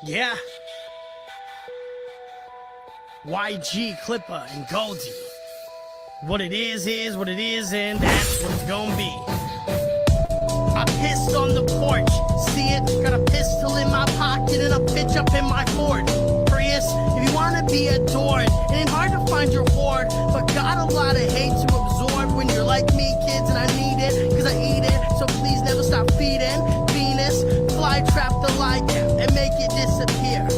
Yeah. YG, Clipper, and Goldie. What it is what it is, and that's what it's gonna be. I pissed on the porch, see it? Got a pistol in my pocket and a pitch up in my Ford. Prius, if you wanna be adored, it ain't hard to find your hoard, but got a lot of hate to absorb when you're like me, kids, and I need it, cause I eat it, so please never stop feeding. Venus, fly trap the lie down and make it disappear.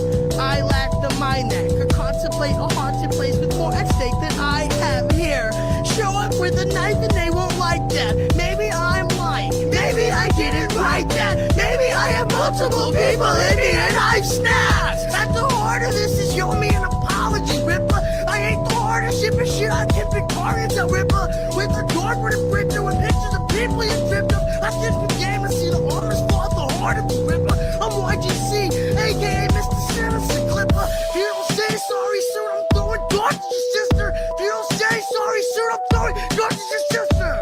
I lack the mind that could contemplate a haunted place with more at stake than I have here. Show up with a knife and they won't like that. Maybe I'm lying, maybe I didn't write that. Maybe I have multiple people in me and I've snapped. At the heart of this is you owe me an apology, Ripper. I ain't the hardest shipping shit, I can pick targets out, Ripper. With the dark with a printer with pictures of people you tripped up. I sit for game and see the armors fall at the heart of the Ripper. I'm YGC, aka Mr. Sinister Clipper. If you don't say sorry soon, I'm throwing darts at your sister. If you don't say sorry soon, I'm throwing darts at your sister.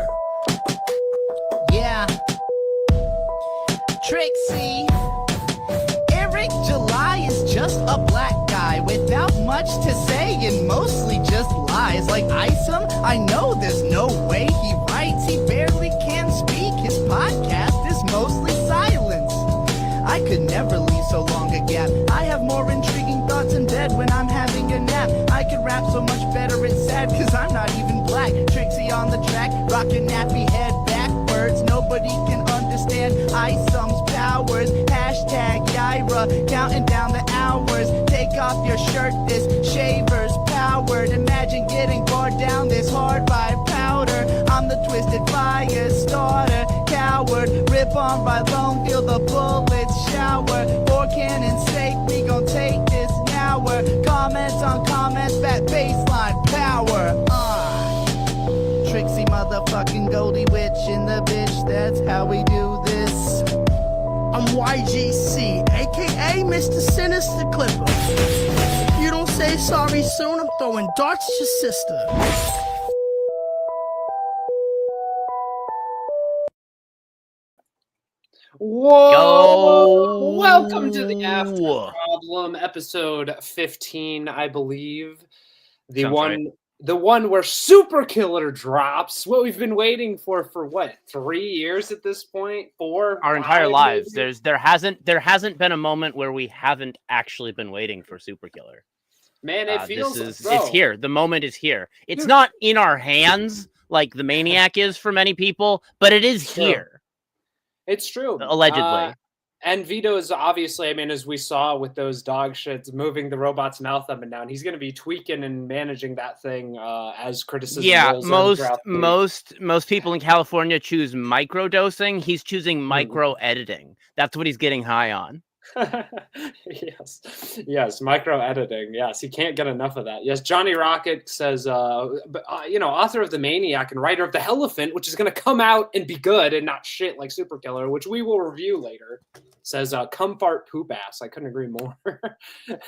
Yeah. Trixie. Eric July is just a black guy without much to say and mostly just lies. Like Isom, I know there's no way he writes. He barely can speak. His podcast is mostly silence. I could never leave so long a gap. I have more intriguing thoughts in bed when I'm having a nap. I could rap so much better, it's sad, cause I'm not even black. Trixie on the track, rockin' nappy head backwards. Nobody can understand Isom's powers. Hashtag Yaira, counting down the hours. Take off your shirt, this shaver's powered. Imagine getting bored down this hard by powder. I'm the twisted fire starter, coward. Rip on by lone, feel the bullets shower. 4 cannons sake, we gon' take this hour. Comments on comments, that baseline power. Trixie motherfucking Goldie Witch in the bitch, that's how we do this. I'm YGC, aka Mr. Sinister Clipper. If you don't say sorry soon, I'm throwing darts at your sister. Whoa! Yo. Welcome to the After Problem, episode 15, I believe. The Sounds one, right. the one where SuperKiller drops. What we've been waiting for what? 3 years at this point? 4? Our entire 5 lives. maybe? There hasn't been a moment where we haven't actually been waiting for SuperKiller. Man, it feels it's here. The moment is here. It's Dude. not in our hands like the Maniac is for many people, but it is True. here. It's true. Allegedly. And Vito is obviously, I mean, as we saw with those dog shits, moving the robot's mouth up and down. He's going to be tweaking and managing that thing as criticism. Yeah, rolls in throughout the week. most people in California choose microdosing. He's choosing micro editing. That's what he's getting high on. yes, micro editing. Yes, he can't get enough of that. Yes, Johnny Rocket says, author of The Maniac and writer of The Elephant, which is going to come out and be good and not shit like SuperKiller, which we will review later. Says, come fart poop ass. I couldn't agree more.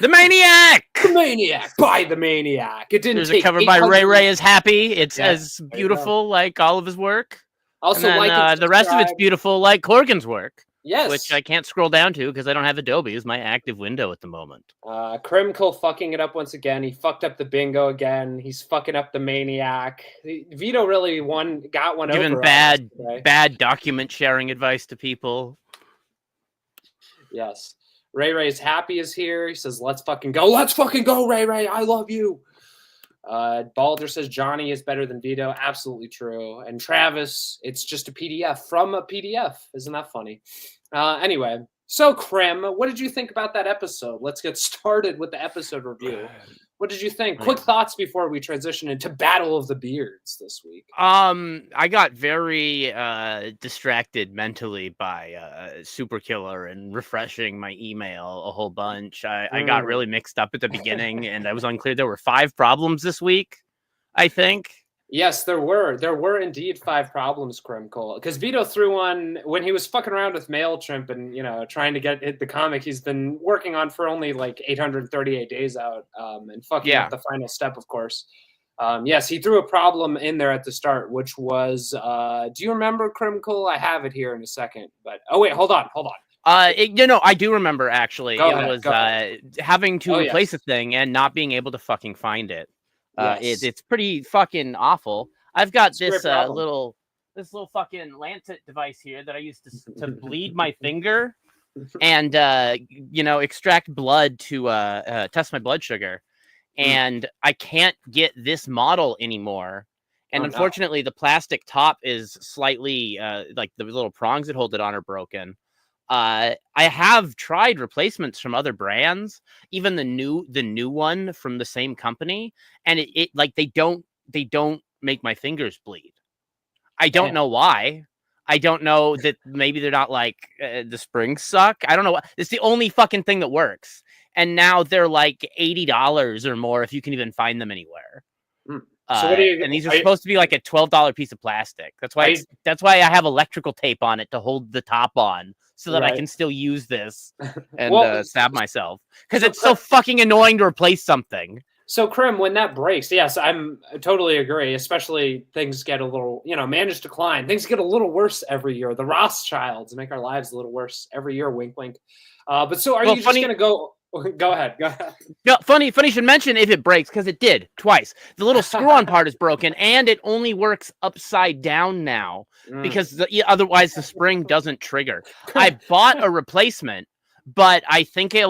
The Maniac! The Maniac by The Maniac. It didn't. There's take a cover by 800 Ray Ray is Happy. It's Yeah, as there you go. beautiful like all of his work. Also, and then, like and the rest of it's subscribe. beautiful like Corgan's work. Yes. Which I can't scroll down to because I don't have Adobe as my active window at the moment. Krimkle fucking it up once again. He fucked up the bingo again. He's fucking up the Maniac. Vito really got one Giving over. bad document sharing advice to people. Yes. Ray Ray's Happy is here. He says, let's fucking go. Let's fucking go, Ray Ray. I love you. Balder says Johnny is better than Vito. Absolutely true. And Travis, it's just a PDF from a PDF. Isn't that funny? Anyway, so Krim, what did you think about that episode? Let's get started with the episode review. What did you think? Quick thoughts before we transition into Battle of the Beards this week. I got very distracted mentally by SuperKiller and refreshing my email a whole bunch. I got really mixed up at the beginning, and I was unclear. There were 5 problems this week, I think. Yes, there were. There were indeed 5 problems, Krimkle. Because Vito threw one when he was fucking around with MailChimp and, trying to get the comic he's been working on for only like 838 days out and fucking up the final step, of course. Yes, he threw a problem in there at the start, which was, do you remember, Krimkle? I have it here in a second. But, oh, wait, hold on. I do remember actually. Go It ahead, was go ahead. having to Oh, replace yes. a thing and not being able to fucking find it. Yes. It's pretty fucking awful. I've got It's a great this problem. little fucking lancet device here that I used to bleed my finger and extract blood to test my blood sugar, and I can't get this model anymore. And Oh, no. unfortunately, the plastic top is slightly like the little prongs that hold it on are broken. I have tried replacements from other brands, even the new one from the same company, and it like they don't make my fingers bleed. I don't Damn. know why. I don't know that maybe they're not like the springs suck. I don't know what. It's the only fucking thing that works. And now they're like $80 or more if you can even find them anywhere. So what do you? And these are supposed to be like a $12 piece of plastic. That's why I have electrical tape on it to hold the top on, so that I can still use this and stab myself, because it's so fucking annoying to replace something. So, Krim, when that breaks, yes, I totally agree. Especially things get a little, manage decline. Things get a little worse every year. The Rothschilds make our lives a little worse every year. Wink, wink. But so, are you just going to go? Go ahead. Go ahead. No, funny you should mention if it breaks, because it did twice. The little screw-on part is broken, and it only works upside down now because otherwise the spring doesn't trigger. I bought a replacement, but I think it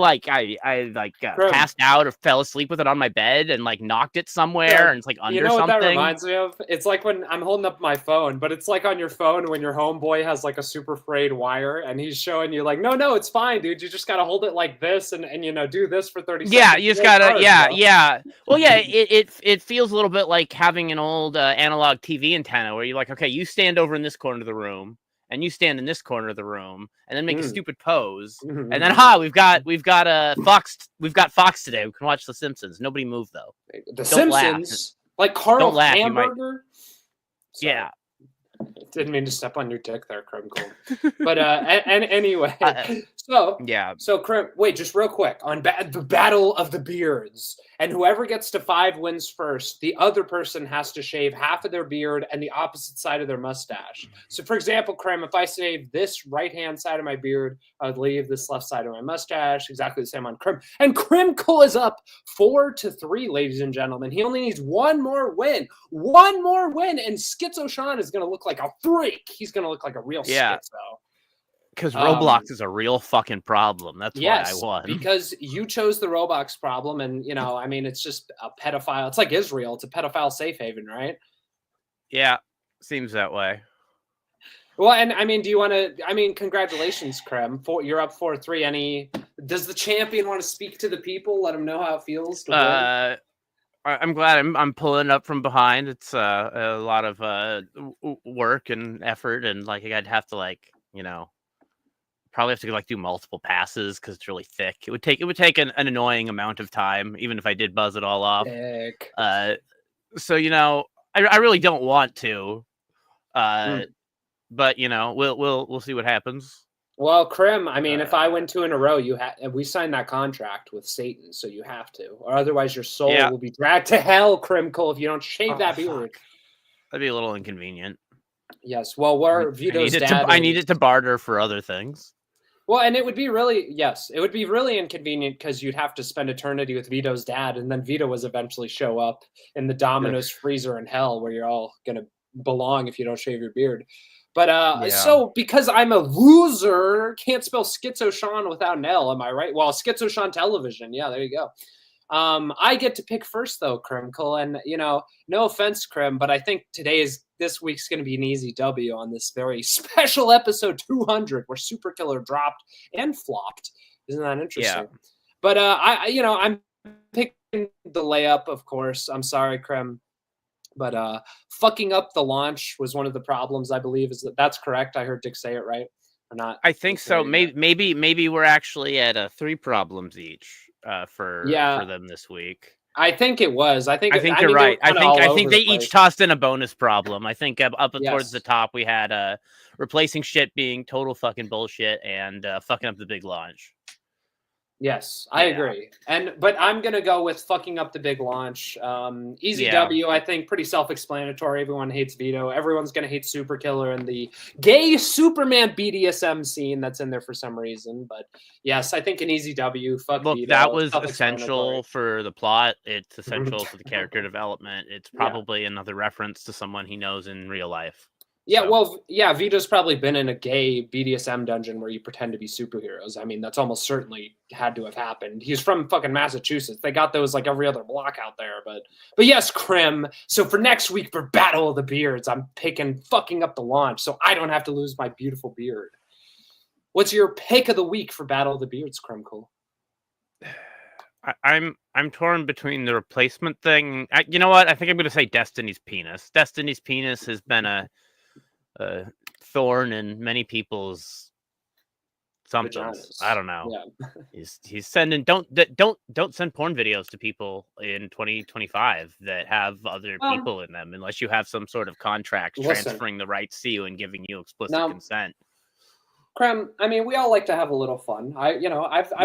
passed out or fell asleep with it on my bed and like knocked it somewhere, and it's like under something. What that reminds me of? It's like when I'm holding up my phone, but it's like on your phone when your homeboy has like a super frayed wire and he's showing you like, no, it's fine, dude. You just gotta hold it like this and do this for 30 seconds. Yeah, you just gotta, yeah. Well, yeah, it feels a little bit like having an old analog TV antenna where you're like, okay, you stand over in this corner of the room, and you stand in this corner of the room, and then make a stupid pose, and then we've got Fox today. We can watch The Simpsons. Nobody move though. The Simpsons, like Carl Hamburger. Yeah. Didn't mean to step on your dick there, Krim Cole. But and anyway, So Krim, wait, just real quick on the Battle of the Beards, and whoever gets to 5 wins first, the other person has to shave half of their beard and the opposite side of their mustache. So, for example, Krim, if I shave this right-hand side of my beard, I would leave this left side of my mustache. Exactly the same on Krim. And Krim Cole is up 4-3, ladies and gentlemen. He only needs one more win, and Schizo Sean is going to look like a freak. He's going to look like a real schizo. Because Roblox is a real fucking problem. That's why I won. Because you chose the Roblox problem, and it's just a pedophile. It's like Israel. It's a pedophile safe haven, right? Yeah, seems that way. Well, and do you want to? Congratulations, Krem. You're up 4-3. Does the champion want to speak to the people? Let them know how it feels to win? I'm glad I'm pulling up from behind. It's a lot of work and effort, and like I'd have to probably have to do multiple passes because it's really thick. It would take an annoying amount of time, even if I did buzz it all off. So I really don't want to, but we'll see what happens. Well, Krim, if I win 2 in a row, we signed that contract with Satan, so you have to, or otherwise your soul will be dragged to hell, Krim Cole, if you don't shave that beard. That'd be a little inconvenient. Yes. Well, we're Vito's dad. I need it to barter for other things. Well, and it would be really inconvenient because you'd have to spend eternity with Vito's dad, and then Vito was eventually show up in the Domino's freezer in hell where you're all going to belong if you don't shave your beard. But so because I'm a loser, can't spell Schizo Sean without an L, am I right? Well, Schizo Sean Television. Yeah, there you go. I get to pick first though, Krimkle, and no offense, Krim, but I think this week's going to be an easy W on this very special episode 200 where SuperKiller dropped and flopped. Isn't that interesting? Yeah. But I'm picking the layup, of course. I'm sorry, Krim, but fucking up the launch was one of the problems. I believe that's correct. I heard Dick say it right or not? I think so. Maybe we're actually at 3 problems each for them this week. I think it was. I think you're right. I think they each tossed in a bonus problem. I think up towards the top we had replacing shit being total fucking bullshit and fucking up the big launch. Yes, I Yeah. agree. But I'm gonna go with fucking up the big launch. Easy Yeah. W, I think, pretty self-explanatory. Everyone hates Vito. Everyone's gonna hate Superkiller and the gay Superman BDSM scene that's in there for some reason. But yes, I think an easy W. Fuck Look, Vito. that was Self-explanatory. essential for the plot. It's essential to the character development. It's probably another reference to someone he knows in real life. Yeah, So, well, yeah, Vito's probably been in a gay BDSM dungeon where you pretend to be superheroes. I mean, that's almost certainly had to have happened. He's from fucking Massachusetts. They got those like every other block out there. But yes, Krim. So for next week for Battle of the Beards, I'm picking fucking up the launch so I don't have to lose my beautiful beard. What's your pick of the week for Battle of the Beards, Krim Cole? I'm torn between the replacement thing. You know what? I think I'm going to say Destiny's penis. Destiny's penis has been a thorn in many people's somethings. I don't know. Yeah. He's sending don't send porn videos to people in 2025 that have other people in them unless you have some sort of contract transferring the rights to you and giving you explicit consent. Krem, I mean, we all like to have a little fun. I've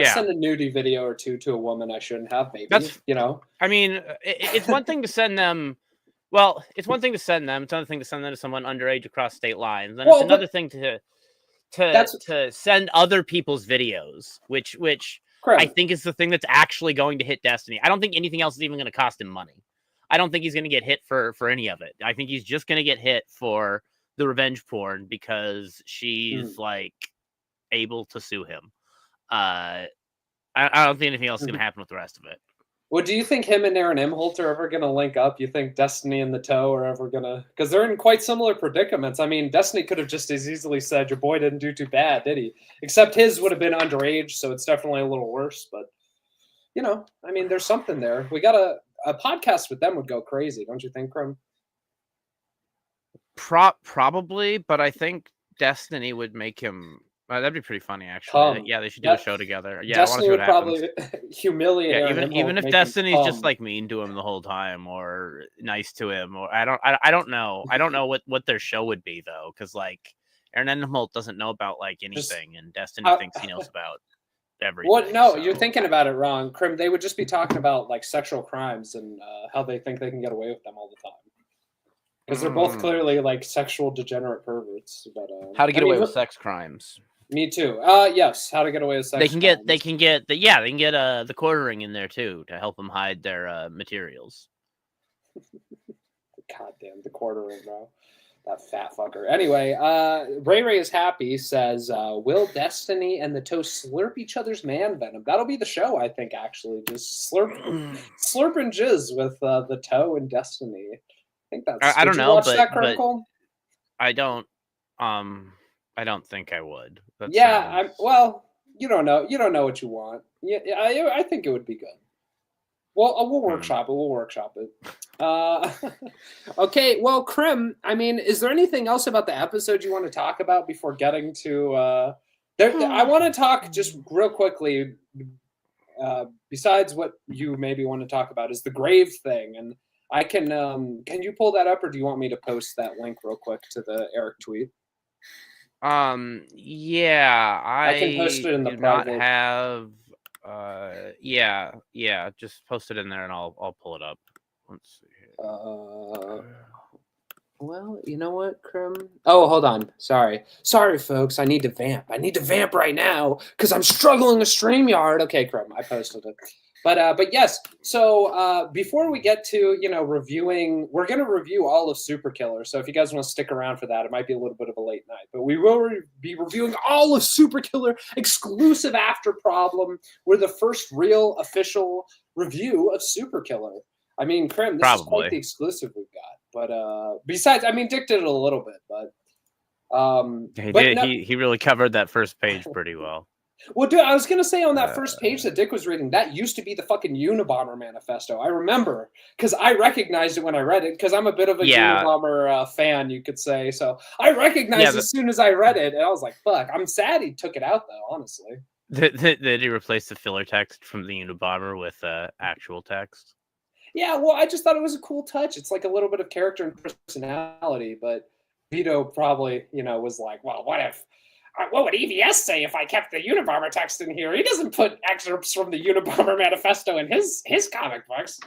sent a nudie video or two to a woman I shouldn't have, maybe. I mean, it's one thing to send them. Well, it's one thing to send them. It's another thing to send them to someone underage across state lines. Then it's another thing to send other people's videos, which I think is the thing that's actually going to hit Destiny. I don't think anything else is even going to cost him money. I don't think he's going to get hit for any of it. I think he's just going to get hit for the revenge porn because she's like able to sue him. I don't think anything else is going to happen with the rest of it. Well, do you think him and Aaron Imholt are ever going to link up? You think Destiny and the Toe are ever going to... Because they're in quite similar predicaments. I mean, Destiny could have just as easily said, your boy didn't do too bad, did he? Except his would have been underage, so it's definitely a little worse. But, I mean, there's something there. We got a podcast with them would go crazy, don't you think, Krim? Probably, but I think Destiny would make him... that'd be pretty funny, actually. Yeah, they should do a show together. Yeah, Destiny would probably humiliate. Yeah, even if Destiny's just like mean to him the whole time or nice to him, or I don't know. I don't know what their show would be though, because like Aaron Enholt doesn't know about like anything, and Destiny thinks he knows about everything. What? No, you're thinking about it wrong, Krim. They would just be talking about like sexual crimes and how they think they can get away with them all the time. Because they're both clearly like sexual degenerate perverts. But how to get away with sex crimes? Me too. Yes, how to get away with sex. They can get the quartering in there too to help them hide their materials. God damn the quartering, bro. That fat fucker. Anyway, Ray is happy. Says, "Will Destiny and the Toe slurp each other's man venom?" That'll be the show, I think. Actually, just slurp and jizz with the Toe and Destiny. I think that's. I don't know, but I don't think I would. Well, you don't know. You don't know what you want. Yeah, I think it would be good. Well, we'll workshop it. We'll workshop it. Okay. Well, Krim, I mean, is there anything else about the episode you want to talk about before getting to? I want to talk just real quickly. Besides what you maybe want to talk about is the grave thing, and I can. Can you pull that up, or do you want me to post that link real quick to the Eric tweet? Yeah, I can post it in the private. Not have. Yeah. Just post it in there, and I'll pull it up. Let's see here. Well, you know what, Krim? Oh, hold on. Sorry, folks. I need to vamp. I need to vamp right now because I'm struggling with StreamYard. Okay, Krim, I posted it. But yes. So before we get to reviewing, we're going to review all of SuperKiller. So if you guys want to stick around for that, it might be a little bit of a late night. But we will be reviewing all of SuperKiller exclusive after Problem. We're the first real official review of SuperKiller. I mean, Krim, this is quite the exclusive we've got. But besides, I mean, Dick did it a little bit, but he really covered that first page pretty well. Well, dude, I was going to say on that first page that Dick was reading, that used to be the fucking Unabomber manifesto. I remember because I recognized it when I read it because I'm a bit of a Unabomber fan, you could say. So I recognized it as soon as I read it, and I was like, fuck. I'm sad he took it out, though, honestly. Did he replace the filler text from the Unabomber with actual text? Yeah, well, I just thought it was a cool touch. It's like a little bit of character and personality, but Vito probably, was like, well, what if what would EVS say if I kept the Unabomber text in here? He doesn't put excerpts from the Unabomber manifesto in his comic books.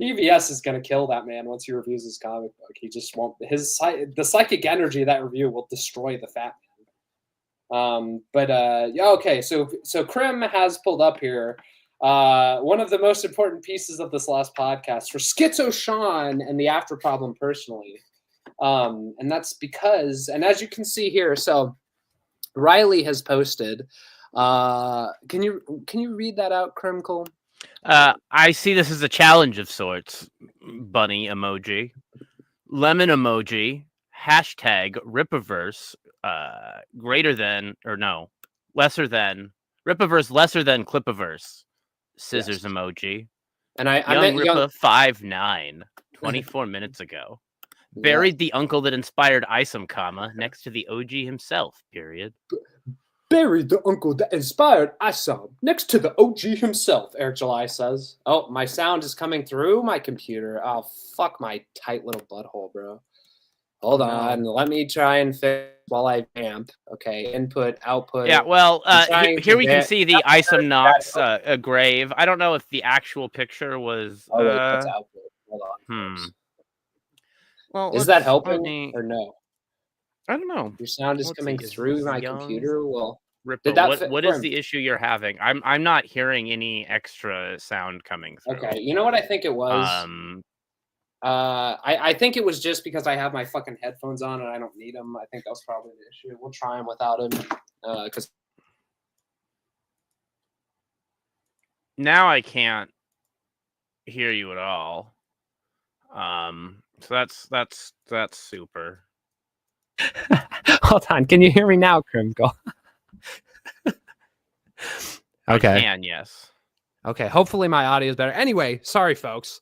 EVS is going to kill that man once he reviews his comic book. He just won't. The psychic energy of that review will destroy the fat man. Yeah, okay. So Krim has pulled up here one of the most important pieces of this last podcast for Schizo Sean and the After Problem personally. And that's because, and as you can see here, so Riley has posted. Can you read that out, Krim Cole? I see this as a challenge of sorts. Bunny emoji, lemon emoji, hashtag Rippaverse, greater than, or no, lesser than, Rippaverse lesser than Clippaverse, scissors emoji. And I Young meant Rippa 5'9", 24 minutes ago. Buried the uncle that inspired Isom, next to the OG himself, period. Buried the uncle that inspired Isom next to the OG himself, Eric July says. Oh, my sound is coming through my computer. Oh, fuck my tight little butthole, bro. Hold on. Let me try and fix while I vamp. Okay, input, output. Yeah, well, here we can see the Isom Knox grave. I don't know if the actual picture was... Oh, wait, that's output. Hold on. Well, is that helping or no? I don't know. Your sound is coming through my computer. Well, Rippa, what is the issue you're having? I'm not hearing any extra sound coming through. Okay, you know what I think it was? I think it was just because I have my fucking headphones on and I don't need them. I think that was probably the issue. We'll try them without them. Because now I can't hear you at all. So that's super. Hold on. Can you hear me now, Krim? Go. Okay. I can, yes. Okay. Hopefully my audio is better. Anyway, sorry, folks.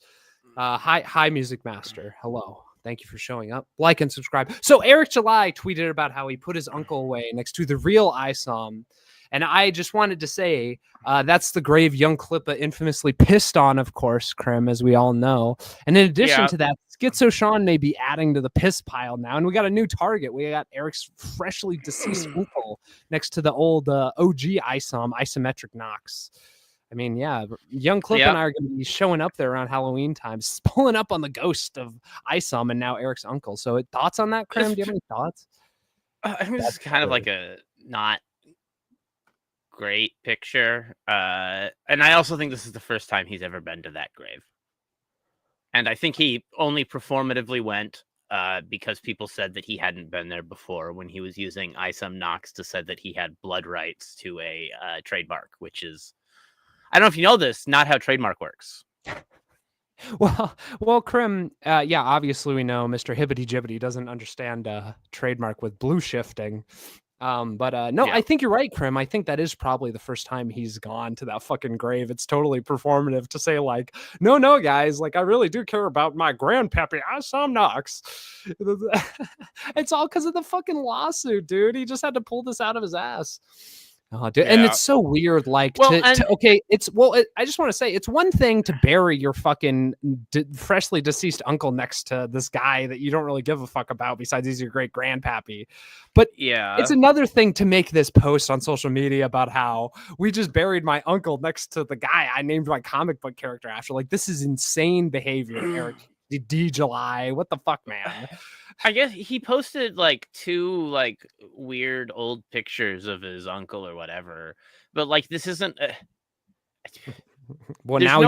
Hi, Music Master. Hello. Thank you for showing up. Like and subscribe. So Eric July tweeted about how he put his uncle away next to the real Isom. And I just wanted to say that's the grave young Klippa infamously pissed on, of course, Krim, as we all know. And in addition to that, Schizo Sean may be adding to the piss pile now. And we got a new target. We got Eric's freshly deceased uncle next to the old OG Isom, Isometric Knox. I mean, yeah, young Klippa and I are going to be showing up there around Halloween time, pulling up on the ghost of Isom and now Eric's uncle. So thoughts on that, Krim? Do you have any thoughts? I mean, this is kind of like a not great picture. And I also think this is the first time he's ever been to that grave. And I think he only performatively went because people said that he hadn't been there before when he was using Isom Knox to say that he had blood rights to a trademark, which is, I don't know if you know this, not how trademark works. Well, Krim, yeah, obviously we know Mr. Hibbity Jibbity doesn't understand trademark with blue shifting. I think you're right, Krim. I think that is probably the first time he's gone to that fucking grave. It's totally performative to say like, no, guys, like I really do care about my grandpappy, Isom Knox. It's all because of the fucking lawsuit, dude. He just had to pull this out of his ass. Oh, dude. Yeah. And it's so weird. Like, I just want to say it's one thing to bury your fucking freshly deceased uncle next to this guy that you don't really give a fuck about besides he's your great grandpappy. But yeah, it's another thing to make this post on social media about how we just buried my uncle next to the guy I named my comic book character after. Like, this is insane behavior, Eric. D July, what the fuck, man? I guess he posted like 2 like weird old pictures of his uncle or whatever, but like this isn't. Well, now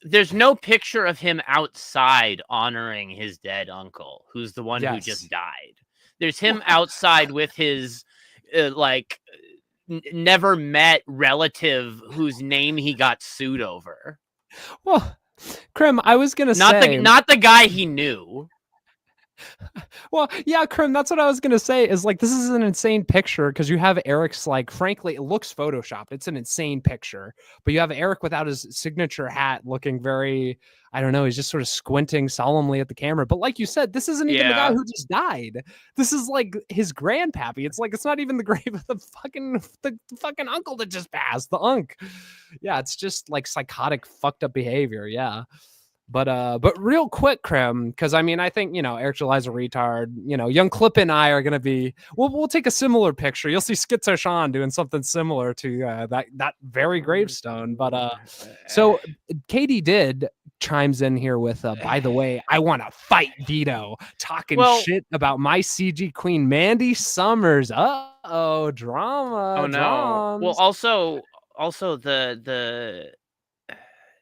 there's no picture of him outside honoring his dead uncle, who's the one who just died. There's him outside with his never met relative whose name he got sued over. Well, Krim, I was gonna say not the guy he knew. Well, yeah, Krim, that's what I was gonna say. Is like this is an insane picture because you have Eric's like, frankly, it looks photoshopped. It's an insane picture, but you have Eric without his signature hat, looking very, I don't know, he's just sort of squinting solemnly at the camera. But like you said, this isn't even the guy who just died. This is like his grandpappy. It's like it's not even the grave of the fucking uncle that just passed, the unk. Yeah, it's just like psychotic, fucked up behavior. Yeah. But real quick, Krem, because I mean, I think Eric July's a retard. Young Clip and I are gonna be. We'll take a similar picture. You'll see Schizo Sean doing something similar to that very gravestone. But so Katie did chimes in here with. By the way, I want to fight Vito, talking shit about my CG queen Mandy Summers. Drama. Oh no. Drums. Well, also the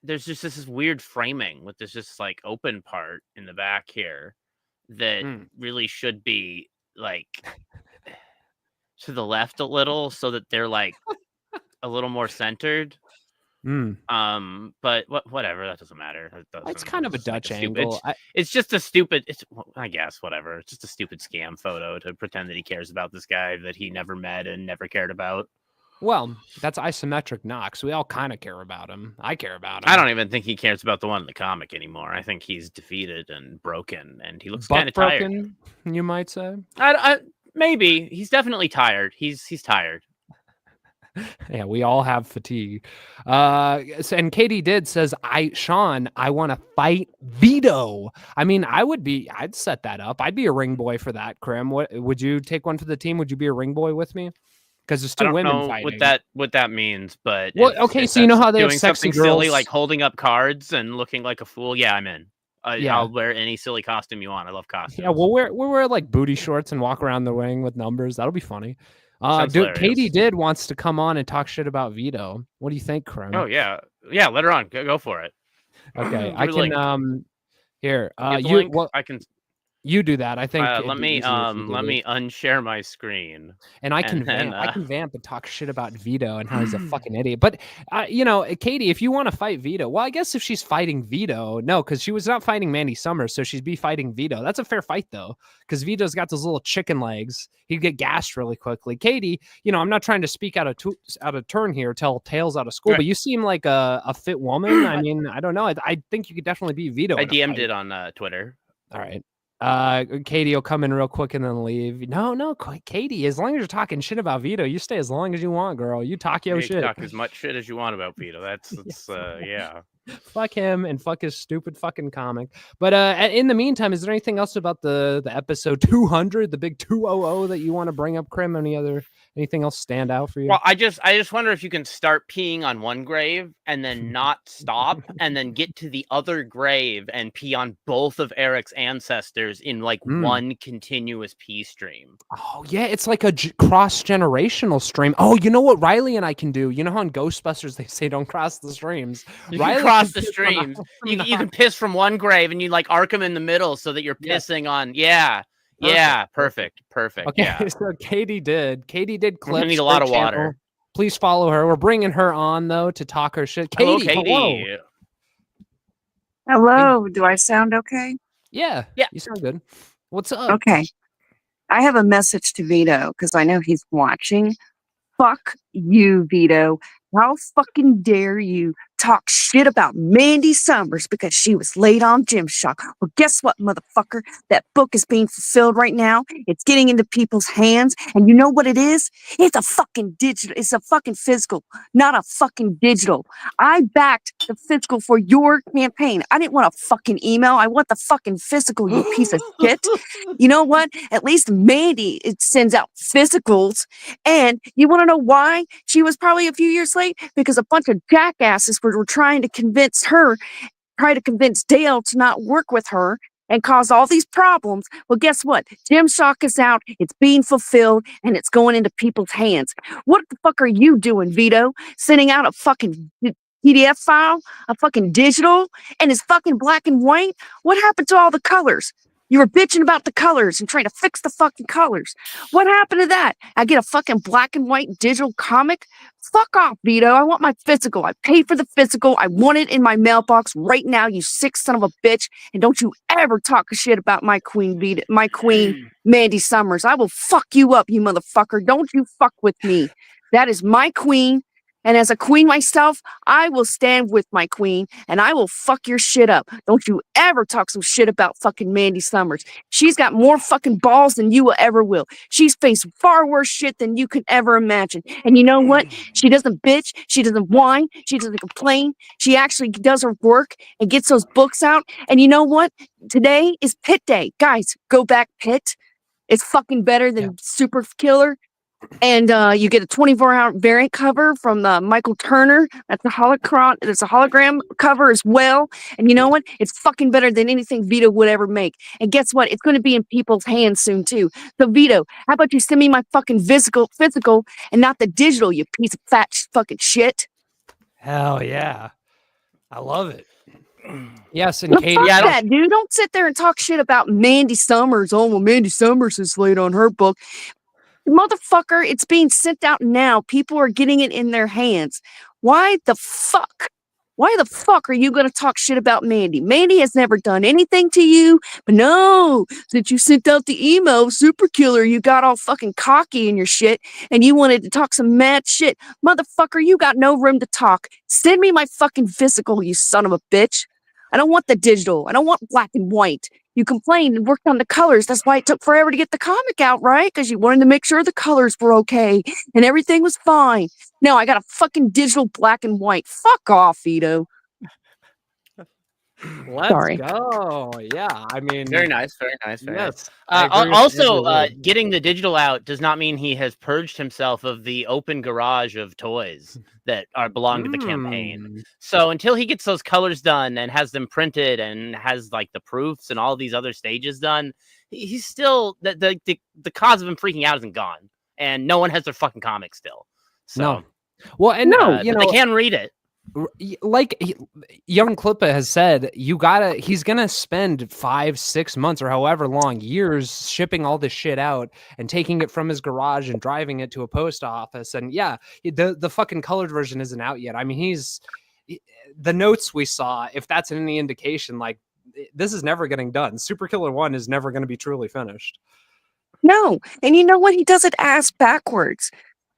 there's just this weird framing with this just like open part in the back here that really should be like to the left a little so that they're like a little more centered. But whatever, that doesn't matter. It's kind of a Dutch angle. It's just a stupid. I guess whatever. It's just a stupid scam photo to pretend that he cares about this guy that he never met and never cared about. Well, that's isometric Knox. We all kind of care about him. I care about him. I don't even think he cares about the one in the comic anymore. I think he's defeated and broken, and he looks kind of tired. You might say. Maybe he's definitely tired. He's tired. Yeah, we all have fatigue. And Katie says, Sean, I want to fight Vito. I mean, I'd set that up. I'd be a ring boy for that, Krim. Would you take one for the team? Would you be a ring boy with me? Because there's two women fighting. What that means, but so you know how they have doing sexy something girls silly like holding up cards and looking like a fool. Yeah, I'm in. I'll wear any silly costume you want. I love costumes. Yeah, we'll wear like booty shorts and walk around the ring with numbers. That'll be funny. Katie wants to come on and talk shit about Vito. What do you think, Krim? Oh yeah, let her on. Go for it. Okay, I can. Here, I can. You do that. I think. Let me unshare my screen, and I can vamp and talk shit about Vito and how he's a fucking idiot. But Katie, if you want to fight Vito, well, I guess if she's fighting Vito, no, because she was not fighting Mandy Summers, so she'd be fighting Vito. That's a fair fight though, because Vito's got those little chicken legs. He'd get gassed really quickly. Katie, I'm not trying to speak out of turn here, tell tales out of school, but you seem like a fit woman. I mean, I don't know. I think you could definitely beat Vito. I DM'd it on Twitter. All right. Katie will come in real quick and then leave. No, Katie, as long as you're talking shit about Vito, you stay as long as you want, girl. You talk your shit. Talk as much shit as you want about Vito. That's yeah. Fuck him and fuck his stupid fucking comic. But in the meantime, is there anything else about the episode 200, the big 200 that you want to bring up, Krim? Anything else stand out for you? Well, I just wonder if you can start peeing on one grave and then not stop and then get to the other grave and pee on both of Eric's ancestors in like one continuous pee stream. Oh yeah, it's like a cross-generational stream. Oh, you know what Riley and I can do? You know how in Ghostbusters they say don't cross the streams? Riley cross the streams. You can piss from one grave and you like arc them in the middle so that you're pissing on. Yeah, perfect. Okay, yeah. So Katie did clips. I need a lot of water. Please follow her. We're bringing her on though to talk her shit. Katie, Katie. Hello. Do I sound okay? Yeah. You sound good. What's up? Okay. I have a message to Vito because I know he's watching. Fuck you, Vito. How fucking dare you talk shit about Mandy Summers because she was late on Gymshark? Well, guess what, motherfucker? That book is being fulfilled right now. It's getting into people's hands. And you know what it is? It's a fucking digital. It's a fucking physical, not a fucking digital. I backed the physical for your campaign. I didn't want a fucking email. I want the fucking physical, you piece of shit. You know what? At least Mandy, it sends out physicals. And you want to know why she was probably a few years late? Because a bunch of jackasses were trying to convince Dale to not work with her and cause all these problems. Well, guess what? Gymshark is out, it's being fulfilled, and it's going into people's hands. What the fuck are you doing, Vito? Sending out a fucking PDF file, a fucking digital, and it's fucking black and white? What happened to all the colors? You were bitching about the colors and trying to fix the fucking colors. What happened to that? I get a fucking black and white digital comic? Fuck off, Vito. I want my physical. I paid for the physical. I want it in my mailbox right now, you sick son of a bitch. And don't you ever talk shit about my queen, Vito, my queen, Mandy Summers. I will fuck you up, you motherfucker. Don't you fuck with me. That is my queen. And as a queen myself, I will stand with my queen and I will fuck your shit up. Don't you ever talk some shit about fucking Mandy Summers. She's got more fucking balls than you will ever will. She's faced far worse shit than you can ever imagine. And you know what? She doesn't bitch. She doesn't whine. She doesn't complain. She actually does her work and gets those books out. And you know what? Today is Pit Day. Guys, go back Pit. It's fucking better than SuperKiller. And you get a 24-hour variant cover from Michael Turner. That's a hologram. It's a hologram cover as well. And you know what? It's fucking better than anything Vito would ever make. And guess what? It's going to be in people's hands soon too. So Vito, how about you send me my fucking physical, and not the digital? You piece of fat fucking shit. Hell yeah, I love it. Yes, and No, Katie, fuck that, dude. Don't sit there and talk shit about Mandy Summers. Oh, well, Mandy Summers is late on her book. Motherfucker, it's being sent out now. People are getting it in their hands. Why the fuck? Why the fuck are you going to talk shit about Mandy? Mandy has never done anything to you. But no, since you sent out the email, SuperKiller, you got all fucking cocky in your shit and you wanted to talk some mad shit. Motherfucker, you got no room to talk. Send me my fucking physical, you son of a bitch. I don't want the digital. I don't want black and white. You complained and worked on the colors. That's why it took forever to get the comic out, right? Because you wanted to make sure the colors were okay and everything was fine. No, I got a fucking digital black and white. Fuck off, Vito. let's go. Yeah, I mean, Very nice, very nice, very nice. yes. I agree with Also, every word. getting the digital out does not mean he has purged himself of the open garage of toys that belong to the campaign. So until he gets those colors done and has them printed and has like the proofs and all these other stages done, he's still the cause of him freaking out isn't gone, and no one has their fucking comic still. So, No. Well, and you but know, they can read it. Like young Klippa has said, he's gonna spend 5-6 months or however long years shipping all this shit out and taking it from his garage and driving it to a post office. And yeah, the fucking colored version isn't out yet. I mean, the notes we saw, if that's any indication, like this is never getting done. SuperKiller 1 is never going to be truly finished. No. And you know what? He does it ass backwards.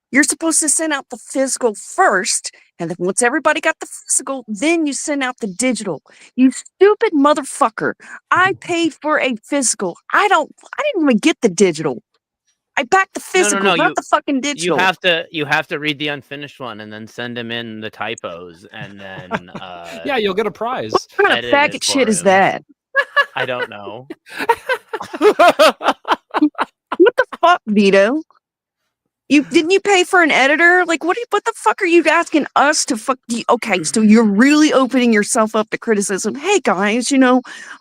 You're supposed to send out the physical first, and then once everybody got the physical, then you send out the digital. You stupid motherfucker. I paid for a physical. I didn't even get the digital. I backed the physical, not the fucking digital. You have to read the unfinished one and then send him in the typos, and then yeah, you'll get a prize. What kind of faggot shit is that? I don't know. What the fuck, Vito? Didn't you pay for an editor? Like, what the fuck are you asking us to fuck? Okay, so you're really opening yourself up to criticism. Hey guys,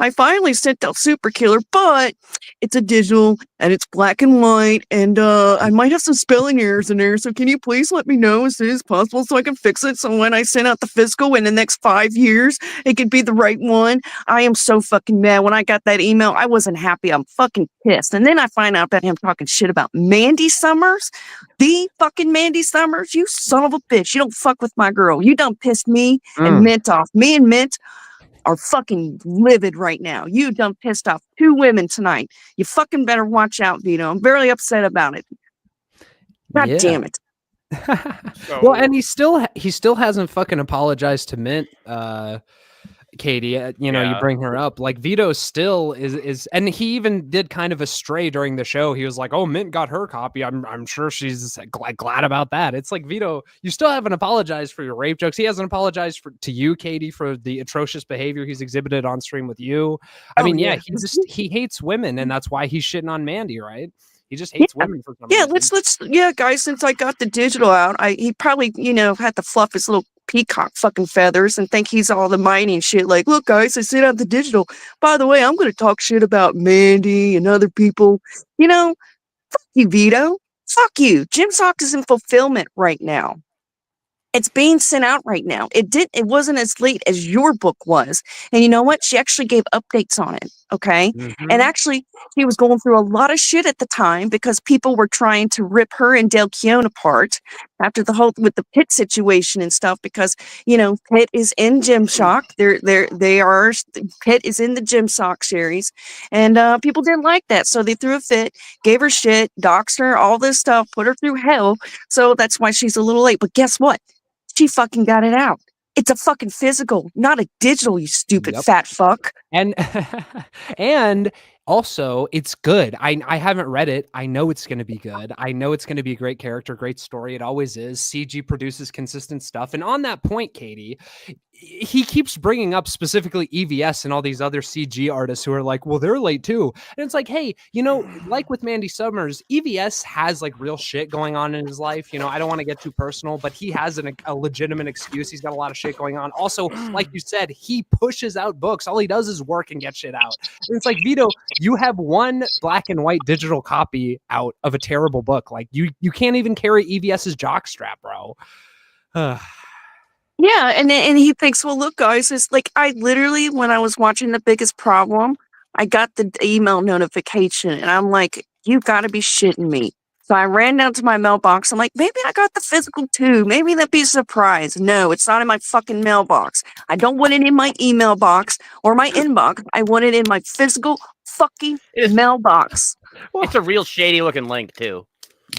I finally sent out SuperKiller, but it's a digital and it's black and white, and I might have some spelling errors in there. So can you please let me know as soon as possible so I can fix it? So when I send out the physical in the next 5 years, it could be the right one. I am so fucking mad. When I got that email, I wasn't happy. I'm fucking pissed. And then I find out about him talking shit about Mandy Summers. The fucking Mandy Summers, you son of a bitch. You don't fuck with my girl. You done pissed me and Mint off. Me and Mint are fucking livid right now. You done pissed off 2 women tonight. You fucking better watch out, Vito. I'm very upset about it. God damn it. Well, and he still hasn't fucking apologized to Mint, Katie. You bring her up. Like Vito still is, and he even did kind of a stray during the show. He was like, "Oh, Mint got her copy. I'm sure she's glad about that." It's like, Vito, you still haven't apologized for your rape jokes. He hasn't apologized to you, Katie, for the atrocious behavior he's exhibited on stream with you. I mean, he hates women, and that's why he's shitting on Mandy, right? He just hates women for some reason. Let's guys, since I got the digital out, he probably, had to fluff his little peacock fucking feathers and think he's all the mighty and shit. Like, look, guys, I sent out the digital. By the way, I'm going to talk shit about Mandy and other people. Fuck you, Vito. Fuck you. Jim Sock is in fulfillment right now. It's being sent out right now. It wasn't as late as your book was. And you know what? She actually gave updates on it. Okay. Mm-hmm. And actually, he was going through a lot of shit at the time because people were trying to rip her and Del Keown apart after the whole with the Pitt situation and stuff, because, Pitt is in Gymshock. Pitt is in the Gymshock series, and people didn't like that. So they threw a fit, gave her shit, doxed her, all this stuff, put her through hell. So that's why she's a little late. But guess what? She fucking got it out. It's a fucking physical, not a digital, you stupid fat fuck. And and also it's good. I haven't read it. I know it's going to be good. I know it's going to be a great character, great story. It always is. CG produces consistent stuff. And on that point, Katie, he keeps bringing up specifically EVS and all these other CG artists who are like, well, they're late too. And it's like, hey, you know, like with Mandy Summers, EVS has like real shit going on in his life. You know, I don't want to get too personal, but he has a legitimate excuse. He's got a lot of shit going on. Also, like you said, he pushes out books. All he does is work and get shit out. And it's like, Vito, you have one black and white digital copy out of a terrible book. Like you can't even carry EVS's jockstrap, bro. Yeah, and he thinks, well, look, guys, it's like I literally, when I was watching The Biggest Problem, I got the email notification, and I'm like, you got to be shitting me. So I ran down to my mailbox. I'm like, maybe I got the physical too. Maybe that'd be a surprise. No, it's not in my fucking mailbox. I don't want it in my email box or my inbox. I want it in my physical fucking mailbox. It's a real shady looking link too.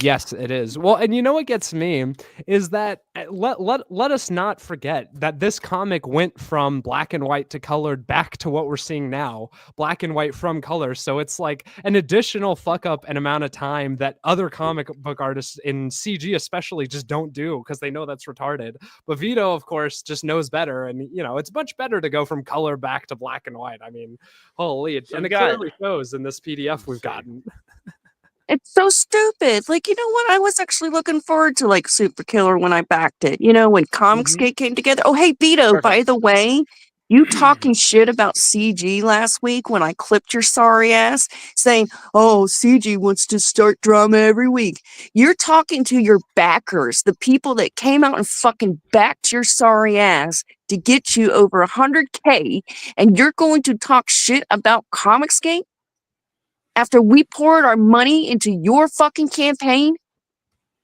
Yes, it is. Well, and you know what gets me is that let us not forget that this comic went from black and white to colored back to what we're seeing now, black and white from color. So it's like an additional fuck up and amount of time that other comic book artists in CG especially just don't do because they know that's retarded. But Vito, of course, just knows better. And, you know, it's much better to go from color back to black and white. I mean, holy, and it clearly shows in this PDF we've gotten. It's so stupid. Like, you know what? I was actually looking forward to like SuperKiller when I backed it. You know, when Comicsgate came together. Oh, hey, Vito, by the way, you talking shit about CG last week when I clipped your sorry ass saying, oh, CG wants to start drama every week. You're talking to your backers, the people that came out and fucking backed your sorry ass to get you over 100K, and you're going to talk shit about Comicsgate? After we poured our money into your fucking campaign?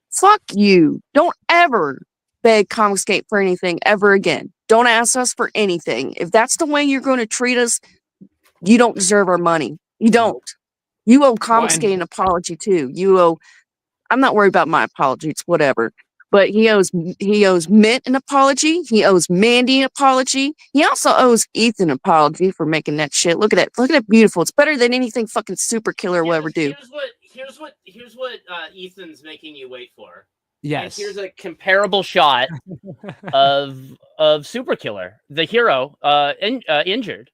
Fuck you. Don't ever beg Comicsgate for anything ever again. Don't ask us for anything. If that's the way you're going to treat us, you don't deserve our money. You don't. You owe Comicsgate an apology too. You owe, I'm not worried about my apology. It's whatever. But he owes Mint an apology. He owes Mandy an apology. He also owes Ethan an apology for making that shit. Look at that. Look at that beautiful. It's better than anything fucking SuperKiller will ever do. Here's what Ethan's making you wait for. Yes. And here's a comparable shot of SuperKiller, the hero, injured.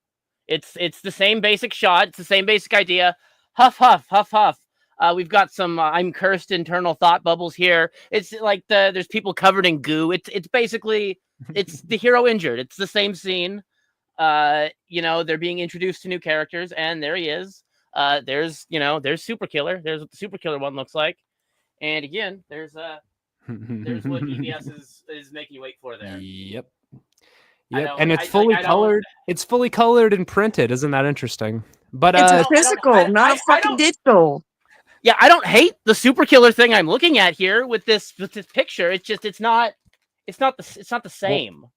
It's the same basic shot. It's the same basic idea. Huff, huff, huff, huff. We've got some I'm cursed internal thought bubbles here. It's like there's people covered in goo. It's basically it's the hero injured. It's the same scene. You know, they're being introduced to new characters, and there he is. There's SuperKiller. There's what the SuperKiller one looks like. And again, there's what EVS is making you wait for there. Yep. And it's fully colored. It's fully colored and printed. Isn't that interesting? But it's a physical, not a fucking digital. Yeah, I don't hate the SuperKiller thing I'm looking at here with this picture. It's just it's not the same. Well,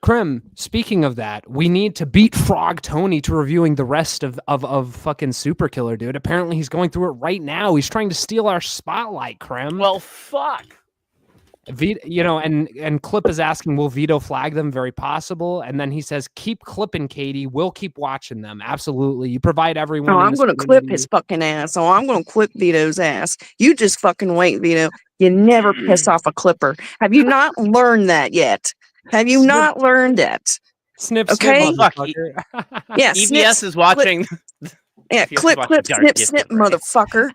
Krim, speaking of that, we need to beat Frog Tony to reviewing the rest of fucking SuperKiller, dude. Apparently he's going through it right now. He's trying to steal our spotlight, Krim. Well, fuck. Vito, you know, and Clip is asking, will Vito flag them? Very possible. And then he says, keep clipping, Katie. We'll keep watching them. Absolutely. You provide everyone. Oh, I'm going to clip his fucking ass. Oh, I'm going to clip Vito's ass. You just fucking wait, Vito. You never piss off a clipper. Have you not learned that yet? Have you not learned that? Snip, okay? Snip, yeah, EVS is watching. Yeah, clip, snip, snip, motherfucker.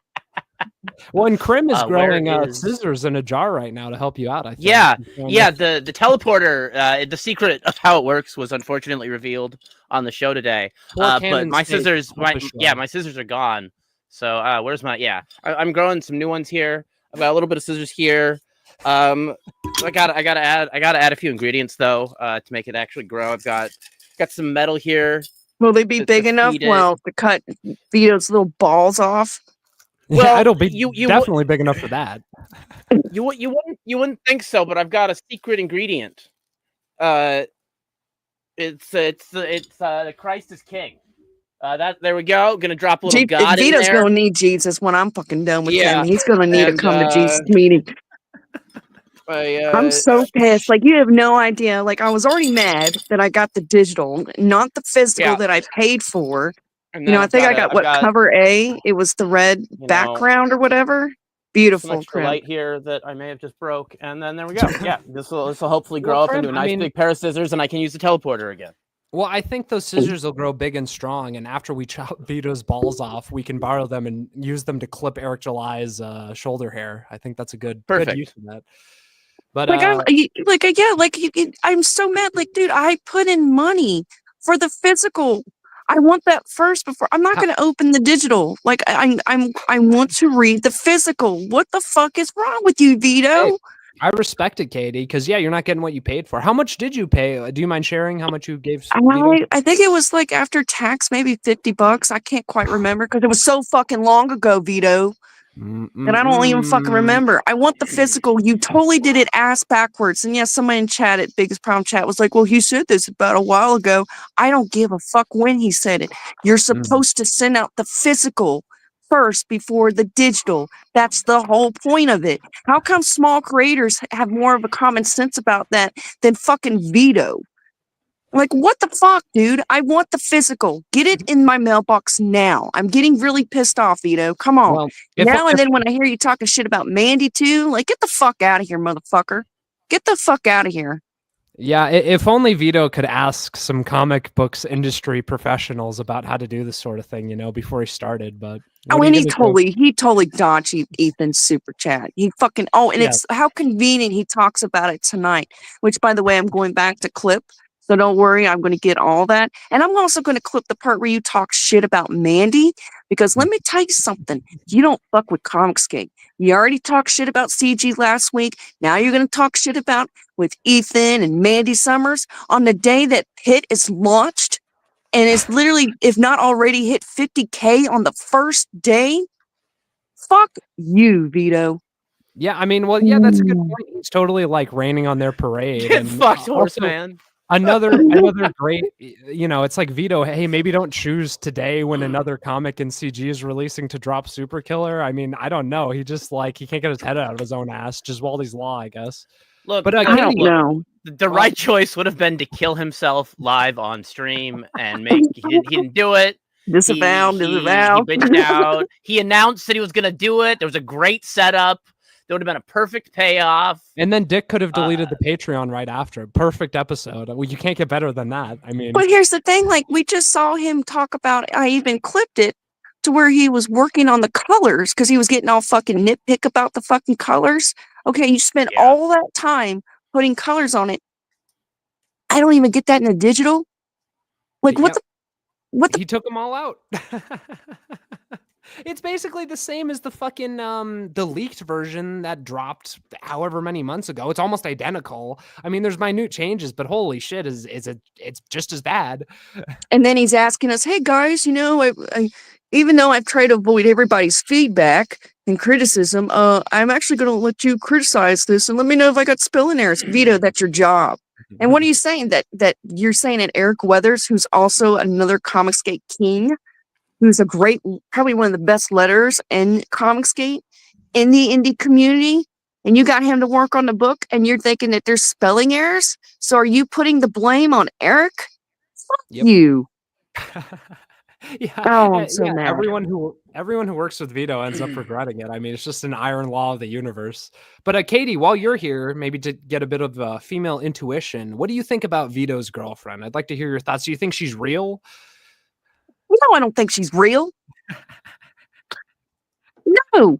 Well, and Krim is growing scissors in a jar right now to help you out, I think. Yeah. The teleporter, the secret of how it works was unfortunately revealed on the show today. But my scissors, my scissors are gone. So where's my? Yeah, I'm growing some new ones here. I've got a little bit of scissors here. I gotta add a few ingredients though to make it actually grow. I've got some metal here. Will they be big enough? Well, to cut Vito's little balls off. Well, it'll be definitely big enough for that. You wouldn't think so, but I've got a secret ingredient. It's Christ is King. There we go. Gonna drop a little God in there. Vito's gonna need Jesus when I'm fucking done with him. He's gonna need to come to Jesus meeting. I'm so pissed. Like, you have no idea. Like, I was already mad that I got the digital, not the physical Yeah. that I paid for. And You then know, I think I got I've got cover A. It was the red you know, background or whatever. some Beautiful, extra Crim. light here that I may have just broke, and then there we go. Yeah, this will hopefully grow Well, up into a Crim, I nice mean- big pair of scissors, and I can use the teleporter again. Well, I think those scissors will grow big and strong, and after we chop Vito's balls off, we can borrow them and use them to clip Eric July's shoulder hair. I think that's a good use of that. But Like, I'm so mad. Like, dude, I put in money for the physical. I want that first before I'm not going to open the digital. Like, I want to read the physical. What the fuck is wrong with you, Vito? Hey, I respect it, Katie, because yeah, you're not getting what you paid for. How much did you pay? Do you mind sharing how much you gave Vito? I think it was like after tax, maybe $50. I can't quite remember because it was so fucking long ago, Vito. And I don't even fucking remember. I want the physical. You totally did it ass backwards. And yes, somebody in chat at Biggest Problem Chat was like, well, he said this about a while ago. I don't give a fuck when he said it. You're supposed to send out the physical first before the digital. That's the whole point of it. How come small creators have more of a common sense about that than fucking Vito? Like, what the fuck, dude? I want the physical. Get it in my mailbox now. I'm getting really pissed off, Vito. Come on. Well, And then when I hear you talking shit about Mandy too, like, get the fuck out of here, motherfucker. Get the fuck out of here. Yeah, if only Vito could ask some comic books industry professionals about how to do this sort of thing, before he started. But and he totally dodged Ethan's super chat. He fucking it's how convenient he talks about it tonight. Which, by the way, I'm going back to clip. So don't worry, I'm going to get all that. And I'm also going to clip the part where you talk shit about Mandy, because let me tell you something. You don't fuck with Comicsgate. You already talked shit about CG last week. Now you're going to talk shit about with Ethan and Mandy Summers on the day that Pitt is launched and is literally, if not already, hit 50K on the first day. Fuck you, Vito. Yeah, I mean, well, yeah, that's a good point. He's totally like raining on their parade. Get fucked, Horseman. Another great, it's like Vito, hey, maybe don't choose today when another comic in CG is releasing to drop SuperKiller. I mean, I don't know. He just he can't get his head out of his own ass. Giswaldi's law, I guess. Look, but I don't know. The right choice would have been to kill himself live on stream and he didn't do it. Disavow. He bitched out. He announced that he was going to do it. There was a great setup. There would have been a perfect payoff. And then Dick could have deleted the Patreon right after. Perfect episode. Well, you can't get better than that. I mean, but here's the thing. Like, we just saw him talk about, I even clipped it to where he was working on the colors because he was getting all fucking nitpick about the fucking colors. Okay, you spent all that time putting colors on it. I don't even get that in the digital. Like, what the? He took them all out. It's basically the same as the fucking the leaked version that dropped however many months ago. It's almost identical. I mean, there's minute changes, but holy shit, it's just as bad. And then he's asking us, "Hey guys, I even though I've tried to avoid everybody's feedback and criticism, I'm actually going to let you criticize this and let me know if I got spelling errors." Vito, that's your job. And what are you saying? That you're saying that Eric Weathers, who's also another Comicsgate king, who's probably one of the best letters in Comicsgate in the indie community, and you got him to work on the book, and you're thinking that there's spelling errors? So are you putting the blame on Eric? Fuck you. Yeah. Oh, I'm so mad. Everyone who works with Vito ends up regretting it. I mean, it's just an iron law of the universe. But Katie, while you're here, maybe to get a bit of female intuition, what do you think about Vito's girlfriend? I'd like to hear your thoughts. Do you think she's real? No, I don't think she's real. No.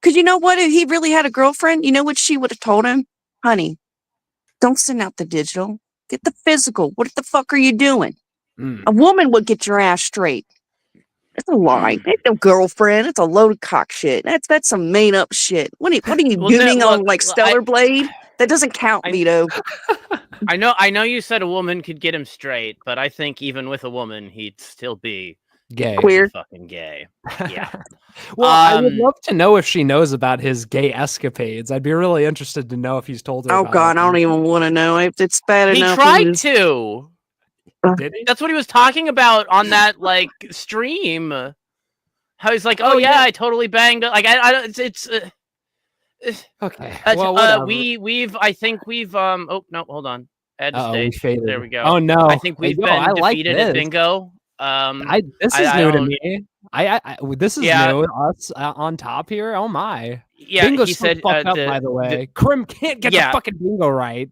Because you know what? If he really had a girlfriend, you know what she would have told him? Honey, don't send out the digital. Get the physical. What the fuck are you doing? A woman would get your ass straight. It's a lie. It's no girlfriend. It's a load of cock shit. That's some made up shit. What are you doing on like Stellar Blade? That doesn't count, Vito. I know you said a woman could get him straight, but I think even with a woman, he'd still be gay. Queer. Fucking gay. Yeah. Well, I would love to know if she knows about his gay escapades. I'd be really interested to know if he's told her. Oh God, I don't even want to know. It's bad enough. He tried to. Did he? That's what he was talking about on that stream. How he's like, "Oh yeah, I totally banged." Like, Okay. Well, whatever. I think we've oh no, hold on. Add to Uh-oh, we stage. faded. There we go. Oh no. I think we've been I like defeated at this. bingo. This is I new to don't- me. This is Yeah. new. Us on top here. Oh my. Yeah, Bingo's he so said fucked up, by the way. Krim can't get the fucking bingo right.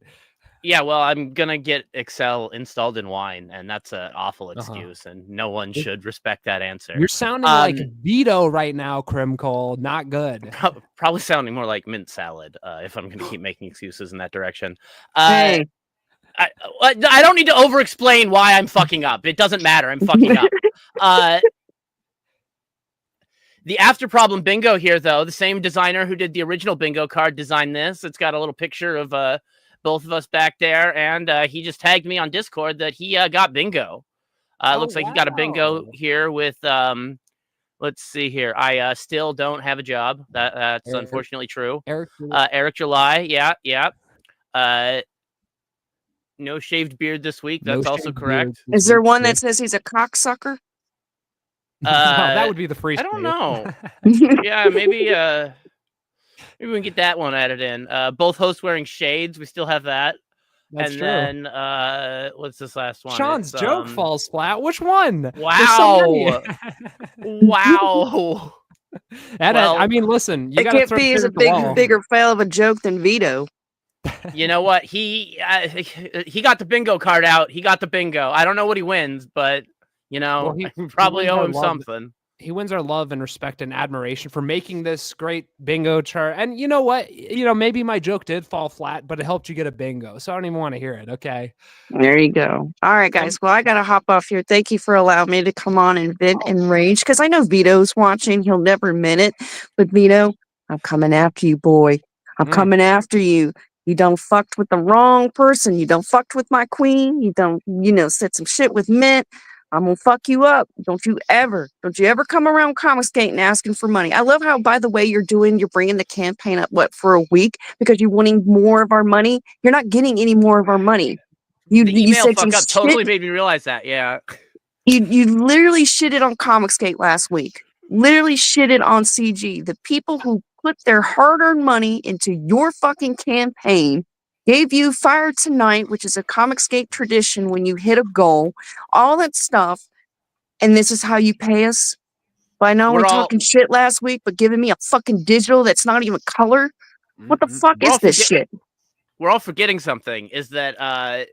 Yeah, well, I'm gonna get Excel installed in Wine, and that's an awful excuse, and no one should respect that answer. You're sounding like Vito right now, Krim Cole. Not good. Probably sounding more like mint salad, if I'm gonna keep making excuses in that direction. Hey. I don't need to over-explain why I'm fucking up. It doesn't matter. I'm fucking up. The After Problem bingo here, though, the same designer who did the original bingo card designed this. It's got a little picture of both of us back there, and he just tagged me on Discord that he got bingo. Looks like he got a bingo here with let's see here. I still don't have a job. That's unfortunately true. Eric July, yeah. No shaved beard this week. That's also correct. Is there one that says he's a cocksucker? That would be the free. I don't know. Yeah, maybe we can get that one added in. Both hosts wearing shades. We still have that. That's and true. Then what's this last one? Sean's joke falls flat. Which one? Wow. Wow. I mean, listen, you it can't be as a bigger fail of a joke than Vito. You know what? He got the bingo card out. He got the bingo. I don't know what he wins, but you know, we probably owe him something. He wins our love and respect and admiration for making this great bingo chart. And you know what? Maybe my joke did fall flat, but it helped you get a bingo. So I don't even want to hear it. Okay. There you go. All right, guys. Well, I got to hop off here. Thank you for allowing me to come on and vent and rage, because I know Vito's watching. He'll never admit it. But Vito, I'm coming after you, boy. I'm coming after you. You don't fucked with the wrong person. You don't fucked with my queen. You don't, said some shit with Mint. I'm gonna fuck you up. Don't you ever come around Comicsgate and asking for money. I love how, by the way, you're bringing the campaign up, for a week, because you're wanting more of our money. You're not getting any more of our money. The email fuck up totally made me realize that. Yeah. You literally shitted on Comicsgate last week. Literally shitted on CG. The people who put their hard-earned money into your fucking campaign gave you Fire Tonight, which is a Comicsgate tradition when you hit a goal, all that stuff. And this is how you pay us? By not only talking shit last week, but giving me a fucking digital that's not even color? What the fuck is this shit? We're all forgetting something, is that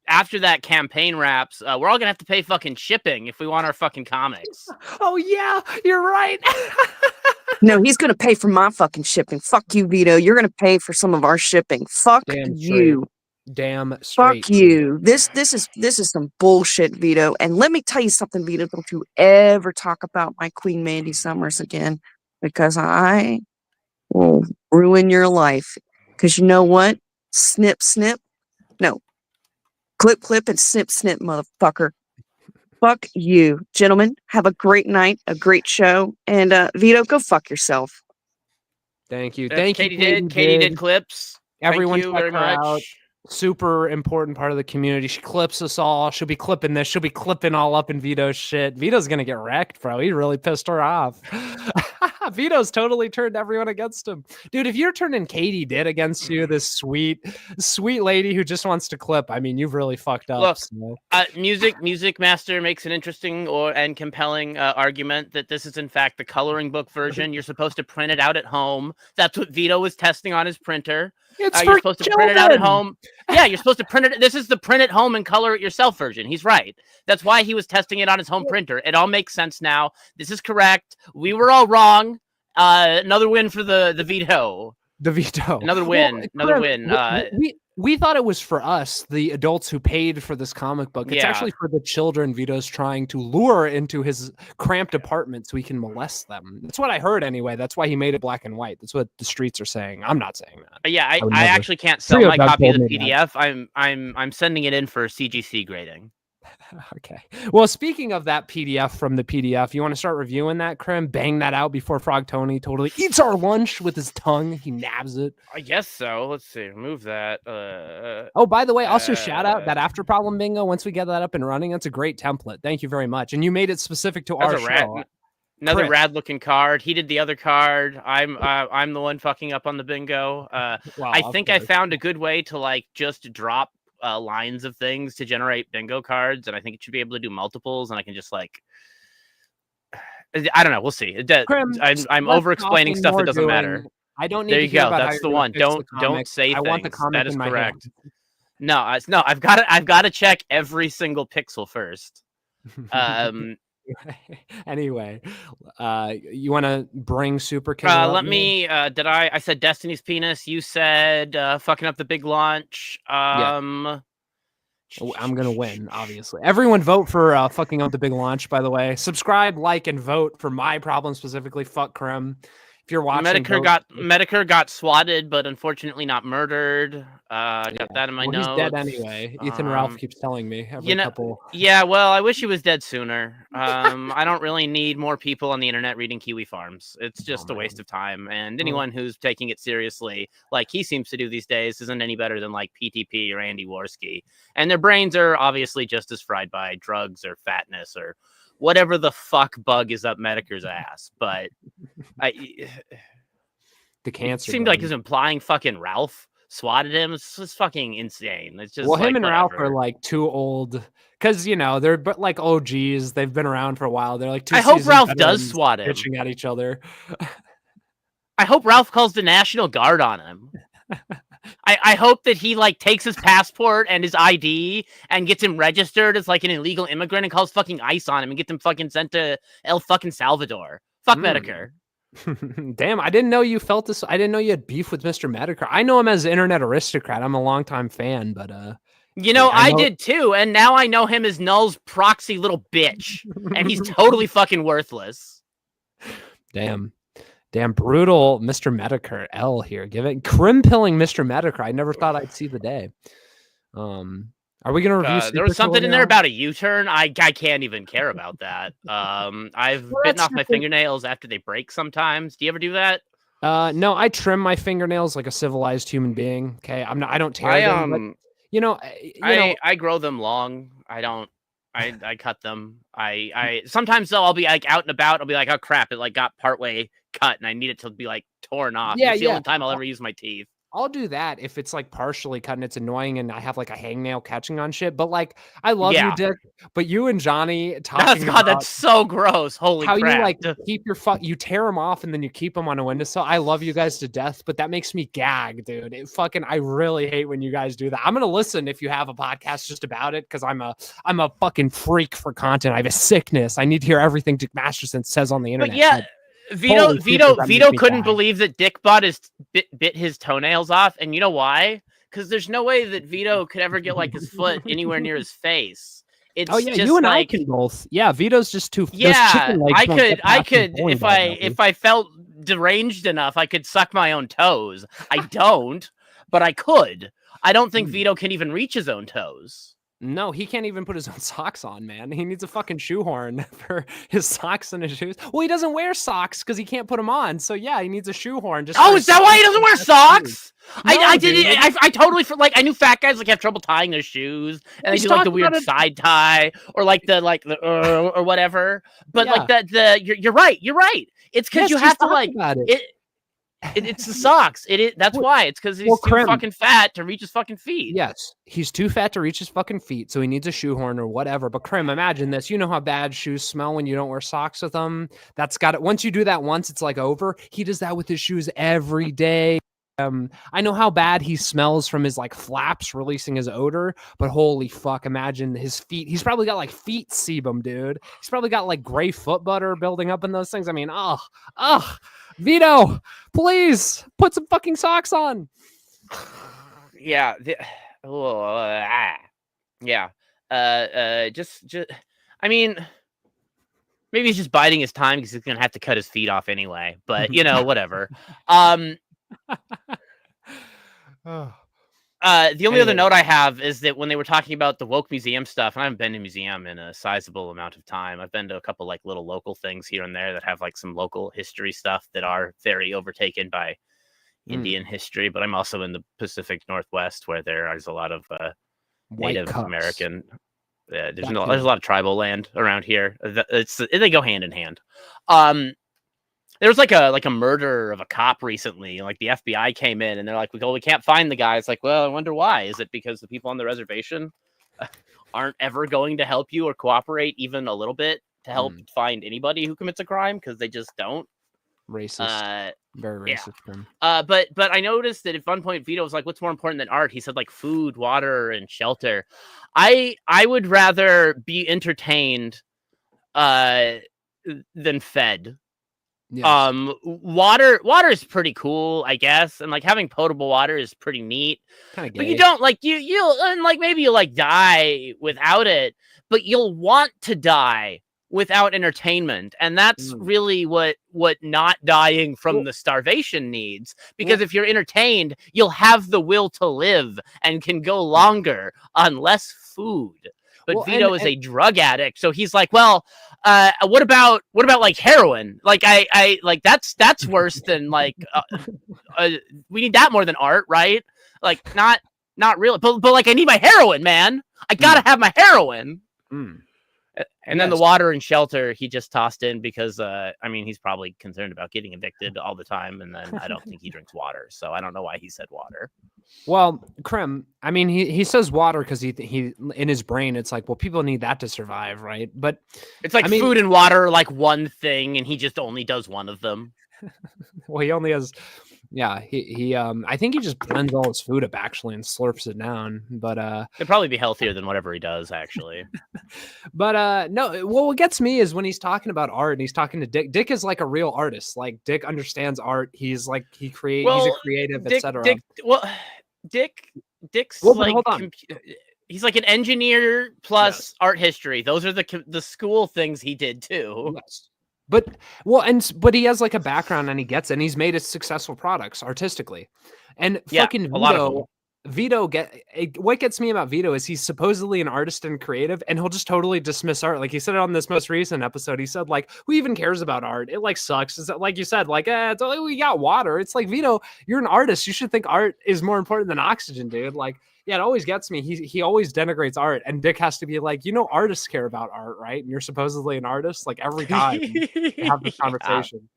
after that campaign wraps, we're all gonna have to pay fucking shipping if we want our fucking comics. Oh yeah, you're right. No, he's gonna pay for my fucking shipping. Fuck you, Vito. You're gonna pay for some of our shipping. Fuck you. Damn straight. Fuck you. This is some bullshit, Vito. And let me tell you something, Vito. Don't you ever talk about my Queen Mandy Summers again, because I will ruin your life. Because you know what? Snip, snip. No. Clip, clip, and snip, snip, motherfucker. Fuck you. Gentlemen, have a great night, a great show. And Vito, go fuck yourself. Thank you. Thank you. Katie did clips. Everyone Thank you very much. Out. Super important part of the community. She clips us all. She'll be clipping this. She'll be clipping all up in Vito's shit. Vito's gonna get wrecked, bro. He really pissed her off. Vito's totally turned everyone against him. Dude, if you're turning Katie did against you, this sweet lady who just wants to clip, I mean, you've really fucked up. Look, so. Music Master makes an interesting and compelling argument that this is in fact the coloring book version. You're supposed to print it out at home. That's what Vito was testing on his printer. You're supposed to print it out at home. Yeah, you're supposed to print it. This is the print at home and color it yourself version. He's right. That's why he was testing it on his home printer. It all makes sense now. This is correct. We were all wrong. Another win for the Vito. The Vito. Another win. Another win. We thought it was for us, the adults who paid for this comic book. It's actually for the children Vito's trying to lure into his cramped apartment so he can molest them. That's what I heard anyway. That's why he made it black and white. That's what the streets are saying. I'm not saying that. Yeah, I actually can't sell my copy of the PDF. I'm sending it in for CGC grading. Okay. Well, speaking of that PDF from the PDF, you want to start reviewing that, Krim? Bang that out before Frog Tony totally eats our lunch with his tongue. He nabs it. I guess so. Let's see. Remove that. Oh, by the way, also shout out that After Problem Bingo. Once we get that up and running, that's a great template. Thank you very much. And you made it specific to our show. Another Chris. rad looking card. He did the other card. I'm the one fucking up on the bingo. Wow, I of think I course. found a good way to like just drop lines of things to generate bingo cards, and I think it should be able to do multiples, and I can just like I don't know. We'll see. Krim, I'm less over explaining talking, stuff more that doesn't doing. matter. I don't need There to you hear go. about how That's the you're gonna one. fix the Don't comic. say I things. want the comic That is in my correct. hand. No, I've got to check every single pixel first. Anyway, you want to bring SuperKiller up? Let me. I said Destiny's penis. You said fucking up the big launch. I'm gonna win, obviously. Everyone vote for fucking up the big launch, by the way. Subscribe, like, and vote for my problem specifically. Fuck Krim. If you're watching, Medicare got swatted, but unfortunately not murdered. Got that in my notes. He's dead anyway. Ethan Ralph keeps telling me every couple. Yeah, well, I wish he was dead sooner. I don't really need more people on the internet reading Kiwi Farms. It's just a waste of time. And anyone who's taking it seriously, like he seems to do these days, isn't any better than like PTP or Andy Worski. And their brains are obviously just as fried by drugs or fatness or whatever the fuck bug is up Medicare's ass. But the cancer seemed like he was implying fucking Ralph swatted him. It's just fucking insane. It's just him and whatever. Ralph are like too old because they're but like OGs. They've been around for a while. They're like two. I hope Ralph does swat him, pitching at each other. I hope Ralph calls the National Guard on him. I hope that he like takes his passport and his ID and gets him registered as like an illegal immigrant and calls fucking ICE on him and gets him fucking sent to El fucking Salvador. Fuck Medicare. Damn, I didn't know you felt this. I didn't know you had beef with Mr. Medicare. I know him as internet aristocrat. I'm a longtime fan, but I did too, and now I know him as Null's proxy little bitch, and he's totally fucking worthless. Damn, brutal Mr. Medicare L here. Crim pilling Mr. Medicare. I never thought I'd see the day. Are we going to review? There was something in there about a U-turn. I can't even care about that. I've bitten off my fingernails after they break sometimes. Do you ever do that? No, I trim my fingernails like a civilized human being. Okay, I don't tear them. But, I grow them long. I don't. I cut them. I sometimes though I'll be like out and about. I'll be like, oh crap, it like got partway cut and I need it to be like torn off. Yeah, it's the only time I'll ever use my teeth. I'll do that if it's like partially cut and it's annoying and I have like a hangnail catching on shit. But like, I love you, Dick. But you and Johnny talking that's so gross. Holy crap. You like keep your you tear them off and then you keep them on a windowsill. I love you guys to death, but that makes me gag, dude. I really hate when you guys do that. I'm gonna listen if you have a podcast just about it because I'm a fucking freak for content. I have a sickness. I need to hear everything Dick Masterson says on the internet. But yeah. Vito couldn't believe that Dick bit his toenails off, and you know why? Because there's no way that Vito could ever get like his foot anywhere near his face. It's just you and like, I can both. Yeah, Vito's just too. Yeah, I could if I felt deranged enough, I could suck my own toes. I don't, but I could. I don't think Vito can even reach his own toes. No, he can't even put his own socks on, man. He needs a fucking shoehorn for his socks and his shoes. Well, he doesn't wear socks because he can't put them on. So yeah, he needs a shoehorn. Is that why he doesn't wear socks? No, I totally I knew fat guys like have trouble tying their shoes and they do like the weird side tie or like the or whatever. But you're right. It's because you have to like it. It's the socks. That's why. It's because he's too fucking fat to reach his fucking feet. Yes, he's too fat to reach his fucking feet, so he needs a shoehorn or whatever. But Krim, imagine this. You know how bad shoes smell when you don't wear socks with them? That's got it. Once you do that once, it's like over. He does that with his shoes every day. I know how bad he smells from his like flaps releasing his odor, but holy fuck, imagine his feet. He's probably got like feet sebum, dude. He's probably got like gray foot butter building up in those things. I mean, Vito, please put some fucking socks on. Yeah. Just I mean, maybe he's just biding his time because he's gonna have to cut his feet off anyway. But whatever. The only other note I have is that when they were talking about the woke museum stuff, and I haven't been to a museum in a sizable amount of time. I've been to a couple like little local things here and there that have like some local history stuff that are very overtaken by Indian history. But I'm also in the Pacific Northwest where there is a lot of Native American. There's a lot of tribal land around here. They go hand in hand. There was like a murder of a cop recently. Like the FBI came in and they're like, we can't find the guy. It's like, well, I wonder why. Is it because the people on the reservation aren't ever going to help you or cooperate even a little bit to help find anybody who commits a crime because they just don't? Racist. Very racist. Yeah. But I noticed that at one point Vito was like, what's more important than art? He said like food, water, and shelter. I would rather be entertained than fed. Yes. Water is pretty cool, I guess, and like having potable water is pretty neat. But you don't like you'll and like maybe you'll like die without it, but you'll want to die without entertainment, and that's really what not dying from the starvation needs. Because if you're entertained, you'll have the will to live and can go longer on less food. But Vito is a drug addict, so he's like, well, what about like heroin? Like I like that's worse than like we need that more than art, right? Like not really, but like I need my heroin, man. I gotta have my heroin. And then the water and shelter he just tossed in because I mean he's probably concerned about getting evicted all the time, and then I don't think he drinks water, so I don't know why he said water. Well, Krim, I mean he says water because he in his brain it's like, well, people need that to survive, right? But it's like food and water are like one thing, and he just only does one of them. Well, he only has. Yeah, he I think he just blends all his food up actually and slurps it down. But it'd probably be healthier than whatever he does actually. But no, what gets me is when he's talking about art and he's talking to Dick. Dick is like a real artist. Like Dick understands art. He's like he's a creative, etc. Dick's like he's like an engineer plus art history. Those are the school things he did too. Yes. But he has like a background and he gets it and he's made successful products artistically. And fucking Vito what gets me about Vito is he's supposedly an artist and creative, and he'll just totally dismiss art. Like he said it on this most recent episode. He said like, who even cares about art? It like sucks. Is that like you said, like we got water. It's like, Vito, you're an artist. You should think art is more important than oxygen, dude. Like, yeah, it always gets me. He always denogrates art, and Dick has to be like, artists care about art, right? And you're supposedly an artist. Like every time have this conversation.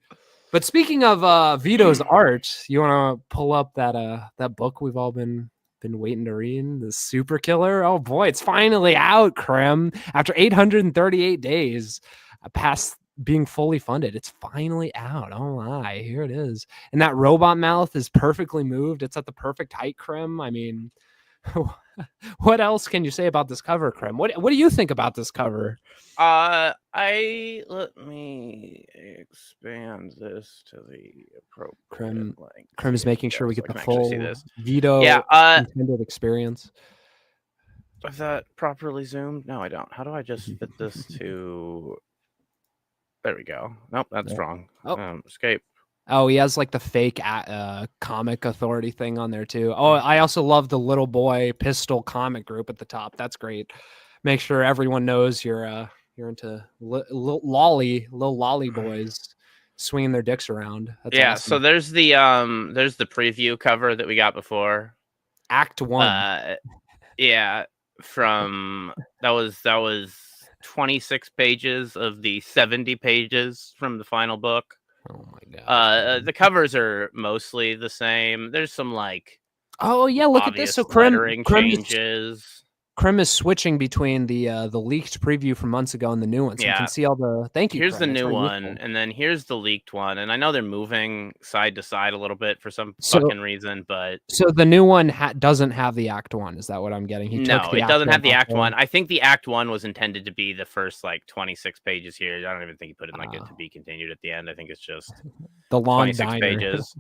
But speaking of Vito's art, you want to pull up that book we've all been waiting to read, the SuperKiller? Oh boy, it's finally out, Krim. After 838 days past being fully funded, it's finally out. Oh my, here it is. And that robot mouth is perfectly moved. It's at the perfect height, Krim. I mean, what else can you say about this cover, Krim? What do you think about this cover? Let me expand this to the appropriate length. Krim's making sure we get the full Vito intended experience. Is that properly zoomed? No, I don't. How do I just fit this to? There we go. Nope, that's wrong. Escape. Oh, he has like the fake comic authority thing on there too. Oh, I also love the little boy pistol comic group at the top. That's great. Make sure everyone knows you're into little lolly boys swinging their dicks around. That's awesome. So there's the preview cover that we got before. Act 1. From that was 26 pages of the 70 pages from the final book. Oh my god. The covers are mostly the same. There's some like look at this. So Krim changes. Krim is switching between the leaked preview from months ago and the new one. So you can see all the thank you. Here's the new one, and then here's the leaked one. And I know they're moving side to side a little bit for some fucking reason, but so the new one doesn't have the Act 1. Is that what I'm getting? It doesn't have the Act 1. I think the Act 1 was intended to be the first like 26 pages here. I don't even think he put in like a to be continued at the end. I think it's just the long 26 pages.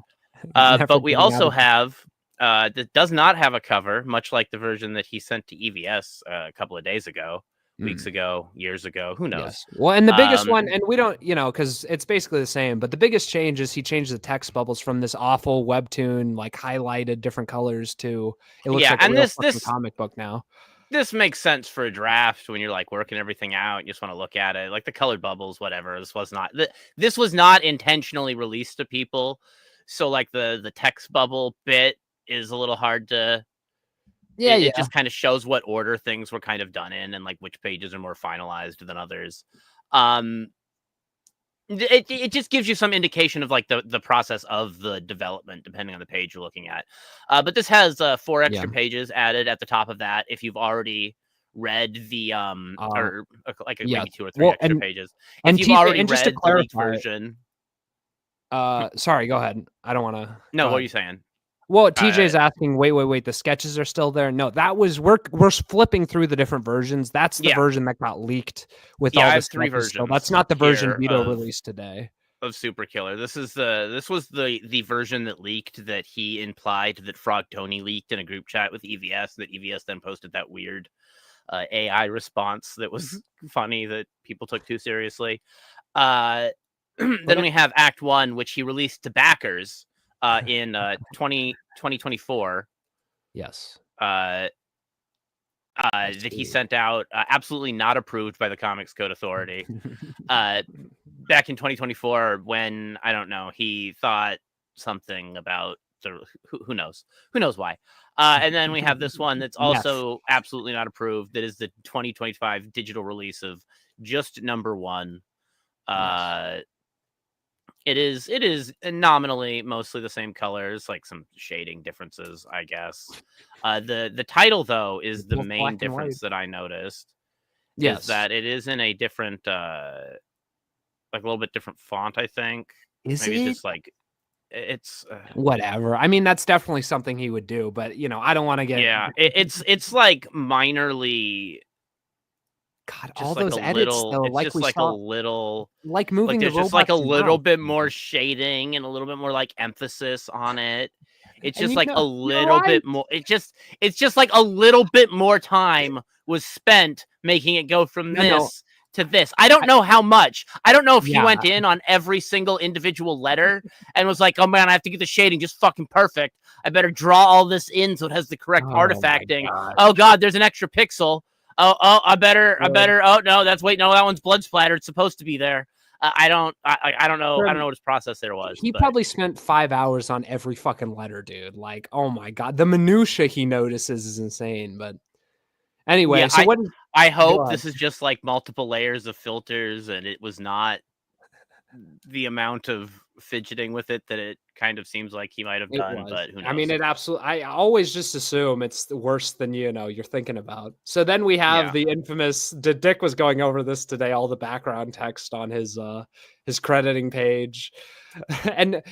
But we also have. That does not have a cover, much like the version that he sent to EVS a couple of days ago, weeks ago, years ago. Who knows? Yes. Well, and the biggest one, and we don't, because it's basically the same, but the biggest change is he changed the text bubbles from this awful webtoon, like highlighted different colors to it looks like a real comic book now. This makes sense for a draft when you're like working everything out. You just want to look at it, like the colored bubbles, whatever. This was not intentionally released to people, so like the text bubble bit is a little hard to It just kind of shows what order things were kind of done in, and like which pages are more finalized than others. It just gives you some indication of like the process of the development, depending on the page you're looking at. But this has 4 extra pages added at the top of that if you've already read the or like maybe 2 or 3 extra pages. If you've already read the leaked version. Sorry, go ahead. I don't want to. No, what are you saying? Well, TJ's asking, wait, the sketches are still there? No, that was we're flipping through the different versions. That's the version that got leaked with all the 3 versions. So that's not the version Vito released today of SuperKiller. This was the version that leaked that he implied that Frog Tony leaked in a group chat with EVS, that EVS then posted that weird AI response that was funny that people took too seriously. Then we have Act 1, which he released to backers in 2024. Yes. That he sent out, absolutely not approved by the Comics Code Authority. Back in 2024, when, I don't know, he thought something about who knows why. And then we have this one that's also absolutely not approved. That is the 2025 digital release of just number 1. It is nominally mostly the same colors, like some shading differences, I guess. The title though is the main difference that I noticed. Yes, is that it is in a different, like a little bit different font, I think. Maybe just like it's whatever. I mean, that's definitely something he would do, but you know, I don't want to get. Yeah, it's like minorly. God, all like those edits though, like just we like saw, a little, like moving like the just like a little bit more shading and a little bit more like emphasis on it. It's just like a little bit more. It's just like a little bit more time was spent making it go from this to this. I don't know how much. I don't know if he went in on every single individual letter and was like, "Oh man, I have to get the shading just fucking perfect. I better draw all this in so it has the correct artifacting. Oh god, there's an extra pixel. Oh, I better. Oh no, that one's blood splattered. It's supposed to be there. I don't know. I don't know what his process there was. He probably spent 5 hours on every fucking letter, dude. Like, oh my god, the minutia he notices is insane. But anyway, so I hope this is just like multiple layers of filters, and it was not the amount of fidgeting with it that it kind of seems like he might have done, but who knows? I mean, I always just assume it's worse than you're thinking about. So then we have the infamous. Dick was going over this today. All the background text on his crediting page, and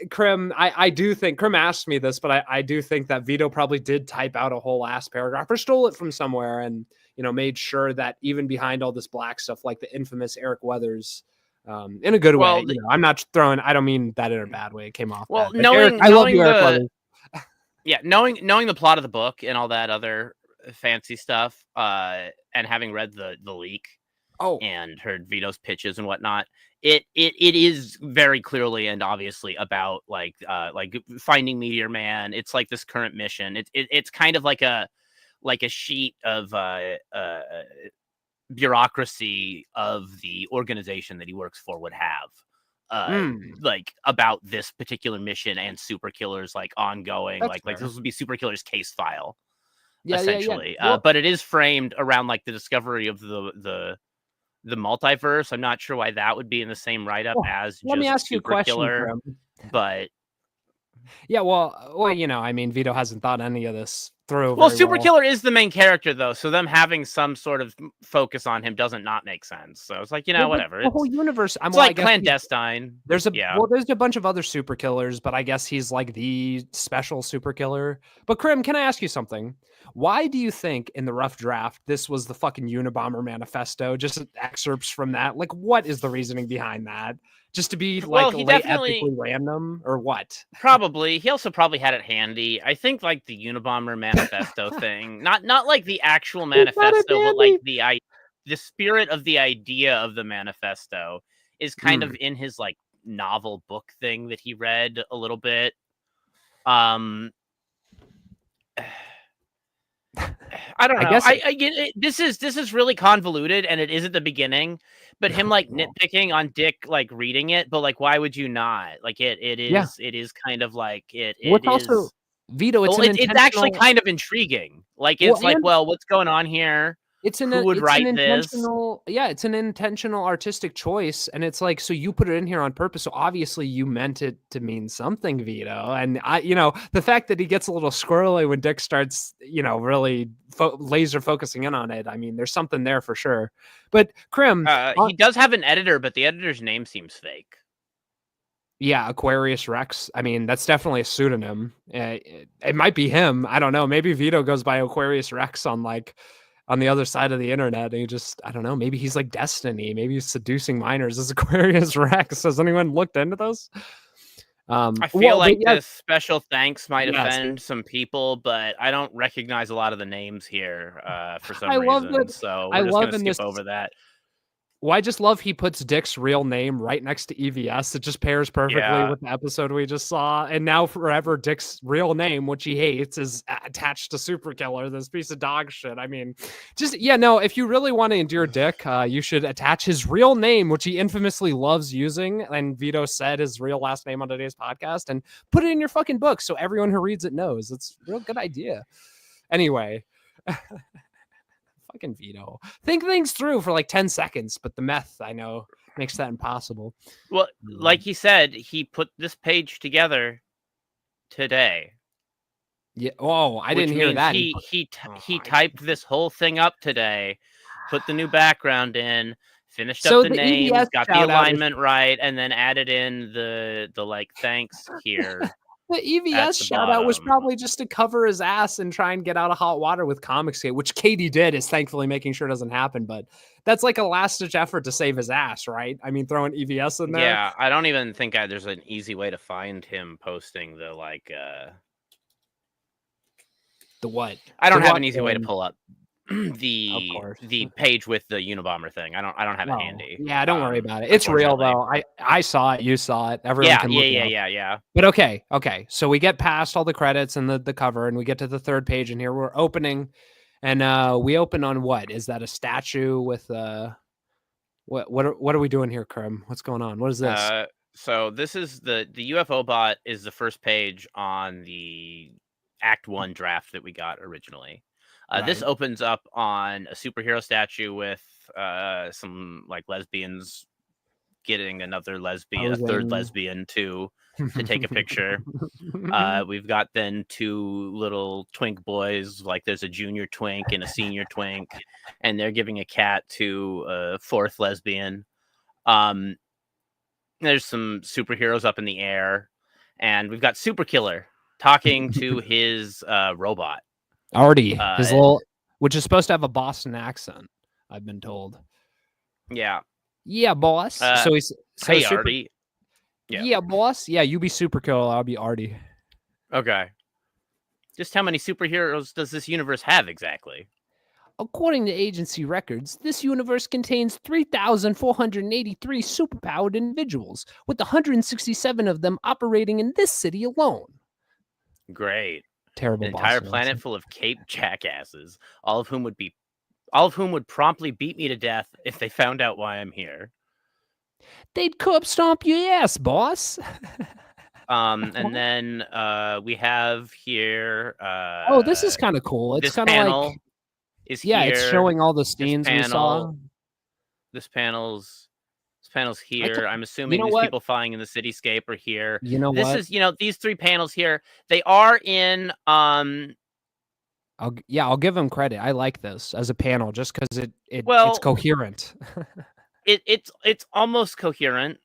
Krim. I do think Krim asked me this, but I do think that Vito probably did type out a whole ass paragraph or stole it from somewhere, and made sure that even behind all this black stuff, like the infamous Eric Weathers. In a good way. I'm not throwing. I don't mean that in a bad way. It came off. Well, bad. Eric, I love you, Eric. Knowing the plot of the book and all that other fancy stuff, and having read the leak, and heard Vito's pitches and whatnot, it is very clearly and obviously about like finding Meteor Man. It's like this current mission. It's kind of like a sheet of bureaucracy of the organization that he works for would have like about this particular mission and SuperKiller's like ongoing. That's like this would be SuperKiller's case file, essentially. Well, but it is framed around like the discovery of the multiverse. I'm not sure why that would be in the same write-up as let me ask you a question, but I mean, Vito hasn't thought any of this through. Well, SuperKiller is the main character, though, so them having some sort of focus on him doesn't not make sense. So it's like, whatever. The whole universe. It's like clandestine. There's a bunch of other SuperKillers, but I guess he's like the special SuperKiller. But Krim, can I ask you something? Why do you think in the rough draft this was the fucking Unabomber manifesto? Just excerpts from that. Like, what is the reasoning behind that? Just to be epically random, or what? Probably. He also probably had it handy. I think like the Unabomber manifesto thing, not like the actual manifesto, but like the spirit of the idea of the manifesto is kind of in his like novel book thing that he read a little bit. I don't know. I get it. This is really convoluted, and it is at the beginning. But him like nitpicking on Dick like reading it, but like why would you not? Like it is kind of like it. What's also Vito, it's Well, an it's actually intentional. kind of intriguing. Like, Well, it's like, and well, what's going on here? it's Who would it's an write this? intentional, yeah, it's an intentional artistic choice, and it's like, so you put it in here on purpose, so obviously you meant it to mean something, Vito. And the fact that he gets a little squirrely when Dick starts, really laser focusing in on it, I mean, there's something there for sure. But Krim, He does have an editor, but the editor's name seems fake. yeah, Aquarius Rex. I mean, that's definitely a pseudonym. It might be him. I don't know. Maybe Vito goes by Aquarius Rex on the other side of the internet. And I don't know. Maybe he's like Destiny. Maybe he's seducing minors as Aquarius Rex. Has anyone looked into this? I feel like yeah, this special thanks might yes. offend some people, but I don't recognize a lot of the names here for some I love reason. that- So I we're just love going to in skip this- over that. Well, I just love he puts Dick's real name right next to EVS. It just pairs perfectly Yeah. with the episode we just saw. And now forever, Dick's real name, which he hates, is attached to SuperKiller, this piece of dog shit. I mean, if you really want to endure Dick, you should attach his real name, which he infamously loves using. And Vito said his real last name on today's podcast, and put it in your fucking book so everyone who reads it knows. It's a real good idea. Anyway. Fucking Vito. Think things through for like 10 seconds, but the meth, I know, makes that impossible. Well, like he said, he put this page together today. Yeah. Oh, I didn't hear that. He typed this whole thing up today, put the new background in, finished up the names, EBS got the shout-out alignment right, and then added in the like thanks here. The EVS shout out was probably just to cover his ass and try and get out of hot water with Comicsgate, which Katie did, is thankfully making sure doesn't happen. But that's like a last ditch effort to save his ass, right? I mean, throwing EVS in there. Yeah, I don't even think there's an easy way to find him posting the the what? I don't have an easy way to pull up the Of page with the Unabomber thing. I don't have it handy. Yeah, don't worry about it. It's real though. I saw it. You saw it. Everyone can look it up. Yeah. But okay. So we get past all the credits and the cover, and we get to the third page, and here we're opening, and we open on what? Is that a statue with what are we doing here, Krim? What's going on? What is this? So this is the UFO bot is the first page on the Act 1 draft that we got originally. This opens up on a superhero statue with some like lesbians getting a third lesbian to take a picture. We've got then two little twink boys, like there's a junior twink and a senior twink, and they're giving a cat to a fourth lesbian. There's some superheroes up in the air, and we've got SuperKiller talking to his robot. Artie, his which is supposed to have a Boston accent, I've been told. Yeah, boss. Hey, Artie. Yeah, boss. Yeah, you be SuperKiller, I'll be Artie. Okay. Just how many superheroes does this universe have exactly? According to agency records, this universe contains 3,483 superpowered individuals, with 167 of them operating in this city alone. Great. Terrible. An entire planet full of Cape jackasses, all of whom would promptly beat me to death if they found out why I'm here. They'd curb stomp your ass, boss. And then we have here. This is kind of cool. It's kind of like here. It's showing all the scenes we saw. This panel's here. I'm assuming these people flying in the cityscape are here. This is these three panels here. They are in. I'll give them credit. I like this as a panel just because it's coherent. it's almost coherent.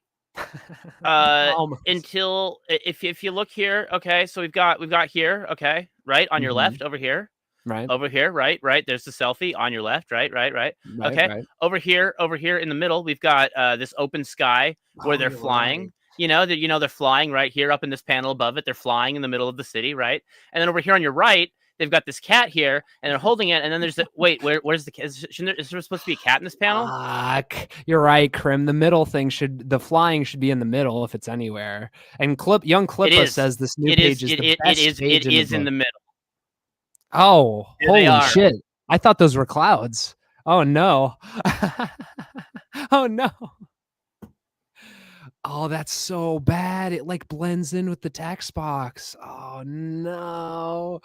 Until if you look here, okay, so we've got here, okay, right on your left over here. Right. Over here, right. There's the selfie on your left, right. Okay. Right. Over here in the middle, we've got this open sky where they're flying. Right. They're flying right here up in this panel above it. They're flying in the middle of the city, right? And then over here on your right, they've got this cat here, and they're holding it. And then there's where's the cat? Is there supposed to be a cat in this panel? You're right, Krim. The flying should be in the middle if it's anywhere. And young Clippa says this new page is the best page in the middle. Oh, holy shit. I thought those were clouds. Oh, no. Oh, no. Oh, that's so bad. It like blends in with the text box. Oh no.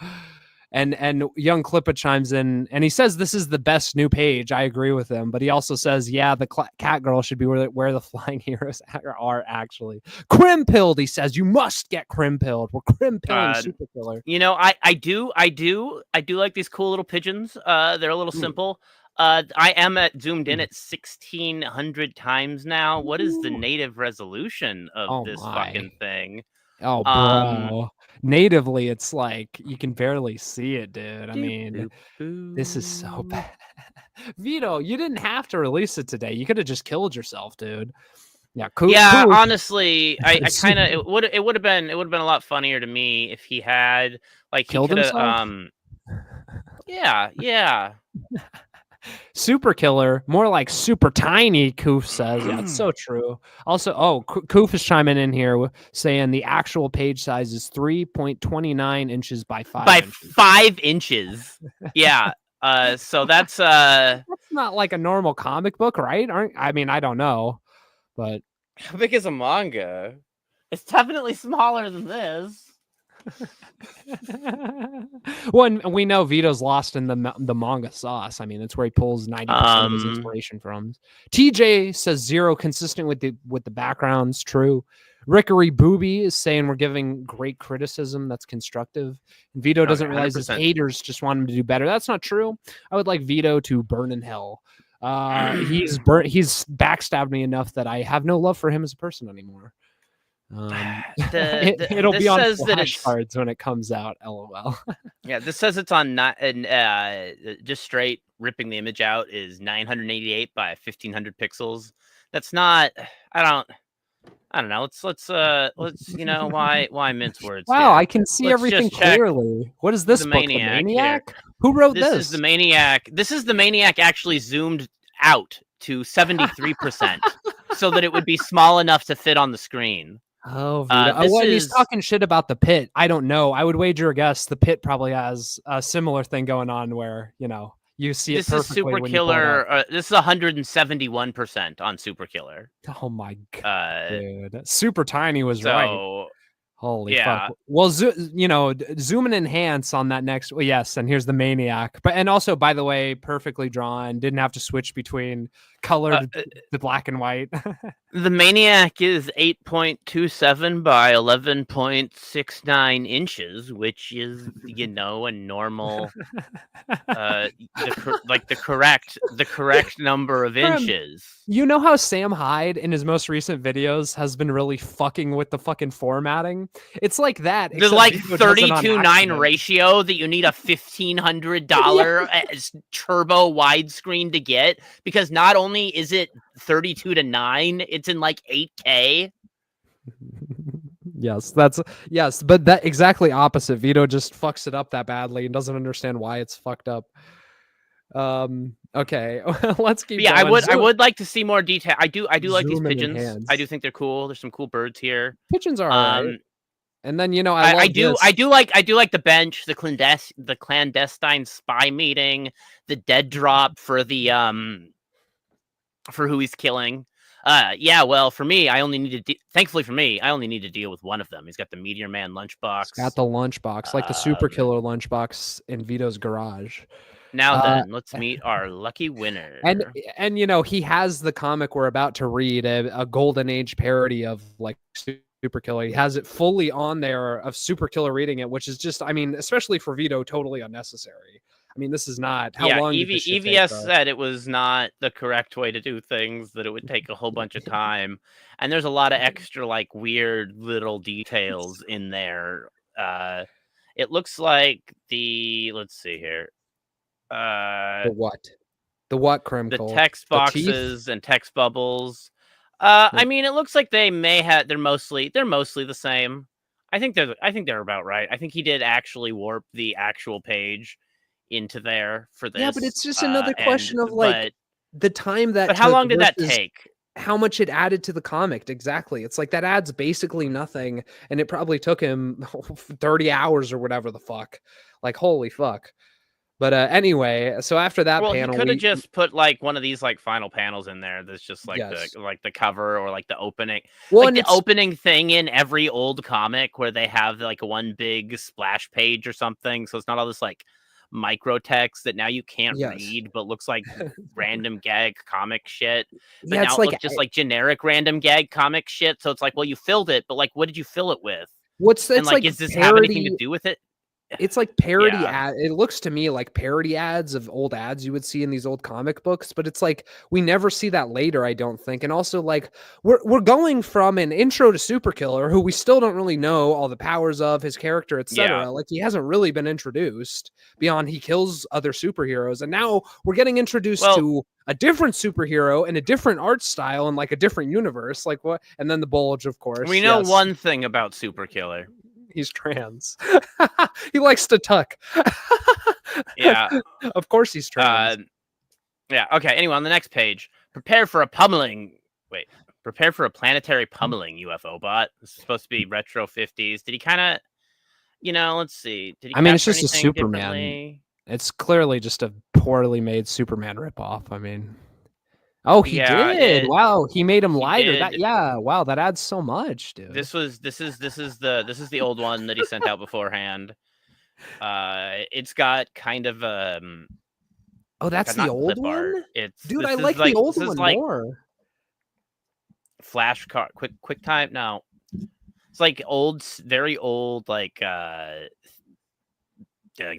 And young Clippa chimes in and he says this is the best new page. I agree with him, but he also says, yeah, the cat girl should be where the flying heroes are actually. Crim pilled, he says. You must get crim pilled. We're crim pilling SuperKiller. You know, I do like these cool little pigeons. They're a little simple. I am zoomed in at 1,600 times now. What is the native resolution of this fucking thing? Oh, bro. Natively, it's like you can barely see it, dude. I mean, this is so bad. Vito, you didn't have to release it today. You could have just killed yourself, dude. Yeah, cool. Honestly, I kind of it would have been a lot funnier to me if he had like killed himself. Yeah. SuperKiller, more like super tiny, Koof says. Yeah, it's so true. Also, Koof is chiming in here saying the actual page size is 3.29 inches by 5 inches. 5 inches. Yeah. So that's not like a normal comic book, right? I mean, I don't know, but how big is a manga? It's definitely smaller than this. Well, and we know Vito's lost in the manga sauce. I mean, it's where he pulls 90% of his inspiration from. TJ says 0 consistent with the backgrounds. True. Rickery Booby is saying we're giving great criticism that's constructive. And Vito doesn't realize his haters just want him to do better. That's not true. I would like Vito to burn in hell. He's backstabbed me enough that I have no love for him as a person anymore. It'll be on flashcards when it comes out. LOL. Yeah, this says it's on just straight ripping the image out is 988 by 1500 pixels. That's not. I don't know. Let's you know why mince words. Wow, I can see everything clearly. What is this book? The Maniac? Who wrote this? This is the Maniac. This is the Maniac actually zoomed out to 73% so that it would be small enough to fit on the screen. Oh, he's talking shit about the Pit. I don't know. I would wager a guess the Pit probably has a similar thing going on where, you know, you see it perfectly. This is SuperKiller. This is 171% on SuperKiller. Oh my god, dude. Super Tiny was right. Holy fuck. Well, zoom and enhance on that next. Well, yes, and here's the Maniac. And also, by the way, perfectly drawn. Didn't have to switch between colored the black and white. The Maniac is 8.27 by 11.69 inches, which is, you know, a normal, the correct number of inches. You know how Sam Hyde in his most recent videos has been really fucking with the fucking formatting? It's like that. There's like 32:9 ratio that you need a $1,500 turbo widescreen to get, because not only is it 32:9, it's in like 8K. Yes, but that exactly opposite. Vito just fucks it up that badly and doesn't understand why it's fucked up. Okay, let's keep going. I would like to see more detail. I do like these pigeons. I do think they're cool. There's some cool birds here. Pigeons are alright. And then, you know, I do like the bench, the clandestine spy meeting, the dead drop for the for who he's killing. Well, for me, thankfully for me, I only need to deal with one of them. He's got the Meteor Man lunchbox. He's got the lunchbox, like the SuperKiller lunchbox in Vito's garage. Now then, let's meet our lucky winner. And you know, he has the comic we're about to read, a Golden Age parody of like SuperKiller. He has it fully on there of SuperKiller reading it, which is just, I mean, especially for Vito, totally unnecessary. I mean, this is not how long. EVS said it was not the correct way to do things, that it would take a whole bunch of time. And there's a lot of extra, like, weird little details in there. It looks like let's see here. The what, Crinkle? The text boxes and text bubbles. I mean, it looks like they're mostly the same. I think they're about right. I think he did actually warp the actual page into there for this. Yeah, but it's just another question of like the time that. But how long did that take? How much it added to the comic? Exactly. It's like that adds basically nothing, and it probably took him 30 hours or whatever the fuck. Like, holy fuck. But anyway, so after that Well, panel, he could have just put like one of these like final panels in there. That's just like Yes. the cover or like the opening, well, like and the it's opening thing in every old comic where they have like one big splash page or something. So it's not all this like micro text that now you can't Yes. read, but looks like random gag comic shit. But yeah, now it's it like looks just like generic random gag comic shit. So it's like, well, you filled it, but like, what did you fill it with? what's And it's like, like does this have anything to parody. do with it? It's like parody Yeah. ad. It looks to me like parody ads of old ads you would see in these old comic books, but it's like we never see that later, I don't think. And also, like we're going from an intro to SuperKiller, who we still don't really know all the powers of his character, etc. Yeah. Like he hasn't really been introduced beyond he kills other superheroes, and now we're getting introduced Well, to a different superhero and a different art style and like a different universe. Like what? And then the Bulge, of course. we know yes. one thing about SuperKiller. He's trans. He likes to tuck. Yeah. Of course he's trans. Yeah. Okay. Anyway, on the next page, prepare for a planetary pummeling UFO bot. This is supposed to be retro 50s. Did he kind of, let's see. Did he I mean, it's capture just a anything Superman. differently? It's clearly just a poorly made Superman ripoff. I mean, oh, he did. Wow, he made him lighter. That wow, that adds so much, dude. This is the old one that he sent out beforehand. It's got kind of oh, that's the old one. Art. Dude, I like the old one more. Flash card, quick time. No, it's like old, very old, like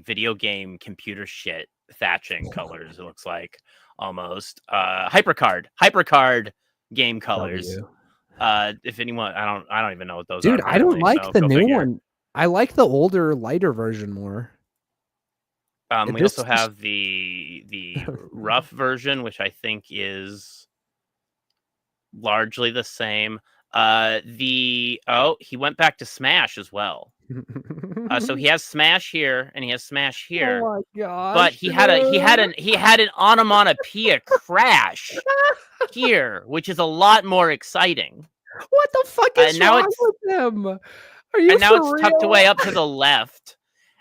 video game computer shit thatching colors. It looks like almost hypercard game colors. If anyone, I don't even know what those are. Dude, I don't like the new one. I like the older, lighter version more. We also have the rough version, which I think is largely the same. He went back to Smash as well. So he has Smash here and he has Smash here. Oh my god! But he had an onomatopoeia crash here, which is a lot more exciting. What the fuck is wrong with him? Are you? And now it's real? tucked away up to the left,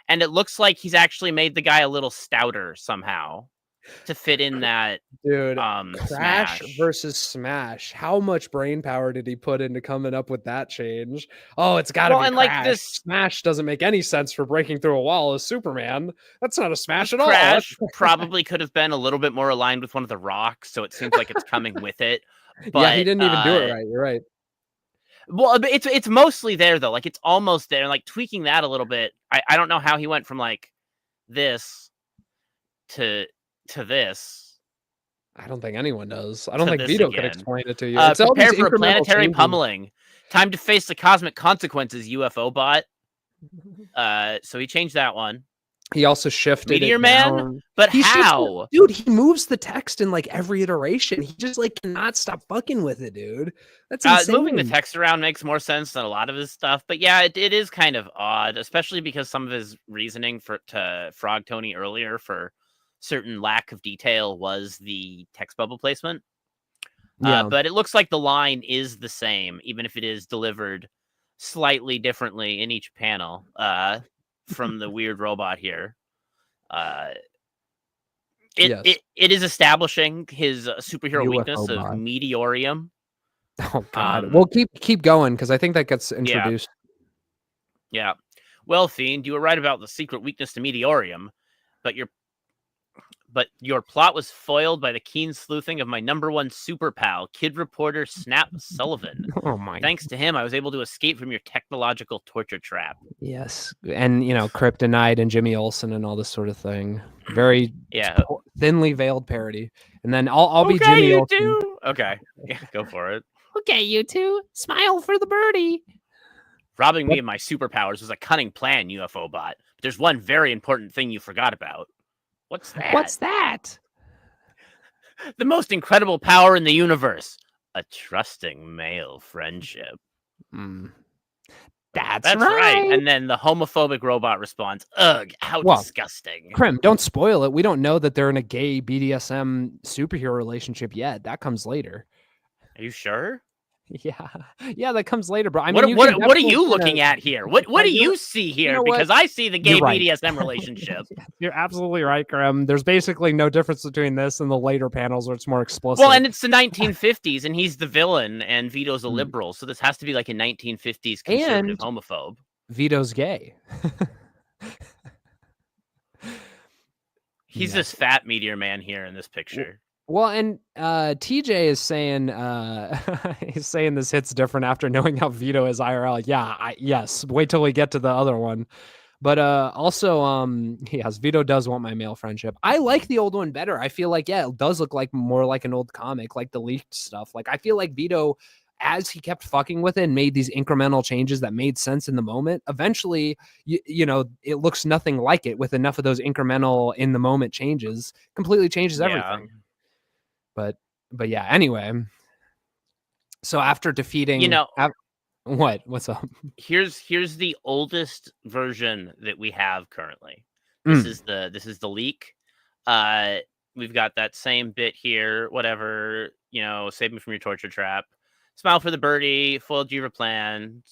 and it looks like he's actually made the guy a little stouter somehow to fit in that. Dude, Crash versus Smash. How much brain power did he put into coming up with that change? Oh, it's got to be and Crash. Like this Smash doesn't make any sense for breaking through a wall as Superman. That's not a Smash at all. Crash probably could have been a little bit more aligned with one of the rocks, so it seems like it's coming with it. But yeah, he didn't even do it right. You're right. Well, it's mostly there though. Like it's almost there. Like tweaking that a little bit. I don't know how he went from like this to this. I don't think anyone knows. I don't think Vito could explain it to you. Prepare for a planetary pummeling. Time to face the cosmic consequences, UFO bot. So he changed that one. He also shifted Meteor Man, but how? Dude, he moves the text in like every iteration. He just like cannot stop fucking with it, dude. That's insane. Moving the text around makes more sense than a lot of his stuff, but yeah, it is kind of odd, especially because some of his reasoning to Frog Tony earlier for certain lack of detail was the text bubble placement. Yeah. But it looks like the line is the same, even if it is delivered slightly differently in each panel. From the weird robot here. It is establishing his superhero UFO weakness of Meteorium. Oh god. Well, keep going because I think that gets introduced. Yeah. Well, Fiend, you were right about the secret weakness to Meteorium, but your plot was foiled by the keen sleuthing of my #1 super pal, kid reporter Snap Sullivan. Oh my! Thanks to him, I was able to escape from your technological torture trap. Yes, and Kryptonite and Jimmy Olsen and all this sort of thing. Very thinly veiled parody. And then I'll be Jimmy Olsen. Too. Okay, yeah, go for it. Okay, you two, smile for the birdie. Robbing me of my superpowers was a cunning plan, UFO bot. But there's one very important thing you forgot about. What's that? What's that? The most incredible power in the universe. A trusting male friendship. That's right. And then the homophobic robot responds, ugh, how disgusting. Krim, don't spoil it. We don't know that they're in a gay BDSM superhero relationship yet. That comes later. Are you sure? Yeah, that comes later, bro. I What mean, you what can what are definitely you kinda- looking at here? What do you see here? know what? Because I see the gay You're right. BDSM relationship. You're absolutely right, Graham. There's basically no difference between this and the later panels where it's more explicit. Well, and it's the 1950s, and he's the villain, and Vito's a Mm. liberal, so this has to be like a 1950s conservative homophobe. Vito's gay. He's this fat meteor man here in this picture. Well, and TJ is saying he's saying this hits different after knowing how Vito is IRL. Yeah, yes. Wait till we get to the other one. But also yes, Vito does want my male friendship. I like the old one better. I feel like it does look like more like an old comic, like the leaked stuff. Like I feel like Vito, as he kept fucking with it and made these incremental changes that made sense in the moment, eventually you know, it looks nothing like it with enough of those incremental in the moment changes, completely changes everything. But yeah, anyway. So after defeating, you know, what's up? Here's the oldest version that we have currently. This is the leak. We've got that same bit here, whatever, you know, save me from your torture trap. Smile for the birdie, foiled Jiva plan,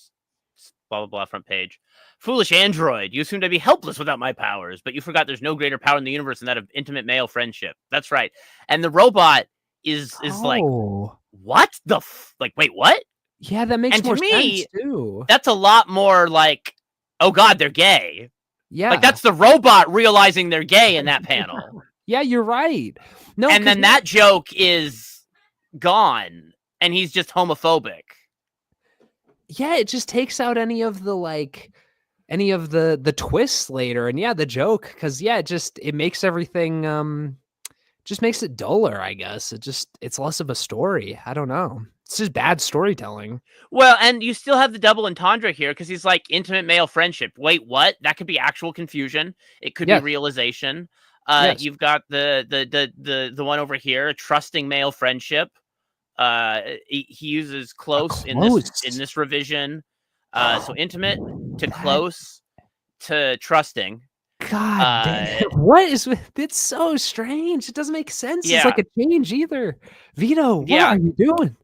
blah blah blah, front page. Foolish android, you assumed I'd be helpless without my powers, but you forgot there's no greater power in the universe than that of intimate male friendship. That's right. And the robot is like, what the like? Wait, what? Yeah, that makes more me, sense too. That's a lot more like, oh god, they're gay. Yeah, like that's the robot realizing they're gay in that panel. Yeah, you're right. No, and then that joke is gone, and he's just homophobic. Yeah, it just takes out any of the twists later, and yeah, the joke, because yeah, it makes everything just makes it duller, I guess. It's less of a story. I don't know. It's just bad storytelling. Well, and you still have the double entendre here because he's like intimate male friendship. Wait, what? That could be actual confusion. It could be realization. You've got the one over here, trusting male friendship. He uses close in this revision. So intimate to close to trusting. God damn. What is with it's so strange. It doesn't make sense. It's like a change either. Vito, what are you doing?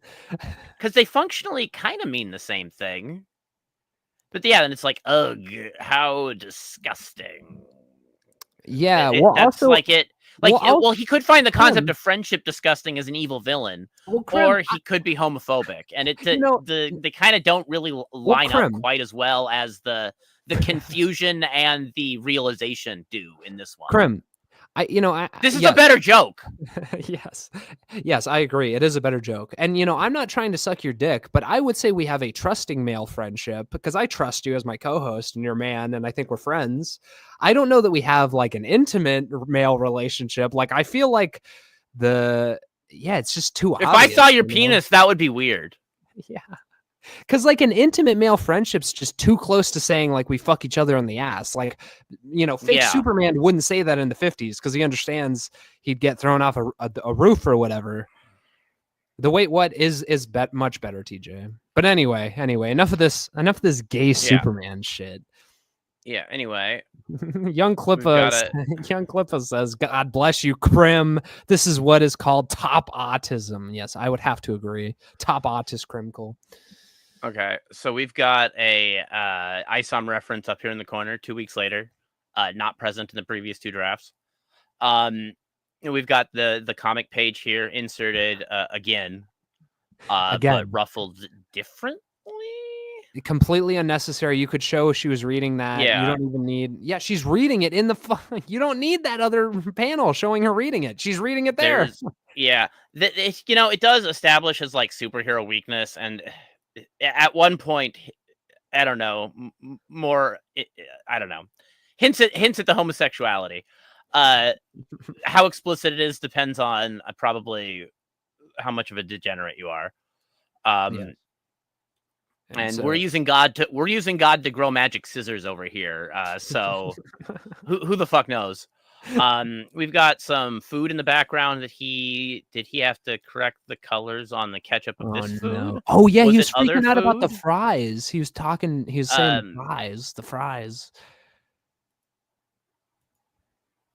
Because they functionally kind of mean the same thing. But yeah, then it's like, ugh, how disgusting. Yeah, that's also like it. Like, well, he could find the concept of friendship disgusting as an evil villain, or he could be homophobic, and they kind of don't really line up quite as well as the confusion and the realization do in this one. Krim, this is a better joke. Yes, I agree. It is a better joke. And, I'm not trying to suck your dick, but I would say we have a trusting male friendship because I trust you as my co-host and your man, and I think we're friends. I don't know that we have like an intimate male relationship. Like, I feel like it's just too obvious. If I saw your penis, that would be weird. Yeah. Because like an intimate male friendship's just too close to saying like we fuck each other on the ass. Like, fake Superman wouldn't say that in the 50s because he understands he'd get thrown off a roof or whatever. The wait, what is much better, TJ. But anyway, enough of this gay Superman shit. Yeah. Anyway, Young Klippa says, "God bless you, Krim. This is what is called top autism." Yes, I would have to agree. Top autist Krimkle. Okay, so we've got a ISOM reference up here in the corner 2 weeks later, not present in the previous two drafts. We've got the comic page here inserted again, but ruffled differently. Completely unnecessary. You could show she was reading that. Yeah. You don't even need. Yeah, she's reading it in the. You don't need that other panel showing her reading it. She's reading it there. It does establish as like superhero weakness, and at one point, I don't know, I don't know, hints at the homosexuality. How explicit it is depends on probably how much of a degenerate you are. And we're using God to grow magic scissors over here. So who the fuck knows? We've got some food in the background that did he have to correct the colors on the ketchup of this food? No. Oh yeah, he was freaking out about the fries. He was saying the fries.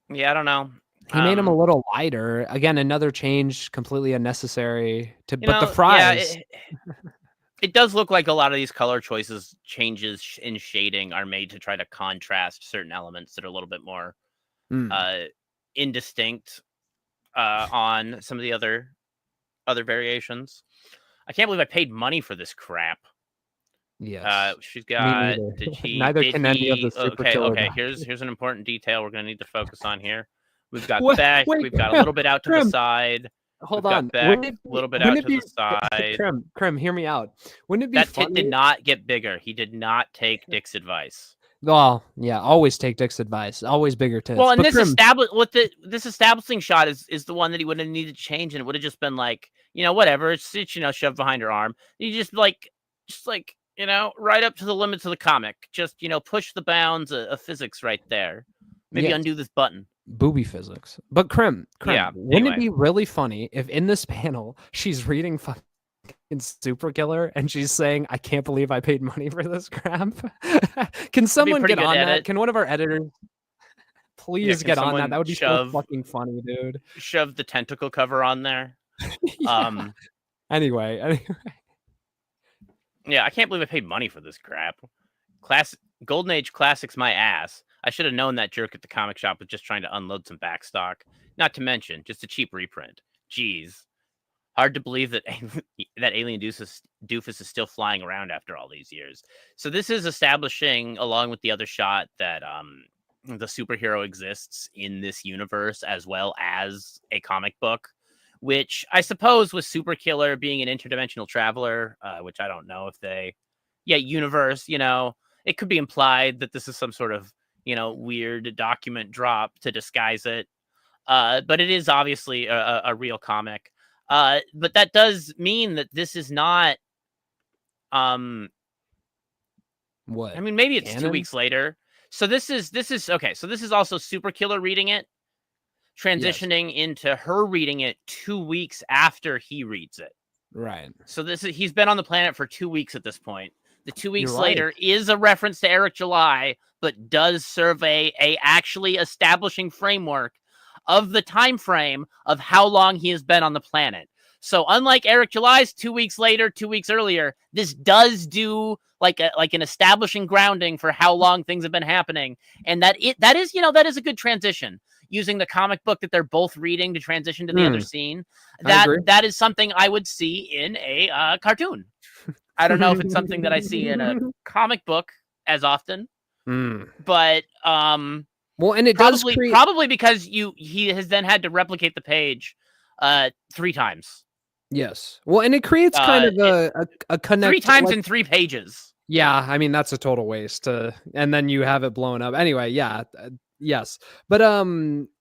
Yeah, I don't know. He made him a little lighter. Again, another change, completely unnecessary. But the fries. It does look like a lot of these color choices, changes in shading, are made to try to contrast certain elements that are a little bit more indistinct on some of the other variations. I can't believe I paid money for this crap. Yes. She's Me got. neither. Did he? Neither did can any of he? the Super Okay. Killer Okay. backers. Here's an important detail we're gonna need to focus on here. We've got Wait, Beck. wait, We've got a Krim, little bit out to the Krim, side. hold We've got on. Beck. Wouldn't A little bit wouldn't out it to be the side. Krim, hear me out. Wouldn't it be That funny? tit did not get bigger. He did not take Dick's advice. Well, yeah, always take Dick's advice. Always bigger tits. Well, and But Krim, this establishing shot is the one that he would have needed to change, and it would have just been like, whatever. It's shoved behind her arm. You just like right up to the limits of the comic. Just push the bounds of physics right there. Maybe yes, undo this button. booby physics. But Krim, Yeah, wouldn't anyway. it be really funny if in this panel she's reading fucking SuperKiller and she's saying, "I can't believe I paid money for this crap." Can someone pretty get good on that? edit. Can one of our editors please can get on that? someone That would be so shove- fucking funny, dude. Shove the tentacle cover on there. Yeah. Anyway. Yeah, I can't believe I paid money for this crap. Golden Age Classics my ass. I should have known that jerk at the comic shop was just trying to unload some backstock. Not to mention, just a cheap reprint. Jeez. Hard to believe that Alien Doofus is still flying around after all these years. So this is establishing, along with the other shot, that the superhero exists in this universe as well as a comic book, which I suppose with SuperKiller being an interdimensional traveler, which I don't know if universe, it could be implied that this is some sort of, weird document drop to disguise it. But it is obviously a real comic. But that does mean that this is not, What? I mean, maybe it's canon? 2 weeks later. So this is okay. So this is also SuperKiller reading it, transitioning into her reading it 2 weeks after he reads it. Right. So he's been on the planet for 2 weeks at this point. The 2 weeks You're later right. is a reference to Eric July, but does serve a actually establishing framework of the time frame of how long he has been on the planet. So unlike Eric July's 2 weeks later, 2 weeks earlier, this does do like an establishing grounding for how long things have been happening, and that is a good transition. Using the comic book that they're both reading to transition to the other scene, that is something I would see in a cartoon. I don't know if it's something that I see in a comic book as often, but well, and it probably because he has then had to replicate the page 3 times. Yes. Well, and it creates kind of a connect 3 times in 3 pages. Yeah, I mean that's a total waste. And then you have it blown up. Anyway, yeah. Yes, but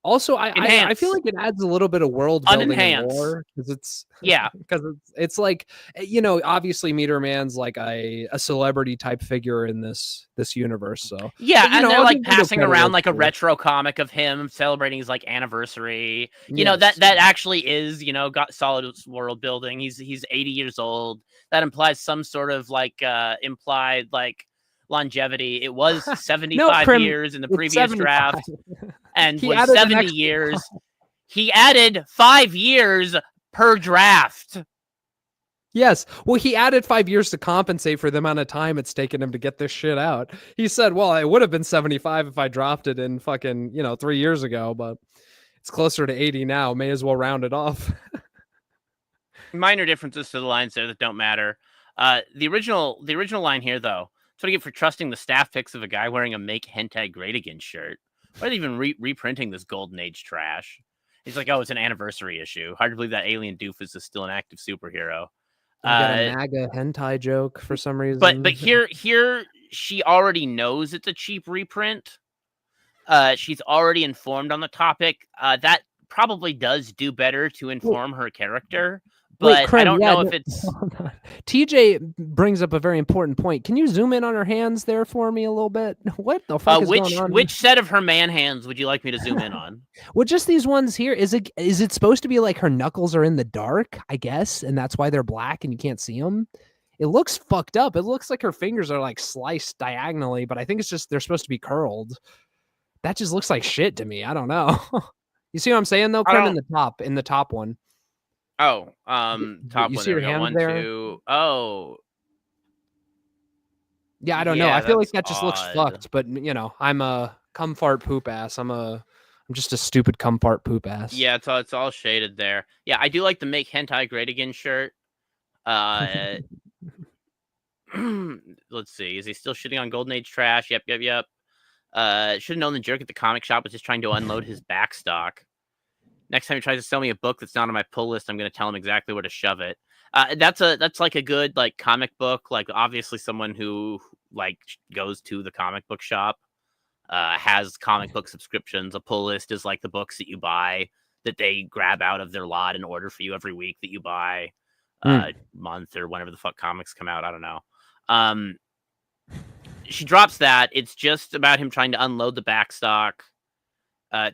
also I feel like it adds a little bit of world building and lore because it's like obviously Meteor Man's like a celebrity type figure in this universe. So yeah, and they're like passing around like a retro comic of him celebrating his like anniversary. That actually is got solid world building. He's 80 years old. That implies some sort of like implied like longevity. It was 75 years in the previous draft, and was 70 years. He added 5 years per draft. Yes. Well, he added 5 years to compensate for the amount of time it's taken him to get this shit out. He said, well, it would have been 75 if I dropped it in fucking, 3 years ago, but it's closer to 80 now. May as well round it off. Minor differences to the lines there that don't matter. The original line here, though, that's what I get for trusting the staff pics of a guy wearing a Make Hentai Great Again shirt. Why are they even reprinting this Golden Age trash? He's like, oh, it's an anniversary issue. Hard to believe that Alien Doofus is still an active superhero. You got a MAGA hentai joke for some reason. But here she already knows it's a cheap reprint. She's already informed on the topic. That probably does do better to inform her character. But Krim, I don't know if it's... TJ brings up a very important point. Can you zoom in on her hands there for me a little bit? What the fuck is going on? Which set of her man hands would you like me to zoom in on? Well, just these ones here. Is it supposed to be like her knuckles are in the dark, I guess, and that's why they're black and you can't see them? It looks fucked up. It looks like her fingers are like sliced diagonally, but I think it's just they're supposed to be curled. That just looks like shit to me. I don't know. You see what I'm saying, though, Krim? In the top one. Oh, top you one. see your hands 1, there? 2. Oh, Yeah, I don't know. Yeah, I feel like that's that just looks odd. fucked. But I'm a cum fart poop ass. I'm just a stupid cum fart poop ass. Yeah, it's all shaded there. Yeah, I do like the Make Hentai Great Again shirt. Let's see. Is he still shitting on Golden Age trash? Yep. Should have known the jerk at the comic shop was just trying to unload his back stock. Next time he tries to sell me a book that's not on my pull list, I'm going to tell him exactly where to shove it. That's like a good like comic book. Like obviously someone who like goes to the comic book shop has comic book subscriptions. A pull list is like the books that you buy that they grab out of their lot and order for you every week that you buy, month or whenever the fuck comics come out. I don't know. She drops that. It's just about him trying to unload the back stock.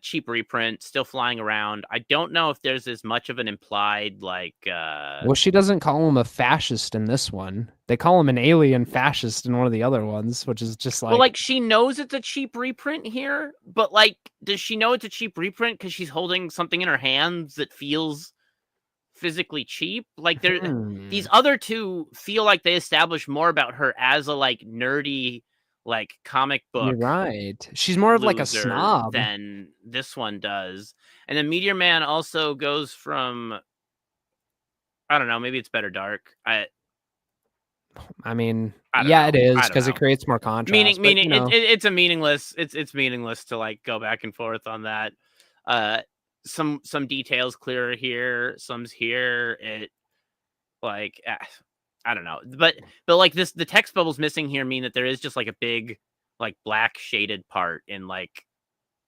Cheap reprint, still flying around. I don't know if there's as much of an implied like. Well, she doesn't call him a fascist in this one. They call him an alien fascist in one of the other ones, which is just like. Well, like she knows it's a cheap reprint here, but like, does she know it's a cheap reprint because she's holding something in her hands that feels physically cheap? Like these other two feel like they establish more about her as a like nerdy like comic book. You're right. She's more of like a snob than this one does. And then Meteor Man also goes from, I don't know, maybe it's better dark. I mean, yeah, it is because it creates more contrast. Meaning, it's a meaningless. It's meaningless to like go back and forth on that. Some details clearer here, some's here. It like I don't know, but like this, the text bubbles missing here mean that there is just like a big like black shaded part in like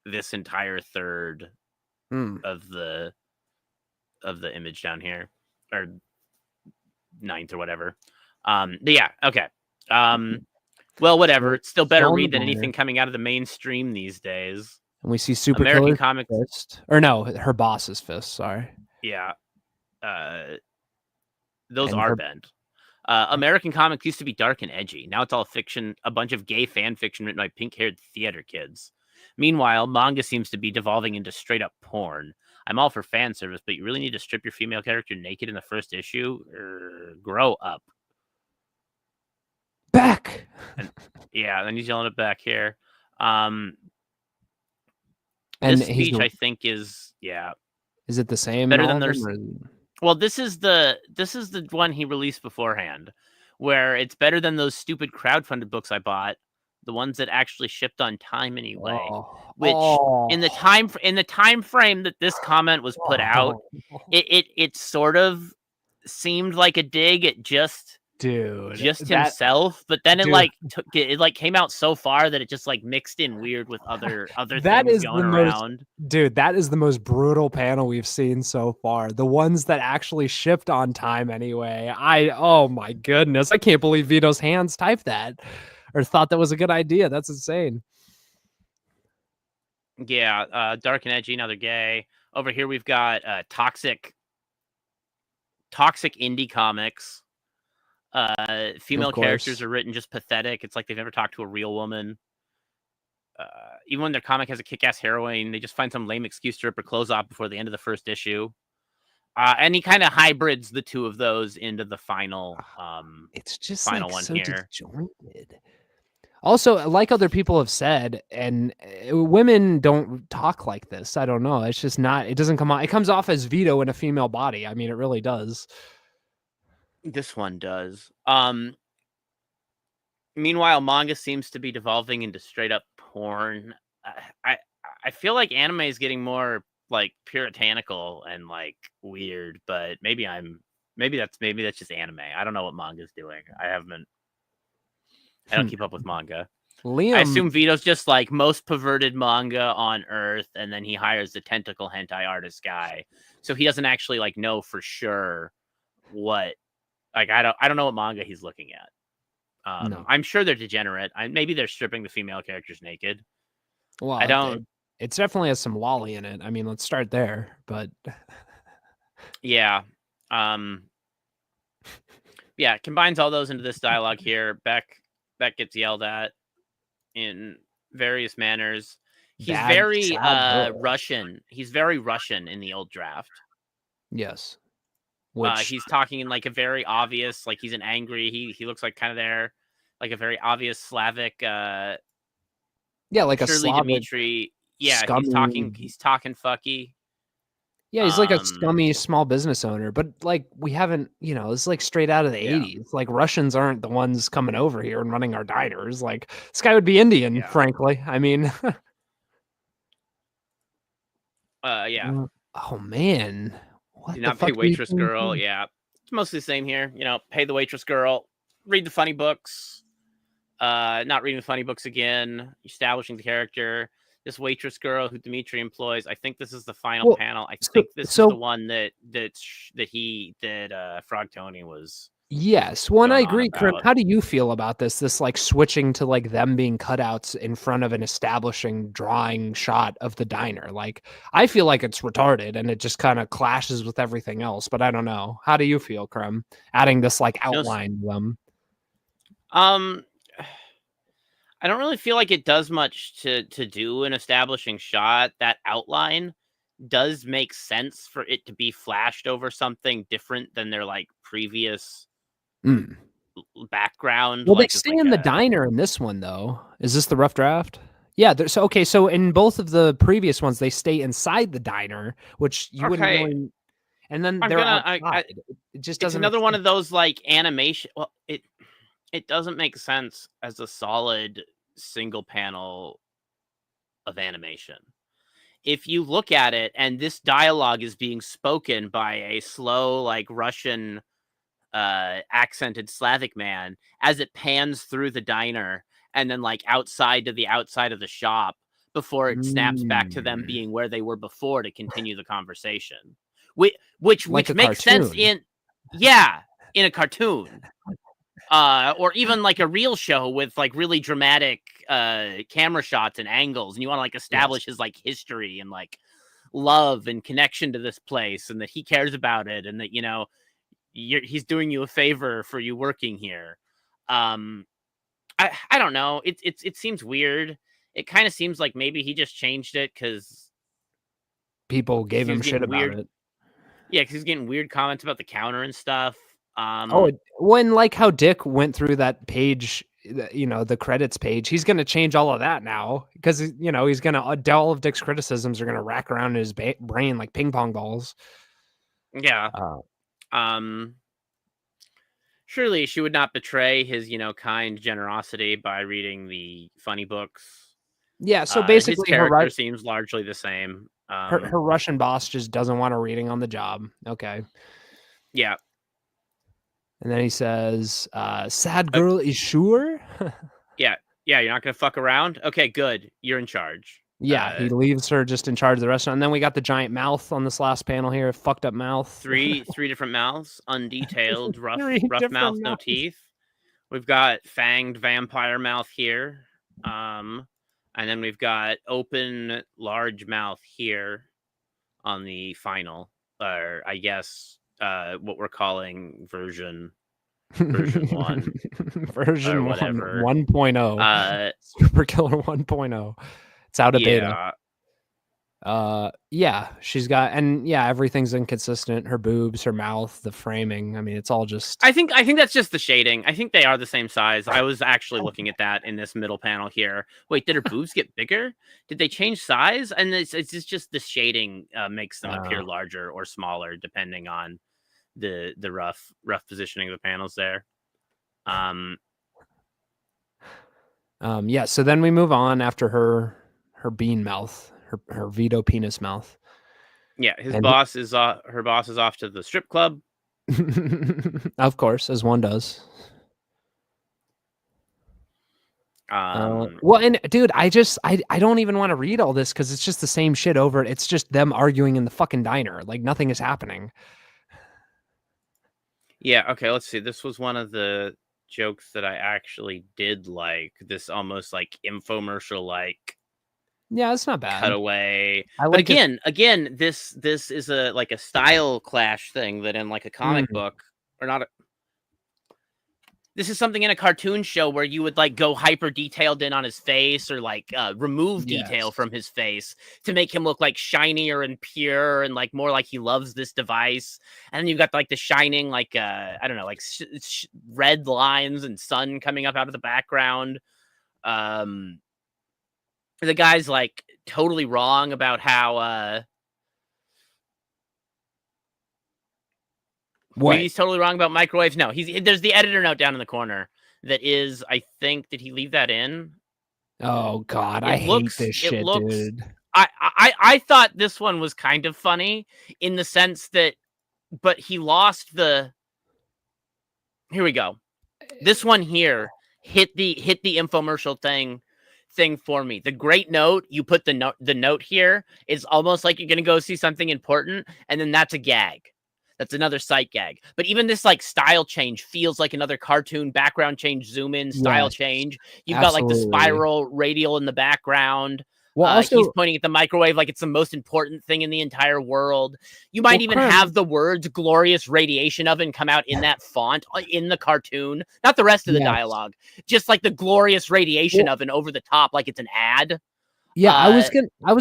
this entire third of the image down here, or ninth or whatever. But yeah, okay. Well, whatever. It's still better read than anything coming out of the mainstream these days. And we see SuperKiller American Comics fist, or no, her boss's fist. Sorry. Yeah. Those are bent. American Comics used to be dark and edgy. Now it's all fiction, a bunch of gay fan fiction written by pink-haired theater kids. Meanwhile, manga seems to be devolving into straight-up porn. I'm all for fan service, but you really need to strip your female character naked in the first issue? Grow up. Back! Yeah, then he's yelling it back here. This speech, I think, is Is it the same? Better than there's. Well, this is the one he released beforehand, where it's better than those stupid crowdfunded books I bought, the ones that actually shipped on time anyway. In the time frame that this comment was put out, it sort of seemed like a dig at just himself, but then it came out so far that it just like mixed in weird with other things going around. Dude, that is the most brutal panel we've seen so far. The ones that actually shipped on time anyway. Oh my goodness, I can't believe Vito's hands typed that or thought that was a good idea. That's insane. Yeah, dark and edgy, now they're gay. Over here we've got toxic indie comics. Female characters are written just pathetic. It's like they've never talked to a real woman. Even when their comic has a kick-ass heroine, they just find some lame excuse to rip her clothes off before the end of the first issue. And he kind of hybrids the two of those into the final. It's just final like one so here. Disjointed. Also, like other people have said, and women don't talk like this. I don't know. It's just not. It doesn't come off. It comes off as Vito in a female body. I mean, it really does. This one does. Meanwhile, manga seems to be devolving into straight up porn. I feel like anime is getting more like puritanical and like weird, but maybe that's just anime. I don't know what manga's doing. I don't keep up with manga. Liam, I assume Vito's just like most perverted manga on earth, and then he hires the tentacle hentai artist guy, so he doesn't actually like know for sure what. Like I don't know what manga he's looking at. No. I'm sure they're degenerate. Maybe they're stripping the female characters naked. Well, I don't. It definitely has some lolly in it. I mean, let's start there. But yeah, yeah, combines all those into this dialogue here. Beck gets yelled at in various manners. He's very Russian. He's very Russian in the old draft. Yes. He's talking in like a very obvious, like he's an angry. He looks like kind of there, like a very obvious Slavic. Yeah, like a Surely Slavic Dimitri. Yeah, scummy. he's talking fucky. Yeah, he's like a scummy small business owner, but like we haven't, it's like straight out of the Yeah. 80s. Like Russians aren't the ones coming over here and running our diners. Like this guy would be Indian, Yeah. frankly. I mean, Yeah. Oh man, what Do the not fuck pay are you waitress doing girl. here? Yeah, it's mostly the same here. Pay the waitress girl. Read the funny books. Not reading the funny books again. Establishing the character. This waitress girl who Dimitri employs. I think this is the final panel. I think this is the one that Frog Tony was. Yes, well, and I agree, Krim. about. How do you feel about this? This like switching to like them being cutouts in front of an establishing drawing shot of the diner. Like, I feel like it's retarded and it just kind of clashes with everything else. But I don't know. How do you feel, Krim? Adding this like outline to them. I don't really feel like it does much to do an establishing shot. That outline does make sense for it to be flashed over something different than their like previous background. Well, like, they stay in the diner in this one, though. Is this the rough draft? Yeah. So okay. So in both of the previous ones, they stay inside the diner, which you wouldn't really. And then they're outside. It just doesn't. It's another one of those like animation. Well, it doesn't make sense as a solid single panel of animation. If you look at it, and this dialogue is being spoken by a slow, like Russian accented Slavic man as it pans through the diner and then like outside to the outside of the shop before it snaps back to them being where they were before to continue the conversation, which makes sense in a cartoon or even like a real show with like really dramatic camera shots and angles, and you want to like establish his like history and like love and connection to this place and that he cares about it and that he's doing you a favor for you working here. I don't know. It seems weird. It kind of seems like maybe he just changed it because people gave him shit about it. Yeah, because he's getting weird comments about the counter and stuff. When like how Dick went through that page, the credits page, he's going to change all of that now because he's going to all of Dick's criticisms are going to rack around in his brain like ping pong balls. Yeah. Surely she would not betray his, kind generosity by reading the funny books. Yeah, so basically his character seems largely the same. Her Russian boss just doesn't want her reading on the job. Okay. Yeah. And then he says, sad girl is sure? Yeah, you're not going to fuck around? Okay, good. You're in charge. Yeah, he leaves her just in charge of the restaurant. And then we got the giant mouth on this last panel here. Fucked up mouth. Three different mouths. Undetailed, rough mouth, no teeth. We've got fanged vampire mouth here. And then we've got open, large mouth here on the final. Or I guess what we're calling version 1. Version 1.0. SuperKiller 1.0. It's out of beta. She's got, and everything's inconsistent. Her boobs, her mouth, the framing. I mean, it's all just. I think that's just the shading. I think they are the same size. I was actually looking at that in this middle panel here. Wait, did her boobs get bigger? Did they change size? And it's just the shading makes them appear larger or smaller depending on the rough positioning of the panels there. So then we move on after her bean mouth, her Vito penis mouth. Yeah, her boss is off to the strip club. Of course, as one does. And dude, I don't even want to read all this because it's just the same shit over. It's just them arguing in the fucking diner. Like nothing is happening. Yeah, okay, let's see. This was one of the jokes that I actually did like. This almost like infomercial like. Yeah, it's not bad. Cutaway. But again, this is a like a style clash thing that in like a comic book or not. this is something in a cartoon show where you would like go hyper detailed in on his face or like remove detail from his face to make him look like shinier and pure and like more like he loves this device. And then you've got like the shining, like I don't know, like red lines and sun coming up out of the background. The guy's like totally wrong about how what? He's totally wrong about microwaves. No, there's the editor note down in the corner that is, I think, did he leave that in? Oh God, I hate this shit, dude. I thought this one was kind of funny in the sense that, but he lost the. Here we go. This one here hit the infomercial thing for me. The great note, you put the note here. It's almost like you're gonna go see something important, and then that's a gag. That's another sight gag. But even this like style change feels like another cartoon background change, zoom in style change. You've got like the spiral radial in the background. Well, also, he's pointing at the microwave like it's the most important thing in the entire world. You might even have the words glorious radiation oven come out in that font in the cartoon, not the rest of the dialogue, just like the glorious radiation oven over the top, like it's an ad. Yeah, I was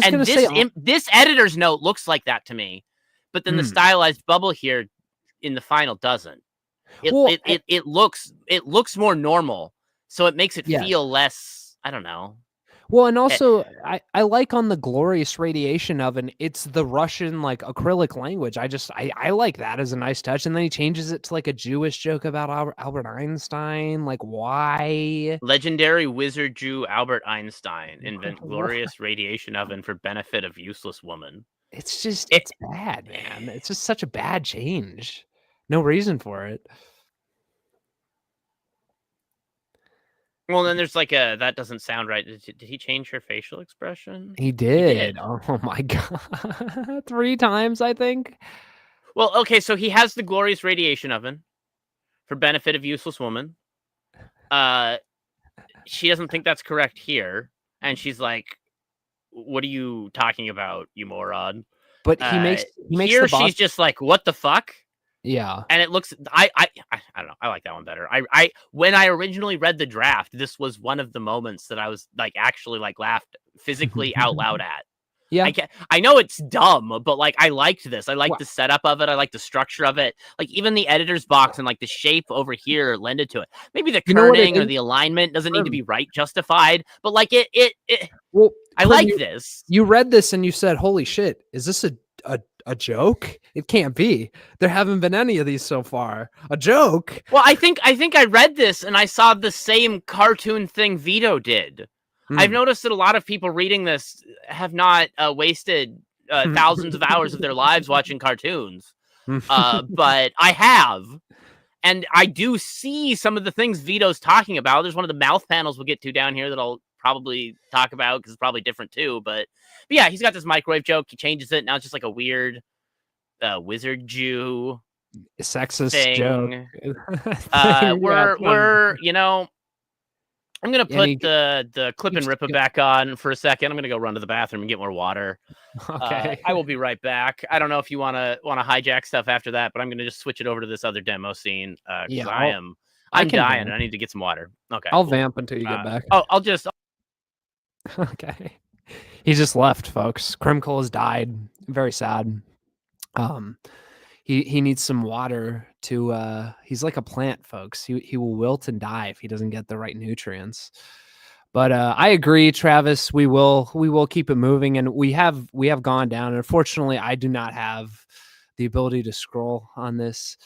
gonna say this editor's note looks like that to me. But then the stylized bubble here in the final doesn't. It looks more normal, so it makes it feel less. I don't know. Well, and also I like on the glorious radiation oven, it's the Russian like acrylic language. I like that as a nice touch. And then he changes it to like a Jewish joke about Albert Einstein. Like, why? Legendary wizard Jew Albert Einstein invent glorious radiation oven for benefit of useless woman. It's just, it's bad, man. It's just such a bad change. No reason for it. Well, then there's like that doesn't sound right. Did he change her facial expression? He did. Oh my God. 3 times, I think. Well, okay, so he has the glorious radiation oven for benefit of useless woman. She doesn't think that's correct here. And she's like, what are you talking about, you moron? But he makes here she's just like, what the fuck? Yeah. And it looks I don't know. I like that one better. I when I originally read the draft, this was one of the moments that I was like actually like laughed physically out loud at. Yeah. I know it's dumb, but like I liked this. I liked the setup of it. I liked the structure of it. Like even the editor's box and like the shape over here lended to it. Maybe the kerning or the alignment doesn't need to be right justified, but like it well, I like this. You read this and you said, "Holy shit, is this a joke? It can't be. There haven't been any of these so far. A joke?" Well, I think I read this and I saw the same cartoon thing Vito did. I've noticed that a lot of people reading this have not wasted thousands of hours of their lives watching cartoons, but I have. And I do see some of the things Vito's talking about. There's one of the mouth panels we'll get to down here that I'll probably talk about because it's probably different too. But yeah, he's got this microwave joke. He changes it. Now it's just like a weird wizard Jew sexist thing. Joke. We're you know, I'm going to put the clip and ripper back on for a second. I'm going to go run to the bathroom and get more water. Okay. I will be right back. I don't know if you want to hijack stuff after that, but I'm going to just switch it over to this other demo scene. Yeah, I'm dying vamp. and I need to get some water. Okay. I'll vamp until you get back. Oh, I'll just. Okay. He just left, folks. Crimcole has died. Very sad. He needs some water to he's like a plant, folks. He will wilt and die if he doesn't get the right nutrients. But I agree, Travis. We will keep it moving, and we have gone down. And unfortunately, I do not have the ability to scroll on this.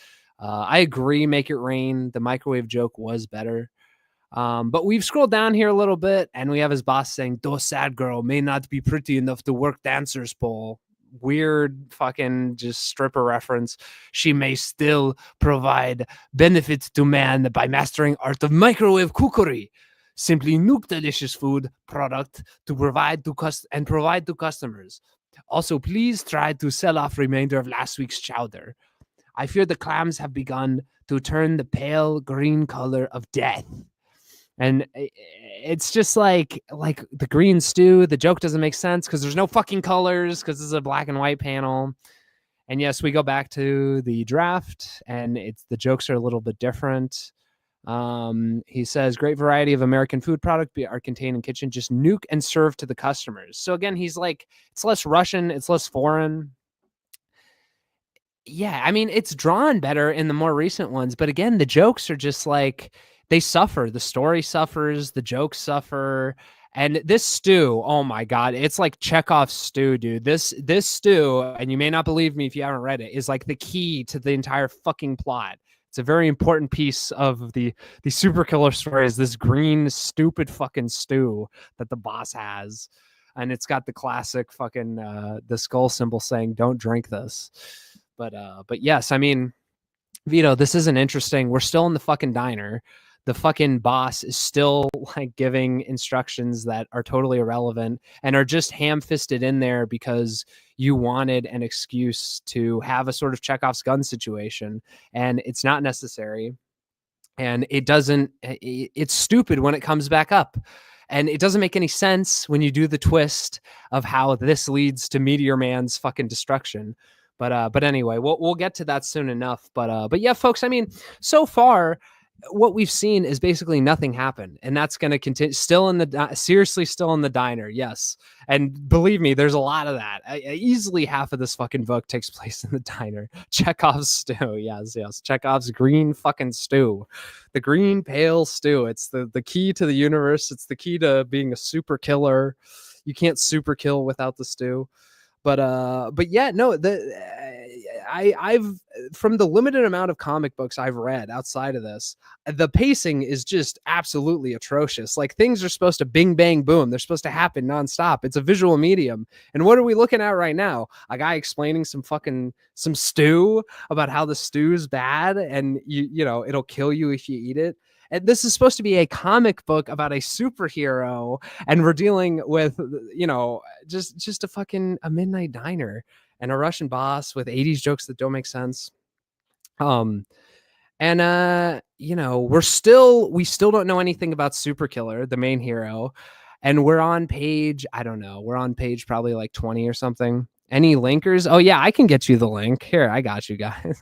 I agree, make it rain. The microwave joke was better. But we've scrolled down here a little bit, and we have his boss saying, "Though sad girl may not be pretty enough to work dancer's pole." Weird fucking just stripper reference. She may still provide benefits to man by mastering art of microwave cookery. Simply nuke delicious food product to provide to customers. Also, please try to sell off remainder of last week's chowder. I fear the clams have begun to turn the pale green color of death. And it's just like the green stew. The joke doesn't make sense because there's no fucking colors because this is a black and white panel. And yes, we go back to the draft and the jokes are a little bit different. He says, great variety of American food product are contained in kitchen. Just nuke and serve to the customers. So again, he's like, it's less Russian, it's less foreign. Yeah, I mean, it's drawn better in the more recent ones, but again, the jokes are just like they suffer. The story suffers, the jokes suffer. And this stew, oh my God, it's like Chekhov's stew, dude. This stew, and you may not believe me if you haven't read it, is like the key to the entire fucking plot. It's a very important piece of the SuperKiller story, is this green, stupid fucking stew that the boss has. And it's got the classic fucking the skull symbol saying, don't drink this. But yes, I mean, Vito, this isn't interesting. We're still in the fucking diner. The fucking boss is still like giving instructions that are totally irrelevant and are just ham-fisted in there because you wanted an excuse to have a sort of Chekhov's gun situation, and it's not necessary. And it's stupid when it comes back up. And it doesn't make any sense when you do the twist of how this leads to Meteor Man's fucking destruction. But anyway, we'll get to that soon enough. But yeah, folks, I mean, so far, what we've seen is basically nothing happen, and that's going to continue. Seriously, still in the diner, yes. And believe me, there's a lot of that. Easily half of this fucking book takes place in the diner. Chekhov's stew, yes. Chekhov's green fucking stew, the green pale stew. It's the key to the universe. It's the key to being a super killer. You can't super kill without the stew. But yeah, no, I've from the limited amount of comic books I've read outside of this, the pacing is just absolutely atrocious. Like, things are supposed to bing, bang, boom. They're supposed to happen nonstop. It's a visual medium. And what are we looking at right now? A guy explaining some stew about how the stew's bad and you know, it'll kill you if you eat it. And this is supposed to be a comic book about a superhero, and we're dealing with, you know, just a midnight diner and a Russian boss with 80s jokes that don't make sense. You know, we still don't know anything about SuperKiller, the main hero, and we're on page, I don't know, we're on page probably like 20 or something. Any linkers? Oh yeah, I can get you the link. Here, I got you guys.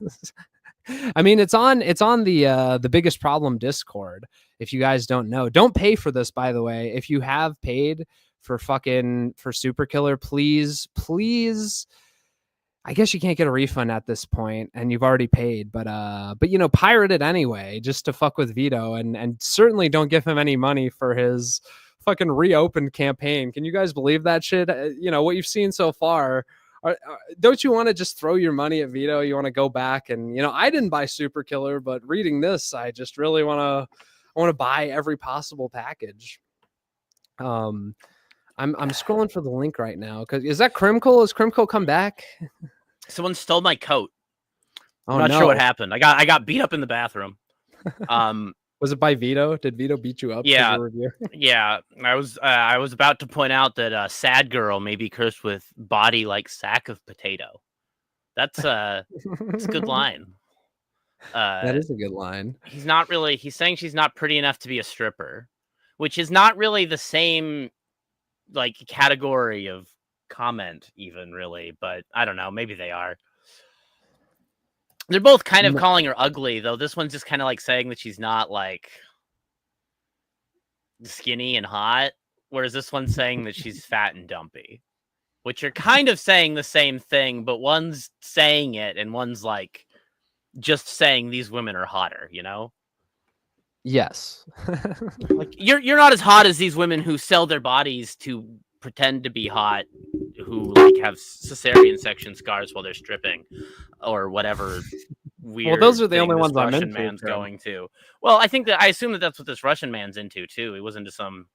I mean, it's on the Biggest Problem Discord. If you guys don't know, don't pay for this, by the way. If you have paid for SuperKiller, please, I guess you can't get a refund at this point, and you've already paid, but you know, pirate it anyway, just to fuck with Vito, and certainly don't give him any money for his fucking reopened campaign. Can you guys believe that shit? You know, what you've seen so far. Don't you want to just throw your money at Vito? You want to go back and, you know, I didn't buy SuperKiller, but reading this, I just really want to buy every possible package. I'm scrolling for the link right now. Because is that Crimkle? Has Crimkle come back? Someone stole my coat. I'm not sure what happened. I got beat up in the bathroom. Was it by Vito? Did Vito beat you up? Yeah, yeah. I was about to point out that sad girl may be cursed with body like sack of potato. That's a good line. That is a good line. He's saying she's not pretty enough to be a stripper, which is not really the same like category of comment even, really, but I don't know, maybe they are. They're both kind of calling her ugly, though. This one's just kind of like saying that she's not like skinny and hot, whereas this one's saying that she's fat and dumpy, which are kind of saying the same thing, but one's saying it and one's like just saying these women are hotter, you know? Yes. Like you're not as hot as these women who sell their bodies to pretend to be hot, who like have cesarean section scars while they're stripping or whatever weird. Well, those are the only ones I'm Russian into. man's going to. Well, I assume that that's what this Russian man's into too. He was into some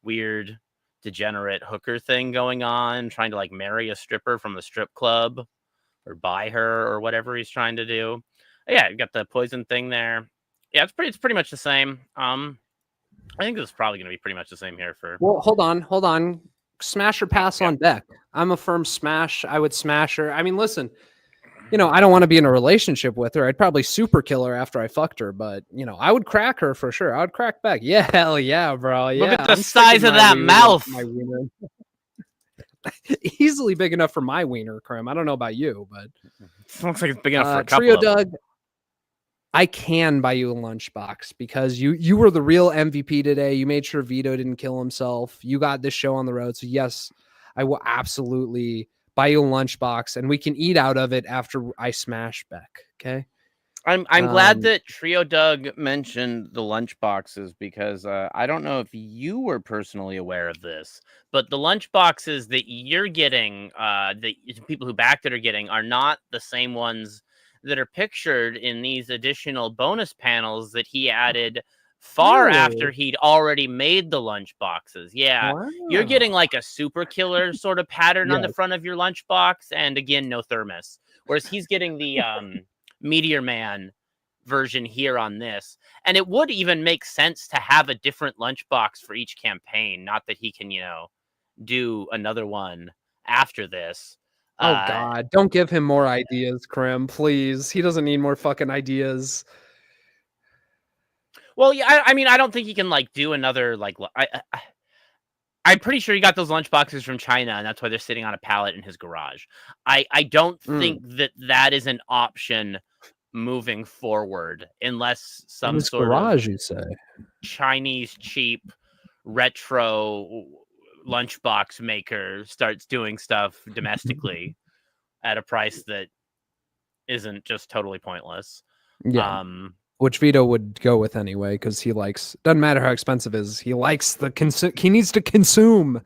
weird degenerate hooker thing going on, trying to like marry a stripper from the strip club or buy her or whatever he's trying to do. Yeah, you got the poison thing there. Yeah, it's pretty much the same. I think this is probably going to be pretty much the same here for. Well, hold on. Smash or pass on deck. I'm a firm smash. I would smash her. I mean, listen, you know, I don't want to be in a relationship with her. I'd probably SuperKiller her after I fucked her, but you know, I would crack her for sure. I would crack back. Yeah, hell yeah, bro. Yeah. Look at the size of that mouth. My wiener. Easily big enough for my wiener, Krim. I don't know about you, but it looks like it's big enough for a couple Trio of Doug. them. I can buy you a lunchbox because you were the real MVP today. You made sure Vito didn't kill himself. You got this show on the road. So yes, I will absolutely buy you a lunchbox and we can eat out of it after I smash Beck. Okay. I'm glad that Trio Doug mentioned the lunch boxes because I don't know if you were personally aware of this, but the lunch boxes that you're getting, the people who backed it are getting, are not the same ones that are pictured in these additional bonus panels that he added far after he'd already made the lunch boxes. Yeah, you're getting like a super killer sort of pattern on the front of your lunch box, and again, no thermos. Whereas he's getting the Meteor Man version here on this. And it would even make sense to have a different lunchbox for each campaign. Not that he can, do another one after this. Oh God, don't give him more ideas, Krim, please. He doesn't need more fucking ideas. Well, yeah, I mean, I don't think he can do another I'm pretty sure he got those lunchboxes from China, and that's why they're sitting on a pallet in his garage. I don't think that is an option moving forward, unless some sort garage, of you say, Chinese cheap retro lunchbox maker starts doing stuff domestically at a price that isn't just totally pointless. Yeah. Which Vito would go with anyway, because he likes, doesn't matter how expensive it is, he likes he needs to consume.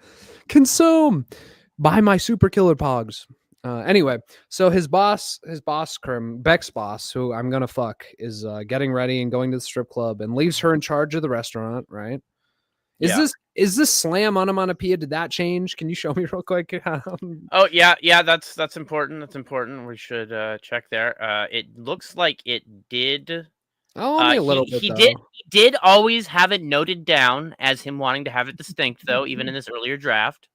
Buy my super killer pogs. Anyway, so his boss, Krim, Beck's boss, who I'm gonna fuck, is getting ready and going to the strip club and leaves her in charge of the restaurant, right? Is this slam onomatopoeia? Did that change? Can you show me real quick? Oh yeah, that's important. That's important. We should check there. It looks like it did. Oh, only a little bit. He did always have it noted down as him wanting to have it distinct, though, even in this earlier draft.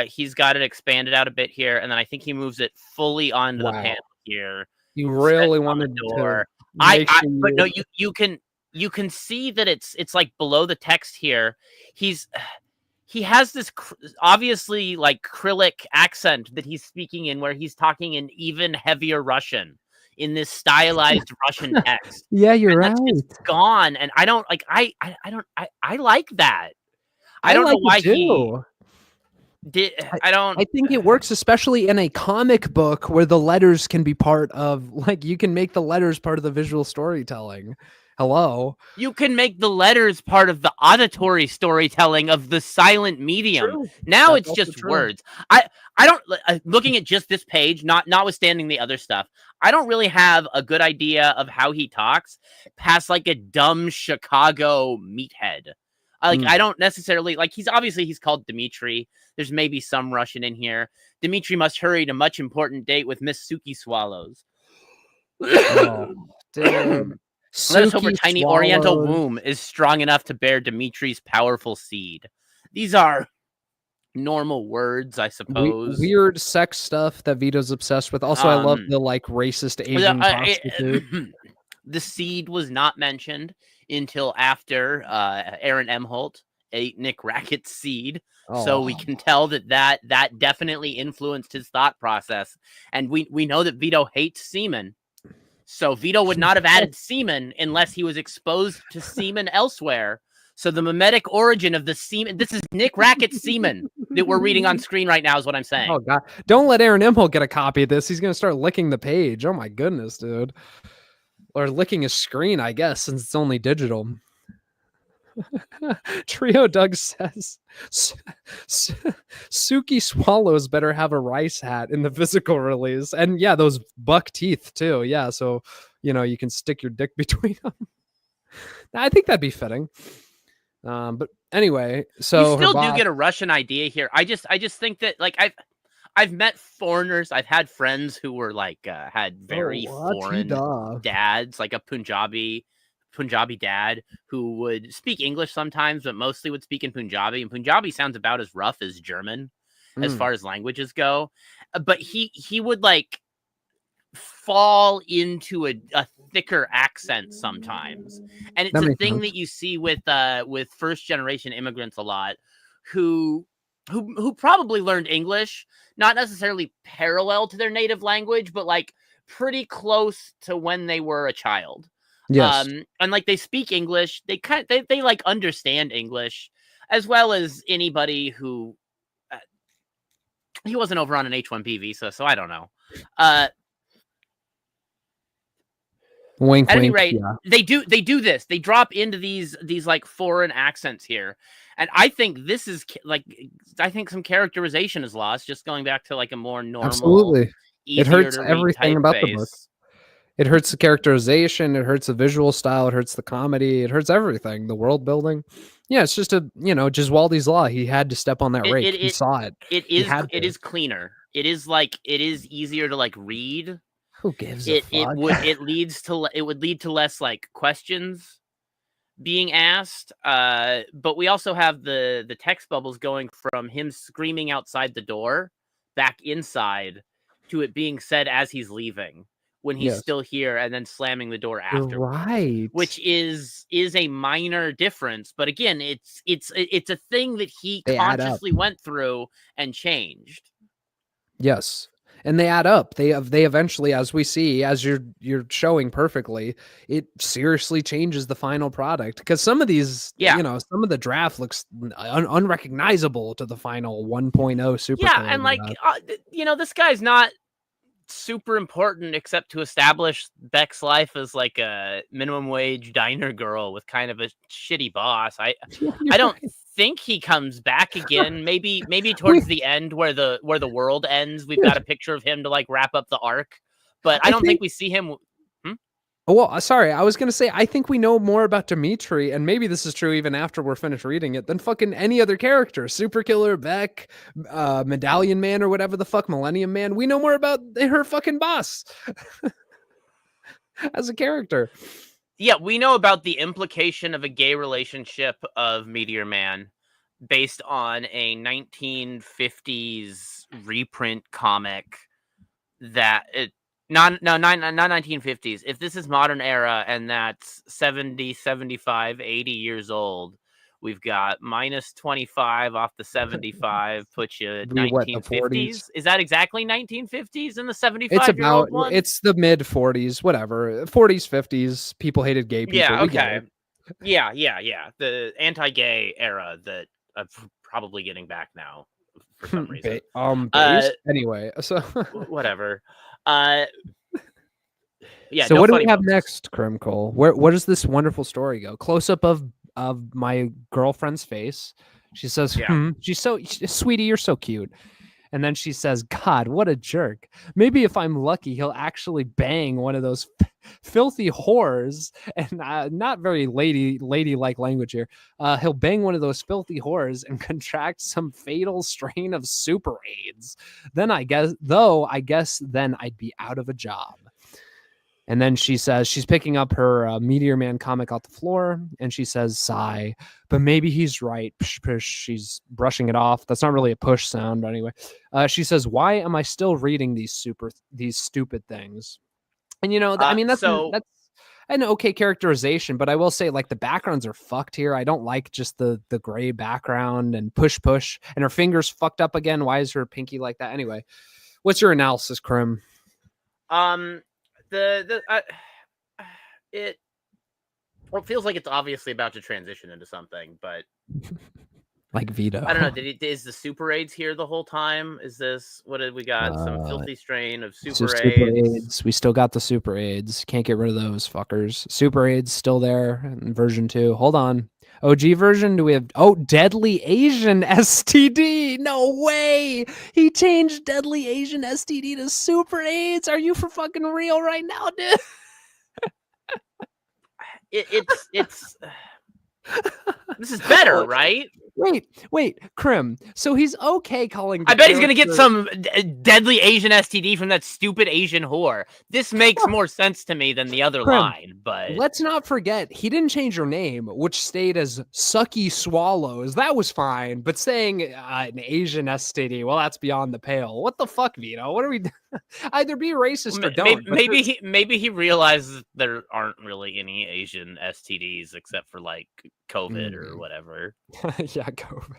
He's got it expanded out a bit here, and then I think he moves it fully onto the panel here. You really wanted to. But no, you can see that it's like below the text here. He has this obviously Cyrillic accent that he's speaking in, where he's talking in even heavier Russian in this stylized Russian text. Yeah, you're right. It's gone, and I don't like. I like that. I don't know why he. I think it works especially in a comic book where the letters can be part of, you can make the letters part of the visual storytelling. Hello. You can make the letters part of the auditory storytelling of the silent medium. True. Now That's it's just true. words. I don't, looking at just this page, notwithstanding the other stuff, I don't really have a good idea of how he talks past a dumb Chicago meathead. I don't necessarily he's called Dmitri. There's maybe some Russian in here. Dmitri must hurry to much important date with Miss Suki Swallows. Oh, damn. Let us hope her tiny oriental womb is strong enough to bear Dimitri's powerful seed. These are normal words, I suppose. Weird sex stuff that Vito's obsessed with. Also, I love the racist Asian prostitute. The seed was not mentioned until after Aaron Emholt ate Nick Rackett's seed. So we can tell that definitely influenced his thought process. And we know that Vito hates semen. So Vito would not have added semen unless he was exposed to semen elsewhere. So the mimetic origin of the semen, this is Nick Rackett's semen that we're reading on screen right now is what I'm saying. Oh God. Don't let Aaron Emholt get a copy of this. He's going to start licking the page. Oh my goodness, dude. Or licking his screen, I guess, since it's only digital. Trio Doug says Suki Swallows better have a rice hat in the physical release. And yeah, those buck teeth too. Yeah, so you can stick your dick between them. I think that'd be fitting. But anyway, so you still do get a Russian idea here. I just think that I've met foreigners. I've had friends who were had very foreign dads, like a Punjabi dad who would speak English sometimes, but mostly would speak in Punjabi. And Punjabi sounds about as rough as German as far as languages go. But he would fall into a thicker accent sometimes. And it's a thing that you see with first generation immigrants a lot who probably learned English, not necessarily parallel to their native language, but pretty close to when they were a child. Yes. And like they speak English, they like understand English as well as anybody who he wasn't over on an H-1B visa, so I don't know. Wink, At any wink. rate, Yeah. they do this. They drop into these like foreign accents here, and I think this is like I think some characterization is lost. Just going back to like a more normal, Absolutely. It easier hurts to read everything about the book. typeface. It hurts the characterization. It hurts the visual style. It hurts the comedy. It hurts everything. The world building. Yeah, it's just Giswaldi's Law. He had to step on that rake. He saw it. It is cleaner. It is easier to like read. Who gives a fuck? It would lead to less like questions being asked. But we also have the text bubbles going from him screaming outside the door back inside to it being said as he's leaving when he's still here, and then slamming the door after. Right. Which is a minor difference, but again, it's a thing that he consciously went through and changed. Yes. And they add up. They eventually, as we see, as you're showing perfectly, it seriously changes the final product. Because some of these, some of the draft looks unrecognizable to the final 1.0 Super. Yeah, and like, this guy's not super important except to establish Beck's life as like a minimum wage diner girl with kind of a shitty boss. I don't think he comes back again. Maybe towards the end where the world ends, we've got a picture of him to like wrap up the arc, but I don't think we see him. Well, sorry, I was going to say, I think we know more about Dimitri, and maybe this is true even after we're finished reading it, than fucking any other character. SuperKiller, Beck, Medallion Man, or whatever the fuck, Millennium Man. We know more about her fucking boss as a character. Yeah, we know about the implication of a gay relationship of Meteor Man based on a 1950s reprint comic that it... not 1950s. If this is modern era and that's 70, 75, 80 years old, we've got minus 25 off the 75, puts you at 1950s. Is that exactly 1950s in the 75-year-old one? It's the mid 40s, whatever. 40s, 50s. People hated gay people. Yeah, okay. Yeah. The anti-gay era that I'm probably getting back now for some reason. Anyway, so whatever. Yeah. So what do we have next, Crim Cole? Where does this wonderful story go? Close up of my girlfriend's face. She says, sweetie, you're so cute. And then she says, God, what a jerk. Maybe if I'm lucky, he'll actually bang one of those filthy whores. And not very ladylike language here. He'll bang one of those filthy whores and contract some fatal strain of super AIDS. Then I guess then I'd be out of a job. And then she says she's picking up her Meteor Man comic off the floor, and she says, sigh, but maybe he's right. Push, push. She's brushing it off. That's not really a push sound, but anyway. She says, why am I still reading these stupid things? And that's an okay characterization, but I will say, like, the backgrounds are fucked here. I don't like just the gray background and push, and her fingers fucked up again. Why is her pinky like that? Anyway, what's your analysis, Krim? It feels like it's obviously about to transition into something, but like Vito. I don't know. Is the Super AIDS here the whole time? Is this what did we got? Some filthy strain of Super AIDS. We still got the Super AIDS. Can't get rid of those fuckers. Super AIDS still there in version 2. Hold on. OG version, do we have Deadly Asian STD? No way. He changed Deadly Asian STD to Super AIDS. Are you for fucking real right now, dude? It's this is better, right? Wait, Krim. So he's okay calling. I bet he's gonna get some Deadly Asian STD from that stupid Asian whore. This makes more sense to me than the other line. But let's not forget, he didn't change her name, which stayed as Sucky Swallows. That was fine. But saying an Asian STD, well, that's beyond the pale. What the fuck, Vito? What are we? Either be racist or don't. Maybe he realizes there aren't really any Asian STDs except for like COVID or whatever. Yeah, COVID.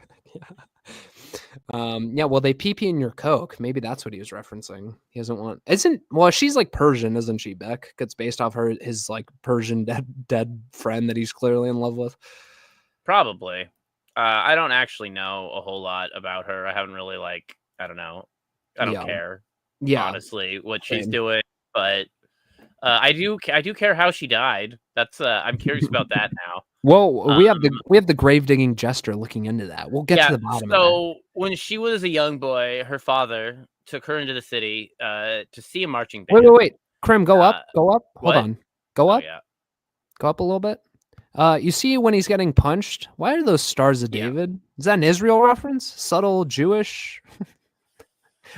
Yeah, well, they pee in your Coke. Maybe that's what he was referencing. He doesn't want well, she's like Persian, isn't she, Beck? It's based off his like Persian dead friend that he's clearly in love with. Probably. I don't actually know a whole lot about her. I haven't really I don't know. I don't care. Yeah. Honestly, what she's doing, but I do care how she died. That's I'm curious about that now. Well, we have the grave digging jester looking into that. We'll get to the bottom of that. So when she was a young boy, her father took her into the city to see a marching band. Wait. Krim, go up. Hold on. Go up. Yeah. Go up a little bit. You see when he's getting punched? Why are those stars of David? Is that an Israel reference? Subtle Jewish?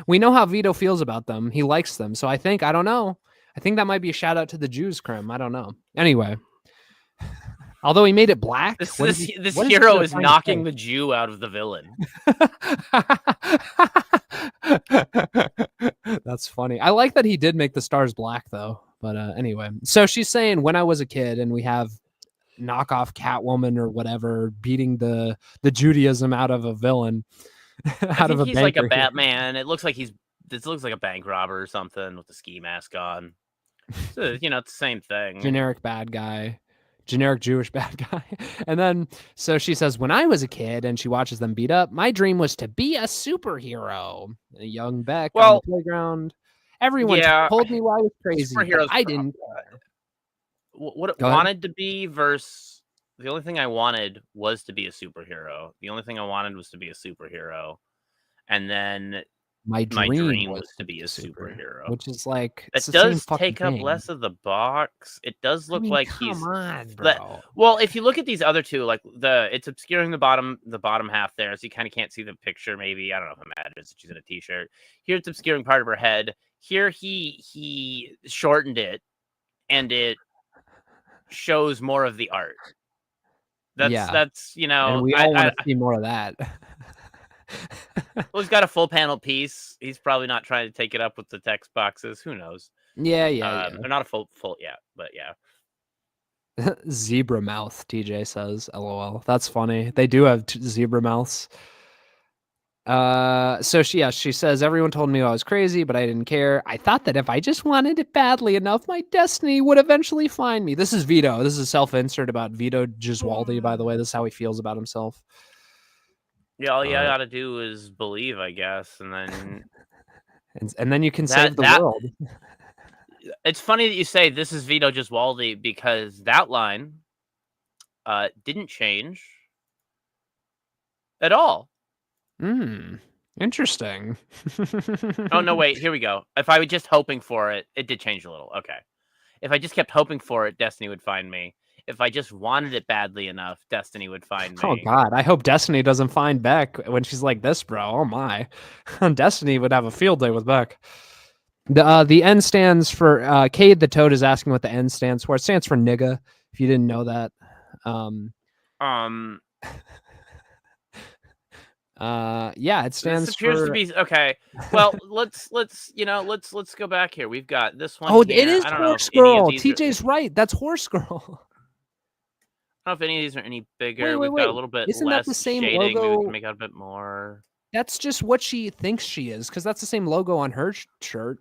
We know how Vito feels about them. He likes them. So I don't know. I think that might be a shout out to the Jews, Krim. I don't know. Anyway. Although he made it black. This hero is knocking the Jew out of the villain. That's funny. I like that he did make the stars black, though. But anyway. So she's saying, when I was a kid and we have knockoff Catwoman or whatever beating the Judaism out of a villain. He's like a Batman. This looks like a bank robber or something with the ski mask on. So, it's the same thing. Generic bad guy. Generic Jewish bad guy. And then, so she says, when I was a kid and she watches them beat up, my dream was to be a superhero. A young Beck on the playground. Everyone told me I was crazy. I didn't care. What it wanted to be versus the only thing I wanted was to be a superhero. The only thing I wanted was to be a superhero. And then my dream was to be a superhero, which is like it does take up less of the box. It does look like he's bro. Well, if you look at these other two, like it's obscuring the bottom half there, so you kind of can't see the picture. Maybe I don't know if it matters. She's in a t-shirt. Here it's obscuring part of her head. Here he shortened it, and it shows more of the art. That's and we all want to see more of that. Well, he's got a full panel piece. He's probably not trying to take it up with the text boxes. Who knows? Yeah. They're not a full, but yeah. Zebra mouth, TJ says. LOL. That's funny. They do have zebra mouths. So she says, everyone told me I was crazy, but I didn't care. I thought that if I just wanted it badly enough, my destiny would eventually find me. This is Vito. This is a self-insert about Vito Gesualdi, by the way. This is how he feels about himself. Yeah, all you gotta do is believe, I guess, and then and then you can save the world. It's funny that you say this is Vito Gesualdi because that line didn't change at all. Interesting. Oh no, wait, here we go. If I was just hoping for it, it did change a little. Okay. If I just kept hoping for it, destiny would find me. If I just wanted it badly enough, destiny would find me. Oh God, I hope destiny doesn't find Beck when she's like this, bro. Oh my. Destiny would have a field day with Beck. The N stands for Cade the Toad is asking what the N stands for. It stands for nigga, if you didn't know that. Yeah, it stands this appears for to be okay. Well, let's go back here. We've got this one. Oh, here. it is Horse Girl. TJ's right. That's Horse Girl. I don't know if any of these are any bigger. We've got a little bit Isn't less that the same shading. logo? Maybe we can make out a bit more. That's just what she thinks she is, because that's the same logo on her shirt.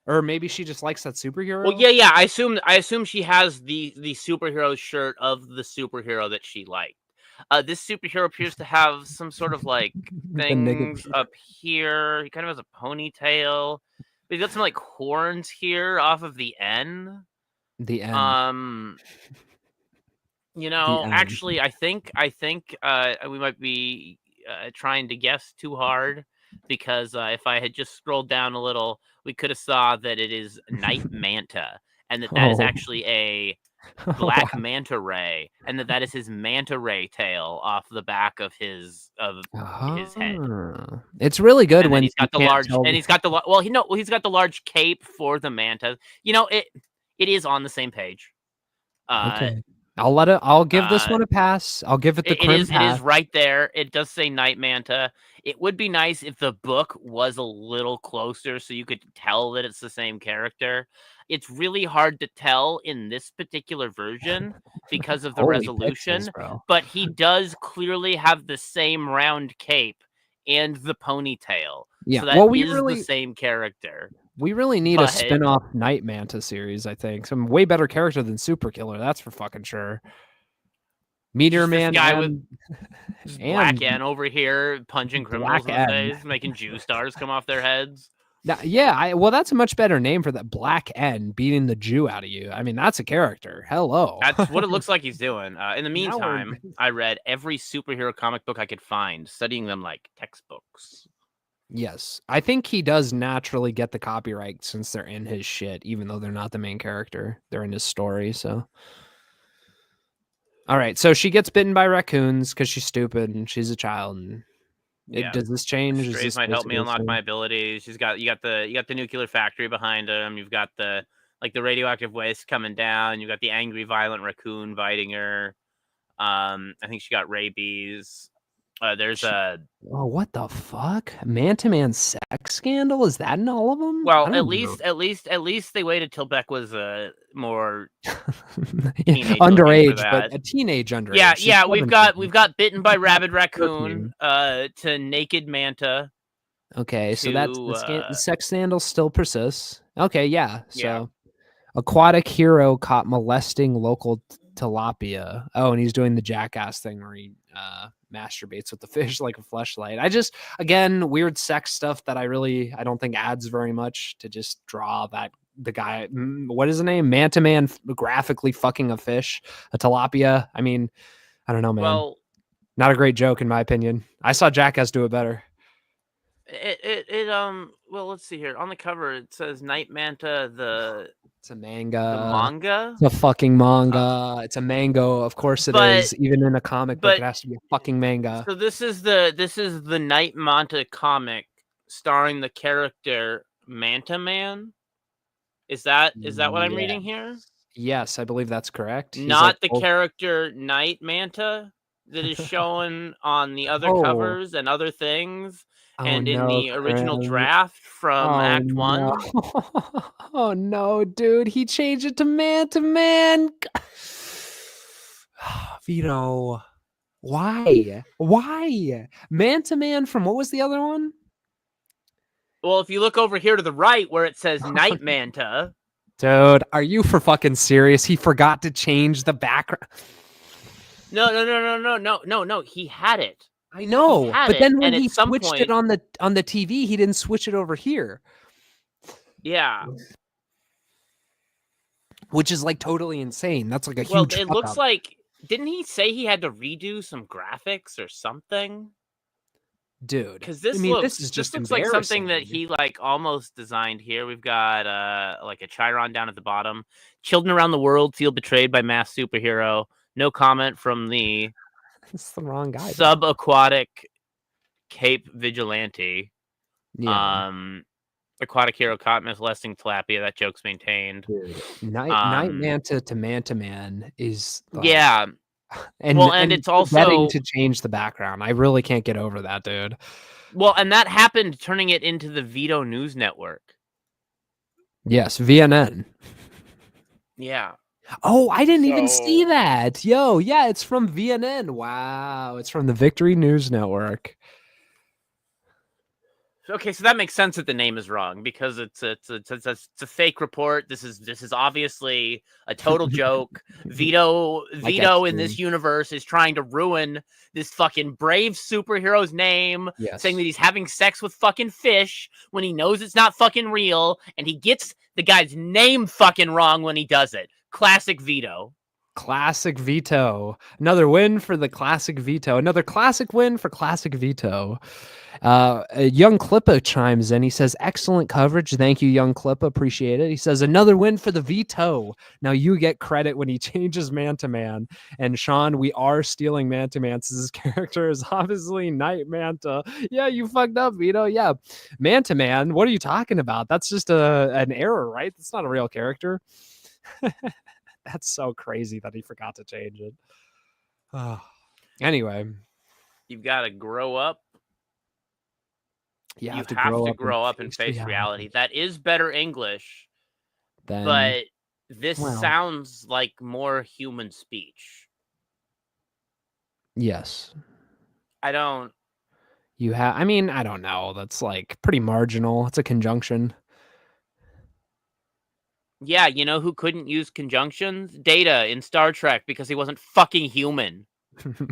Or maybe she just likes that superhero. Well, yeah. I assume she has the superhero shirt of the superhero that she liked. This superhero appears to have some sort of like things up here. He kind of has a ponytail. But he's got some like horns here off of the N. The N. Actually, I think we might be trying to guess too hard, because if I had just scrolled down a little, we could have saw that it is Night Manta, and that is actually a black manta ray, and that is his manta ray tail off the back of his head. It's really good when he's got the large, and he's got the he's got the large cape for the manta. It is on the same page. Okay. I'll give this one a pass. I'll give it the It is pass. right there. It does say Night Manta. It would be nice if the book was a little closer so you could tell that it's the same character. It's really hard to tell in this particular version because of the Holy resolution, pixels, bro. but he does clearly have the same round cape and the ponytail. Yeah, So that well, is the same character. We really need a But- spin-off Night Manta series, I think. Some way better character than SuperKiller, that's for fucking sure. Meteor Just this Man guy and, Just and Black N over here punching criminals Black in the N. face, making Jew stars come off their heads. well, that's a much better name for that. Black N beating the Jew out of you. I mean, that's a character. Hello. That's what it looks like he's doing. In the Now we're- meantime, I read every superhero comic book I could find, studying them like textbooks. Yes, I think he does naturally get the copyright since they're in his shit, even though they're not the main character. They're in his story, so. All right, so she gets bitten by raccoons because she's stupid and she's a child. And does this change? Is Strays this might help me basically the unlock same? my abilities. You got the nuclear factory behind him. You've got the radioactive waste coming down. You've got the angry, violent raccoon biting her. I think she got rabies. There's a Oh, what the fuck? Man-to-man sex scandal? Is that in all of them? well, at least they waited till Beck was more teenage underage, looking for but that. a teenage underage. Yeah, She's yeah. We've 17. got bitten by rabid raccoon. To naked manta. Okay, so that's to, the sex scandal still persists. Okay, yeah. So Yeah. aquatic hero caught molesting local tilapia. Oh, and he's doing the jackass thing where he masturbates with the fish like a fleshlight. I just, again, weird sex stuff that I don't think adds very much to just draw that the guy, what is the name? Manta Man graphically fucking a fish, a tilapia. I mean, I don't know, man. Well, not a great joke in my opinion. I saw Jackass do it better. well, let's see here. On the cover, it says Night Manta, It's a manga. the manga. It's a fucking manga. It's a mango. Of course it is. Even in a comic book, it has to be a fucking manga. So this is the Night Manta comic starring the character Manta Man. Is that what I'm reading here? Yes, I believe that's correct. He's Not like, the character Night Manta that is shown on the other Oh. covers and other things. Oh, And in no, the original Chris. draft from Act 1. No. Oh no, dude. He changed it to Man to Man. Vito. Why? Why? Man to Man from what was the other one? Well, if you look over here to the right where it says Night Manta. Dude, are you for fucking serious? He forgot to change the background. No. He had it. I know, had but it, then when and he at some switched it point- on the TV, he didn't switch it over here, Yeah. which is like totally insane. That's like a Well, huge. it fuck looks up. like didn't he say he had to redo some graphics or something? Dude, Because this looks like something that he like almost designed here. We've got like a Chiron down at the bottom. Children around the world feel betrayed by mass superhero. No comment from the It's the wrong guy. subaquatic Cape Vigilante. Yeah. Aquatic hero caught molesting tilapia. That joke's maintained. Dude, Night Um, Manta to Man is like, Yeah. and Well, and it's forgetting also- to change the background. I really can't get over that, dude. Well, and that happened turning it into the Vito News Network. Yes, VNN. Yeah. Oh, I didn't even see So- that. Yo, yeah, it's from VNN. Wow, it's from the Victory News Network. Okay, so that makes sense that the name is wrong because it's a fake report. This is obviously a total joke. Vito in this universe is trying to ruin this fucking brave superhero's name, Yes. saying that he's having sex with fucking fish when he knows it's not fucking real, and he gets the guy's name fucking wrong when he does it. Classic Vito. Classic Vito. Another win for the Classic Vito. Another classic win for Classic Vito. Young Klippa chimes in. He says, excellent coverage. Thank you, Young Klippa. Appreciate it. He says, another win for the Vito. Now you get credit when he changes Man to Man. And Sean, we are stealing Man to Man since his character is obviously Night Manta. Yeah, you fucked up, Vito. Yeah. Man to Man. What are you talking about? That's just an error, right? That's not a real character. That's so crazy that he forgot to change it. Anyway, You've got to grow up. you You have to grow up and face reality. That is better English, Then, but this well, sounds like more human speech. yes. I don't. I mean, I don't know. That's like pretty marginal. It's a conjunction. Yeah, you know who couldn't use conjunctions? Data in Star Trek because he wasn't fucking human.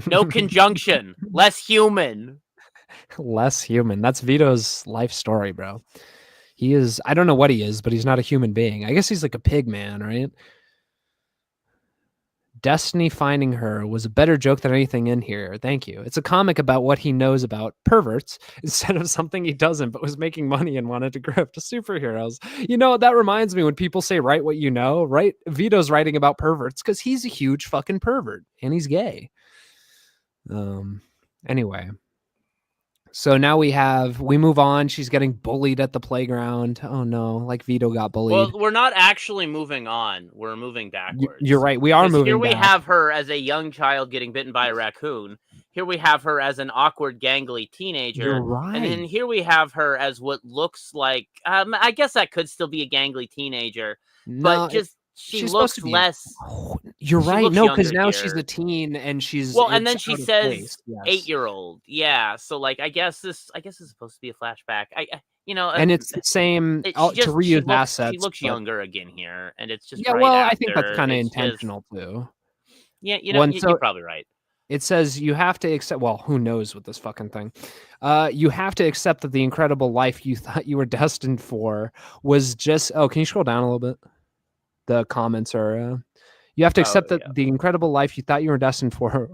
No conjunction. Less human. Less human. That's Vito's life story, bro. He is, I don't know what he is, but he's not a human being. I guess he's like a pig man, right? Destiny finding her was a better joke than anything in here. Thank you. It's a comic about what he knows about perverts instead of something he doesn't, but was making money and wanted to grift superheroes. You know, that reminds me when people say write what you know, right? Vito's writing about perverts because he's a huge fucking pervert and he's gay. Anyway. So now we move on. She's getting bullied at the playground. Oh no, like Vito got bullied. Well, we're not actually moving on. We're moving backwards. You're right. We are moving here we back. have her as a young child getting bitten by a raccoon. Here we have her as an awkward, gangly teenager. You're right. And then here we have her as what looks like, I guess that could still be a gangly teenager, but just she looks less. You're right. No, because now here. she's a teen and she's and then she says 8-year-old. Yeah, so like I guess this is supposed to be a flashback. And it's the same to reuse assets. She looks younger again here, and it's just I think that's kind of intentional too. Yeah, you're probably right. It says you have to accept. Well, who knows with this fucking thing? You have to accept that the incredible life you thought you were destined for was just. Oh, can you scroll down a little bit? The comments are. You have to accept that the incredible life you thought you were destined for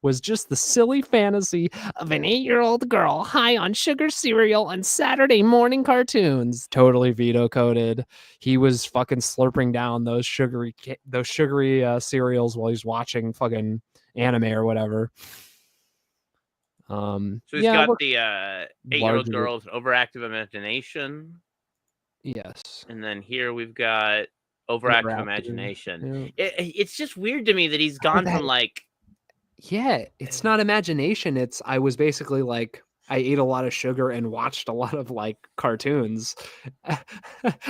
was just the silly fantasy of an 8-year-old girl high on sugar cereal and Saturday morning cartoons. Totally Vito coded. He was fucking slurping down those sugary cereals while he's watching fucking anime or whatever. So he's got the 8-year-old girl with overactive imagination. Yes. And then here we've got overactive imagination. Yeah. It's just weird to me that he's gone from like. Yeah, it's not imagination. I was basically like, I ate a lot of sugar and watched a lot of like cartoons.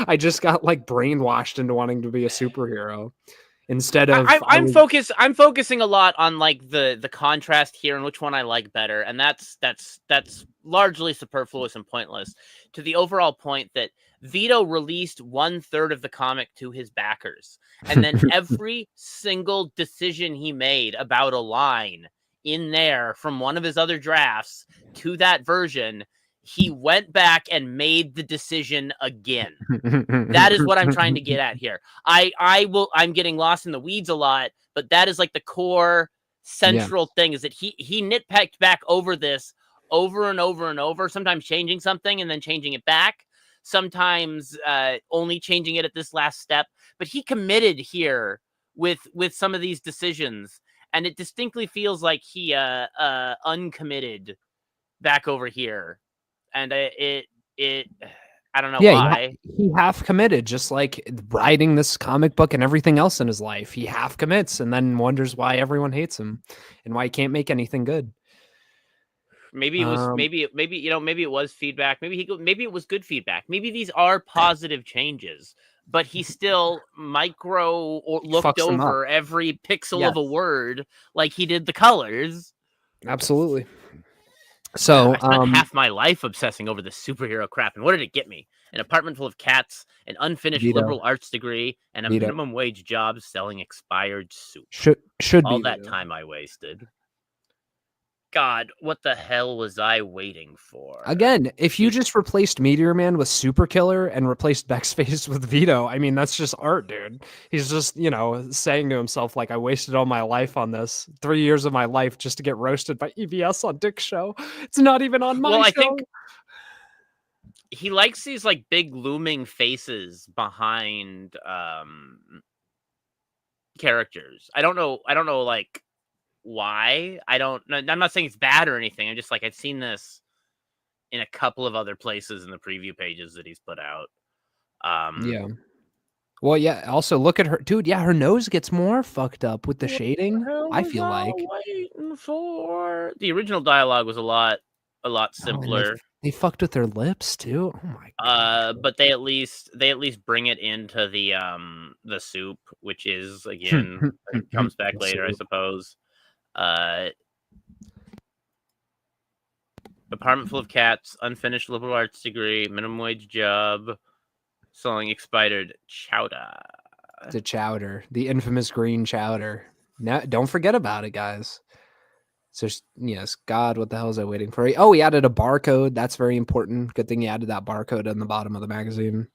I just got like brainwashed into wanting to be a superhero. Instead of I'm focusing a lot on like the contrast here and which one I like better, and that's largely superfluous and pointless to the overall point that Vito released 1/3 of the comic to his backers, and then every single decision he made about a line in there from one of his other drafts to that version, he went back and made the decision again. That is what I'm trying to get at here. I'm getting lost in the weeds a lot, but that is like the core central thing is that he nitpicked back over this over and over and over, sometimes changing something and then changing it back, sometimes only changing it at this last step. But he committed here with some of these decisions, and it distinctly feels like he uncommitted back over here. And I don't know why. He half committed, just like writing this comic book and everything else in his life. He half commits and then wonders why everyone hates him and why he can't make anything good. Maybe it was maybe it was feedback. Maybe it was good feedback. Maybe these are positive changes, but he still looked over every pixel of a word like he did the colors. Absolutely. So I spent half my life obsessing over the superhero crap, and what did it get me? An apartment full of cats, an unfinished liberal arts degree, and a minimum wage job selling expired soup. Should all be that time I wasted. God, what the hell was I waiting for? Again, if you just replaced Meteor Man with SuperKiller and replaced Beck's face with Vito, I mean, that's just art, dude. He's just, saying to himself, like, I wasted all my life on this. 3 years of my life just to get roasted by EBS on Dick's show. It's not even on my show. I think he likes these, like, big looming faces behind characters. I don't know, like, why. I'm not saying it's bad or anything. I'm just like, I've seen this in a couple of other places in the preview pages that he's put out. Well, yeah. Also, look at her, dude. Yeah, her nose gets more fucked up with the What shading. hell I was feel like. waiting for? The original dialogue was a lot Oh, and simpler. they fucked with their lips too. Oh my god. But they at least bring it into the soup, which is again it comes back later, I suppose. Apartment full of cats, unfinished liberal arts degree, minimum wage job, selling expired chowder. The chowder, the infamous green chowder. Now, don't forget about it, guys. So yes, God, what the hell is I waiting for? Oh, he added a barcode. That's very important. Good thing he added that barcode on the bottom of the magazine.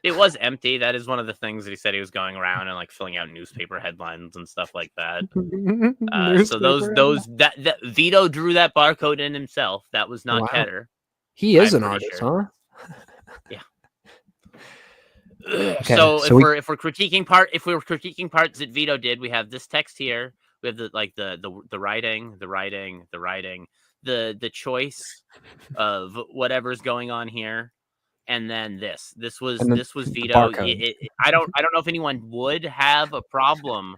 It was empty. That is one of the things that he said he was going around and like filling out newspaper headlines and stuff like that. So that Vito drew that barcode in himself. That was not Ketter. He is an artist, huh? Yeah. Okay, so if we're critiquing parts that Vito did, we have this text here. We have the writing, the choice of whatever's going on here, and then this was Vito. I don't know if anyone would have a problem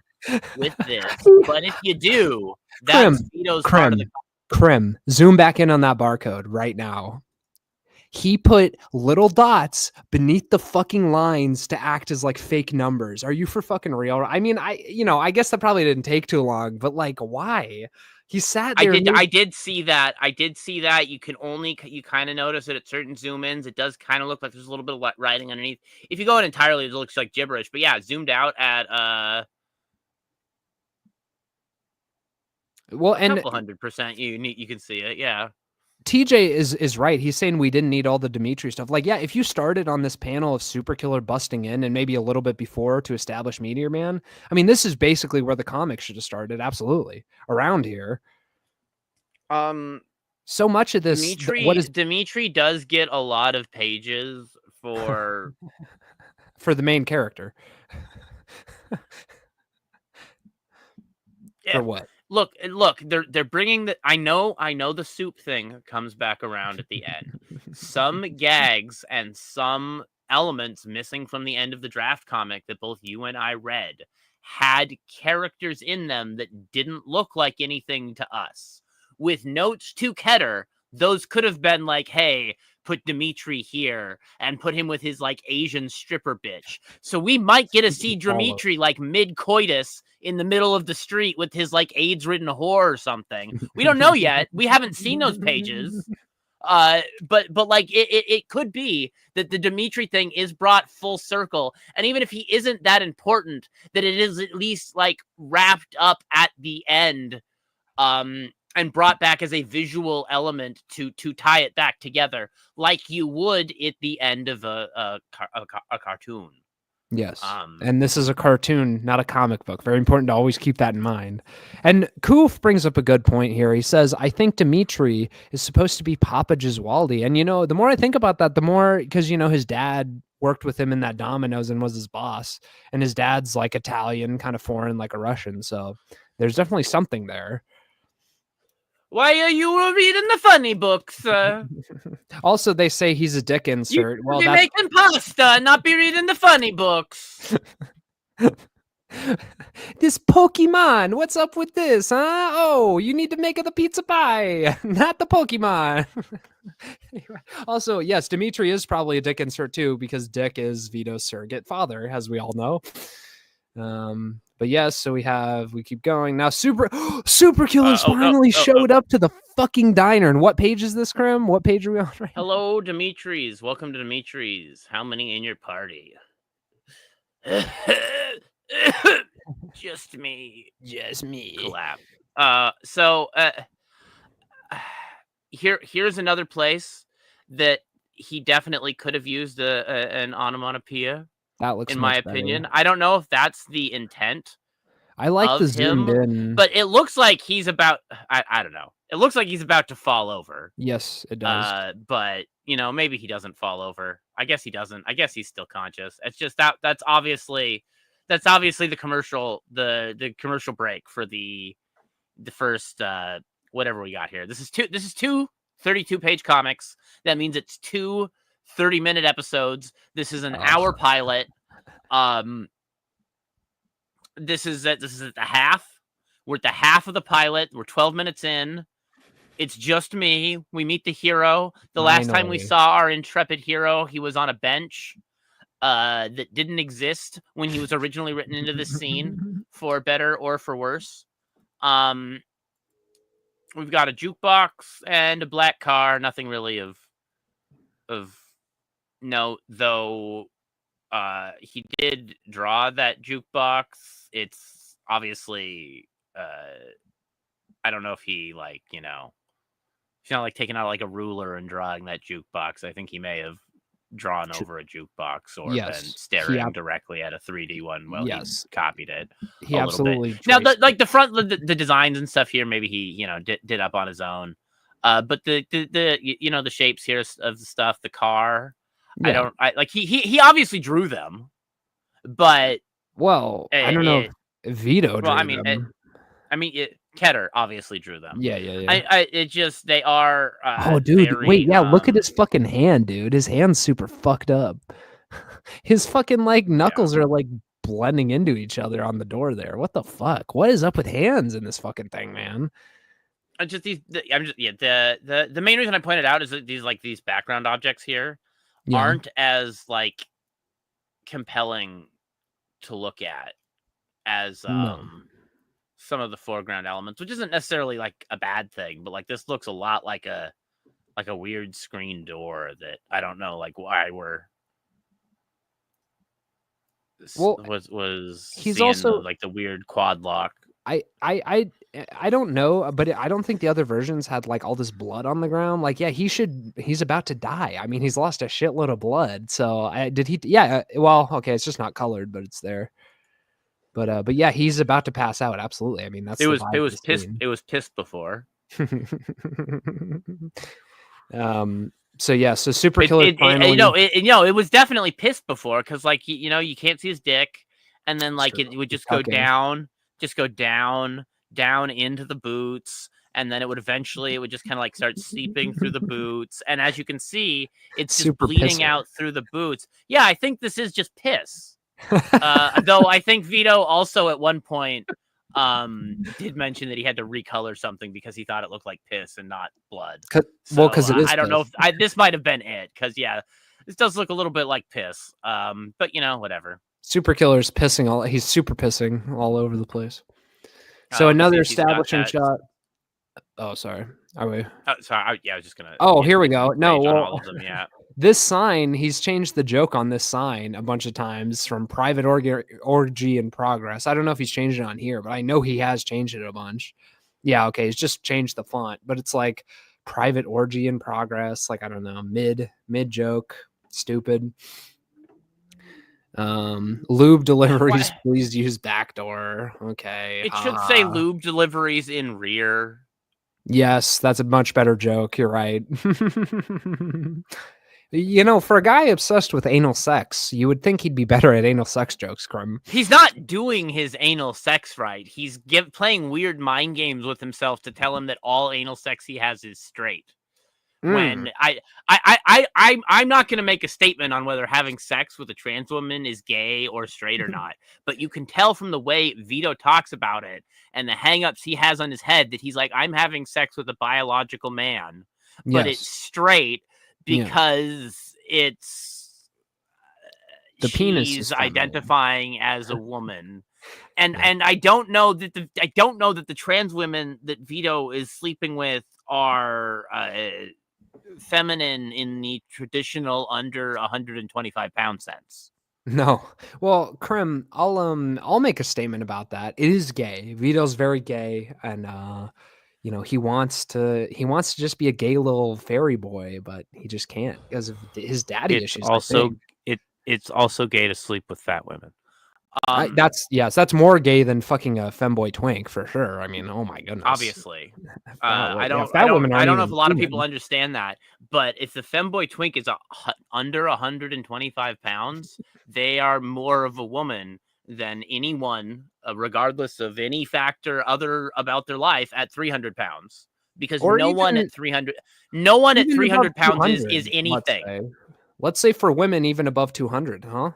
with this, but if you do, that's Vito's part of the Krim. Zoom back in on that barcode right now. He put little dots beneath the fucking lines to act as like fake numbers. Are you for fucking real? I mean, I guess that probably didn't take too long, but like, why? He sat there. I did see that. You kind of notice it at certain zoom ins. It does kind of look like there's a little bit of writing underneath. If you go in entirely, it looks like gibberish. But yeah, zoomed out at well, and 100%, you can see it. Yeah. TJ is right. He's saying we didn't need all the Dimitri stuff. Like, yeah, if you started on this panel of SuperKiller busting in and maybe a little bit before to establish Meteor Man, I mean, this is basically where the comic should have started. Absolutely. Around here. So much of this. Dimitri does get a lot of pages for for the main character. Yeah. For what? Look, they're bringing the I know the soup thing comes back around at the end. Some gags and some elements missing from the end of the draft comic that both you and I read had characters in them that didn't look like anything to us. With notes to Ketter, those could have been like, hey, put Dimitri here and put him with his like Asian stripper bitch. So we might get to see Dimitri like mid-coitus in the middle of the street with his like AIDS-ridden whore or something. We don't know yet. We haven't seen those pages. But like it could be that the Dimitri thing is brought full circle. And even if he isn't that important, that it is at least like wrapped up at the end. And brought back as a visual element to tie it back together, like you would at the end of a cartoon. Yes, and this is a cartoon, not a comic book. Very important to always keep that in mind. And Koof brings up a good point here. He says, I think Dimitri is supposed to be Papa Gesualdi. And, the more I think about that, the more, because, his dad worked with him in that Domino's and was his boss. And his dad's like Italian, kind of foreign, like a Russian. So there's definitely something there. Why are you reading the funny books? Also, they say he's a dick insert. Well, you're making pasta, not be reading the funny books. This Pokemon, what's up with this, huh? Oh, you need to make the pizza pie, not the Pokemon. Also, yes, Dimitri is probably a dick insert too, because Dick is Vito's surrogate father, as we all know. But yes, so we keep going now. SuperKiller's finally showed up to the fucking diner. And what page is this, Krim? What page are we on right now? Hello, Dimitri's. Welcome to Dimitri's. How many in your party? Just me. Clap. Here's another place that he definitely could have used an onomatopoeia. That looks, in my opinion, I don't know if that's the intent. I like the zoomed in, but it looks like he's about. I don't know. It looks like he's about to fall over. Yes, it does. But maybe he doesn't fall over. I guess he doesn't. I guess he's still conscious. It's just that's obviously the commercial, the commercial break for the first whatever we got here. This is two 32-page comics. That means it's two 30-minute episodes. This is an hour pilot. This is at the half. We're at the half of the pilot. We're 12 minutes in. It's just me. We meet the hero. The last time we Finally. saw our intrepid hero, he was on a bench that didn't exist when he was originally written into this scene, for better or for worse. We've got a jukebox and a black car. Nothing really of note, though. He did draw that jukebox. It's obviously I don't know if he he's not like taking out like a ruler and drawing that jukebox. I think he may have drawn over a jukebox or been staring directly at a 3D one while he copied it. He absolutely now the front the designs and stuff here, maybe he did up on his own. But the shapes here of the stuff, the car, he obviously drew them, but I don't know if Vito drew them. Ketter obviously drew them. Yeah. It just, they are. Oh, dude, wait, look at his fucking hand, dude. His hand's super fucked up. His fucking knuckles are blending into each other on the door there. What the fuck? What is up with hands in this fucking thing, man? The main reason I pointed out is that these background objects here aren't as compelling to look at as some of the foreground elements, which isn't necessarily a bad thing, but this looks a lot like a weird screen door that I don't know why we're was he's seeing also the weird quad lock. I don't know, but I don't think the other versions had all this blood on the ground. He's about to die. I mean, he's lost a shitload of blood. So okay, it's just not colored, but it's there. But yeah, he's about to pass out. Absolutely. I mean, that's it was pissed. It was pissed before. So SuperKiller finally. It was definitely pissed before because you can't see his dick, and then it would just go down into the boots, and then it would just kind of start seeping through the boots, and as you can see, it's just Super bleeding pisser. out through the boots. Yeah, I think this is just piss. Though I think Vito also at one point did mention that he had to recolor something because he thought it looked like piss and not blood. Because it is. I don't know if this might have been it. Because this does look a little bit like piss. But whatever. SuperKiller's pissing he's super pissing all over the place. So another establishing shot. Oh, sorry. Are we? Oh, sorry. I was just gonna. Oh, here we go. No, all of them, yeah. This sign, he's changed the joke on this sign a bunch of times from private orgy in progress. I don't know if he's changed it on here, but I know he has changed it a bunch. Yeah, okay, he's just changed the font, but it's private orgy in progress. I don't know, mid joke, stupid. Lube deliveries, please use backdoor. Okay. It should say lube deliveries in rear. Yes, that's a much better joke. You're right. For a guy obsessed with anal sex, you would think he'd be better at anal sex jokes, Crum. He's not doing his anal sex right. He's playing weird mind games with himself to tell him that all anal sex he has is straight. When I'm not going to make a statement on whether having sex with a trans woman is gay or straight or not, but you can tell from the way Vito talks about it and the hangups he has on his head that he's I'm having sex with a biological man, but it's straight because it's the penis is identifying as a woman. And I don't know that the trans women that Vito is sleeping with are feminine in the traditional under 125 pound sense. No. Well, Krim, I'll make a statement about that. It is gay. Vito's very gay, and he wants to just be a gay little fairy boy, but he just can't because of his daddy issues. It's also gay to sleep with fat women. That's more gay than fucking a femboy twink for sure. I mean, oh my goodness. Obviously, I don't know if a lot of people understand that, but if the femboy twink is under 125 pounds, they are more of a woman than anyone, regardless of any factor other about their life, at 300 pounds. Because no one at 300 pounds is anything. Let's say for women, even above 200, huh?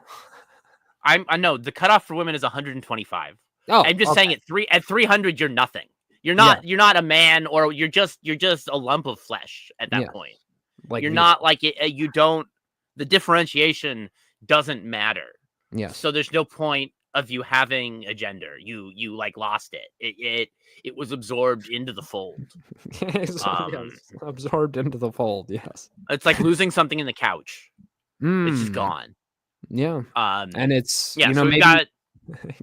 I know the cutoff for women is 125. Oh, I'm just saying at 300 you're nothing. You're not a man, or you're just a lump of flesh at that point. Like you're Vito. not like you don't. The differentiation doesn't matter. Yes. So there's no point of you having a gender. You like lost it. It was absorbed into the fold. Yes, absorbed into the fold. Yes. It's like losing something in the couch. It's just gone. Yeah. And it's so maybe... we've got.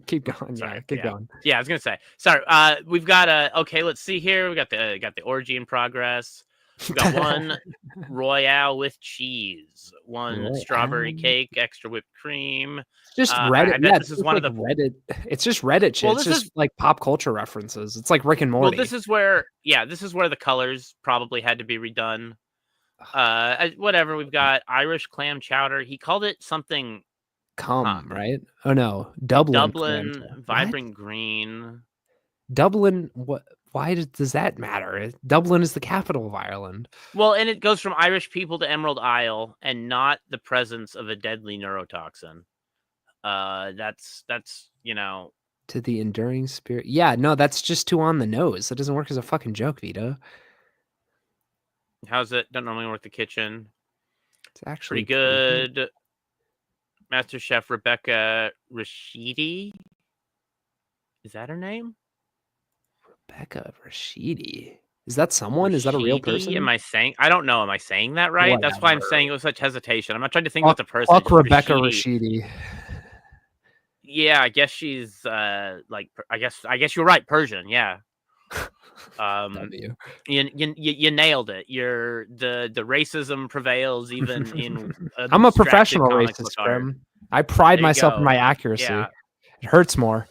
Keep going. Sorry, Keep going. Yeah, I was gonna say. Sorry. We've got okay. Let's see here. We got the orgy in progress. We got one Royale with cheese, one strawberry cake, extra whipped cream. Just Reddit. This is one of the Reddit. It's just Reddit shit. Well, it's just like pop culture references. It's like Rick and Morty. Well, this is where the colors probably had to be redone. Whatever. We've got Irish clam chowder. He called it something. Right? Oh no, Dublin vibrant green. Dublin. What? Why does that matter? Dublin is the capital of Ireland. Well, and it goes from Irish people to Emerald Isle, and not the presence of a deadly neurotoxin. That's to the enduring spirit. Yeah, no, that's just too on the nose. That doesn't work as a fucking joke, Vito. How's it? Don't normally work the kitchen. It's actually pretty good. Master Chef Rebecca Rashidi. Is that her name? Rebecca Rashidi. Is that someone? Is that a real person? Am I saying? I don't know. Am I saying that right? Whatever. That's why I'm saying it with such hesitation. I'm not trying to think about the person. Fuck Rebecca Rashidi. Yeah, I guess she's like. I guess you're right. Persian. Yeah. You nailed it. The racism prevails even in. I'm a professional racist, Grim. I pride myself in my accuracy. Yeah. It hurts more.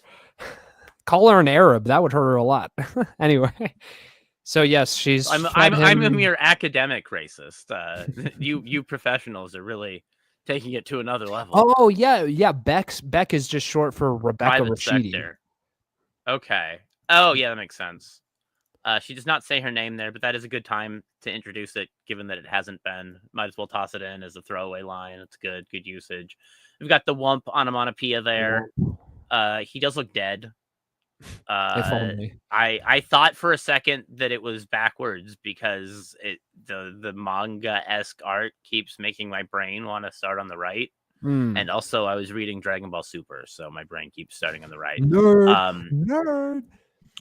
Call her an Arab. That would hurt her a lot. Anyway, so yes, she's. I'm a mere academic racist. You professionals are really taking it to another level. Oh yeah. Beck is just short for Rebecca Rashidi. Sector. Okay. Oh yeah, that makes sense. She does not say her name there, but that is a good time to introduce it, given that it hasn't been. Might as well toss it in as a throwaway line. It's good usage. We've got the Wump onomatopoeia there. He does look dead. If only. I thought for a second that it was backwards because the manga-esque art keeps making my brain want to start on the right. And also I was reading Dragon Ball Super, so my brain keeps starting on the right. Nerd.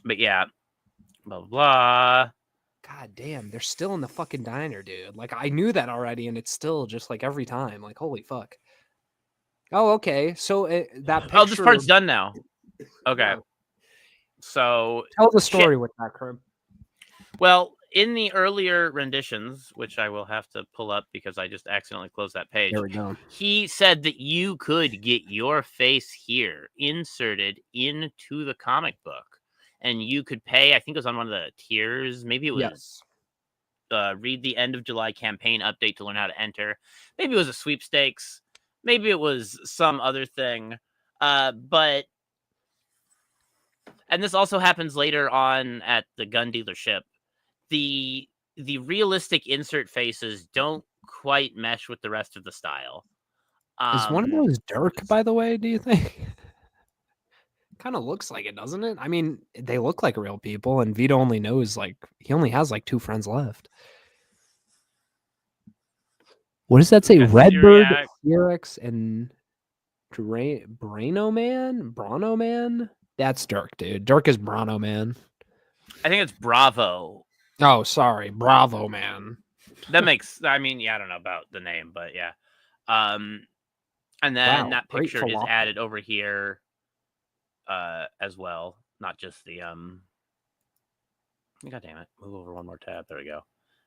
But yeah. Blah, blah. God damn, they're still in the fucking diner, dude. Like, I knew that already, and it's still just like every time. Like, holy fuck. Oh, okay. So that picture... Oh, this part's done now. Okay. So... Tell the story with that, Crib. Well, in the earlier renditions, which I will have to pull up because I just accidentally closed that page. There we go. He said that you could get your face here inserted into the comic book. And you could pay, I think it was on one of the tiers. Maybe it was read the end of July campaign update to learn how to enter. Maybe it was a sweepstakes. Maybe it was some other thing. And this also happens later on at the gun dealership. The realistic insert faces don't quite mesh with the rest of the style. Is one of those Dirk, by the way, do you think? Kind of looks like it, doesn't it? I mean, they look like real people, and Vito only knows he only has 2 friends left. What does that say? Redbird, Felix, and Brano Man? That's Dirk, dude. Dirk is Brano Man. I think it's Bravo. Oh, sorry, Bravo Man. That makes. I mean, yeah, I don't know about the name, but yeah. And then that picture is added over here. As well, not just the God damn it, move over one more tab. There we go.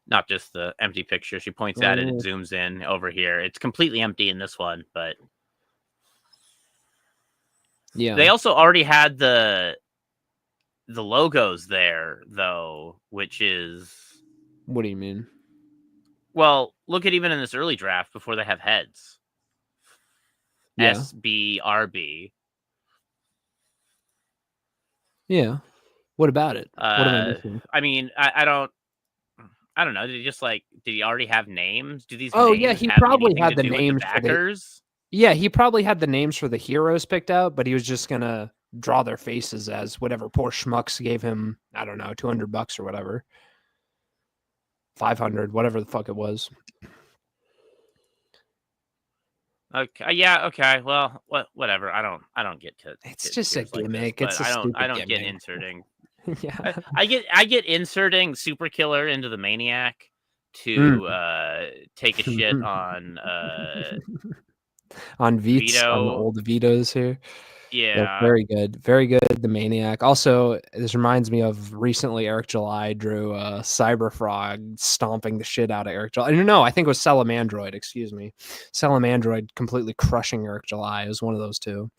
Not just the empty picture. She points at it, it zooms in over here. It's completely empty in this one, but yeah, they also already had the logos there though, which is, what do you mean? Well, look at even in this early draft before they have heads. Yeah. SBRB. Yeah. What about it? What am I missing? I mean, I don't know. Did he already have names? Do these? Oh yeah, he probably had the names for backers. Yeah, he probably had the names for the heroes picked out, but he was just gonna draw their faces as whatever poor schmucks gave him. I don't know, $200 or whatever, 500, whatever the fuck it was. Okay. Yeah. Okay. Well, whatever. I don't get to. It's just a tiers like this, gimmick. but It's a I stupid don't get gimmick. inserting. Yeah, I get inserting SuperKiller into the Maniac to take a shit on on Veets, on the Vito. old Vitos here. Yeah. Very good. Very good. The Maniac. Also, this reminds me of recently Eric July drew Cyberfrog stomping the shit out of Eric July. No, I think it was Salamandroid, excuse me. Salamandroid completely crushing Eric July. It was one of those two.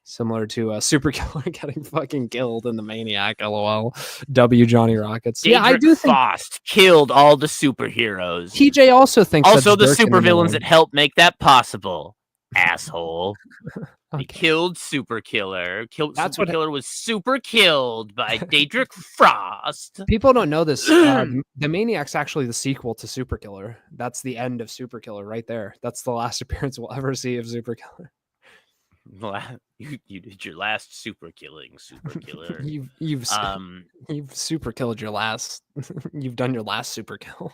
Similar to SuperKiller getting fucking killed in the Maniac, LOL. W Johnny Rockets. Daedric I do think Faust killed all the superheroes. TJ also thinks also the that's Dirk in supervillains the that helped make that possible. Asshole. He Okay. killed SuperKiller. That's what- SuperKiller was super killed by Daedric Frost. People don't know this. The Maniac's actually the sequel to Superkiller. That's the end of Superkiller right there. That's the last appearance we'll ever see of Superkiller. You did your last super killer. You've super killed your last. You've done your last super kill.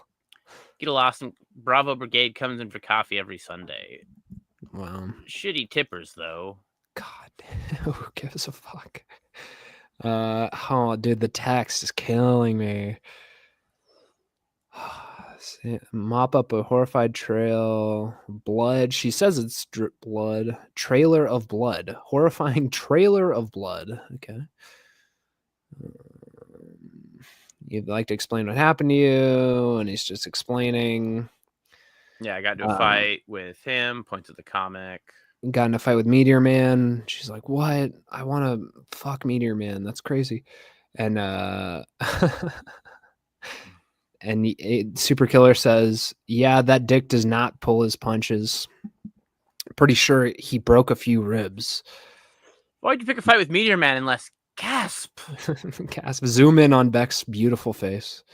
Get a lost. Bravo Brigade comes in for coffee every Sunday. Wow. Shitty tippers though. God, who gives a fuck? Oh, dude, the text is killing me. Mop up a horrified trail. Blood. She says it's blood. Trailer of blood. Horrifying trailer of blood. Okay. You'd like to explain what happened to you, and he's just explaining. Yeah, I got into a fight with him. Points at the comic. Got in a fight with Meteor Man. She's like, "What? I want to fuck Meteor Man. That's crazy." And and SuperKiller says, "Yeah, that dick does not pull his punches. Pretty sure he broke a few ribs." Why'd you pick a fight with Meteor Man unless gasp? Gasp. Zoom in on Beck's beautiful face.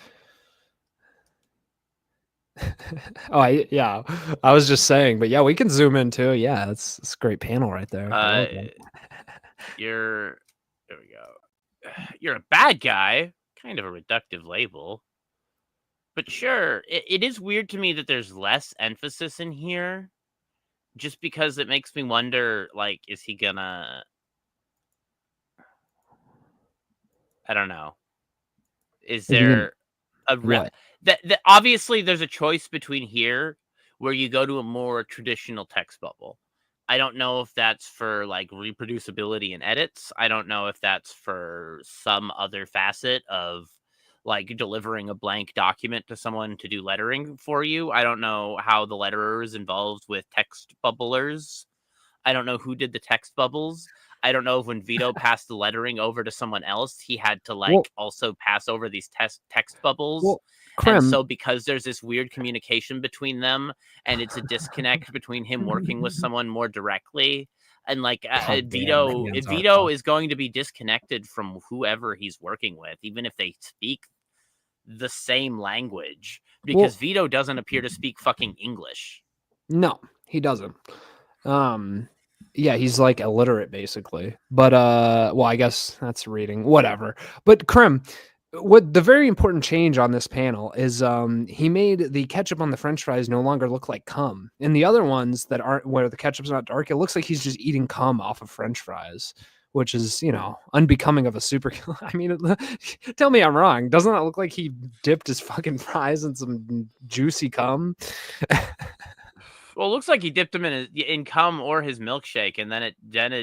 I was just saying, but yeah, we can zoom in too. Yeah, it's a great panel right there. There we go. You're a bad guy. Kind of a reductive label. But sure, it is weird to me that there's less emphasis in here. Just because it makes me wonder, like, is he gonna... I don't know. Is there that obviously there's a choice between here where you go to a more traditional text bubble. I don't know if that's for like reproducibility and edits. I don't know if that's for some other facet of like delivering a blank document to someone to do lettering for you. I don't know how the letterer is involved with text bubblers. I don't know who did the text bubbles. I don't know if when Vito passed the lettering over to someone else, he had to also pass over these text bubbles. And so because there's this weird communication between them and it's a disconnect between him working with someone more directly and like Vito is going to be disconnected from whoever he's working with, even if they speak the same language, because Vito doesn't appear to speak fucking English. No, he doesn't. Yeah, he's like illiterate basically. But I guess that's reading, whatever. But Krim, what the very important change on this panel is he made the ketchup on the french fries no longer look like cum. In the other ones that aren't where the ketchup's not dark, it looks like he's just eating cum off of french fries, which is, unbecoming of a superkiller. I mean, tell me I'm wrong. Doesn't that look like he dipped his fucking fries in some juicy cum? Well, it looks like he dipped them in cum or his milkshake, and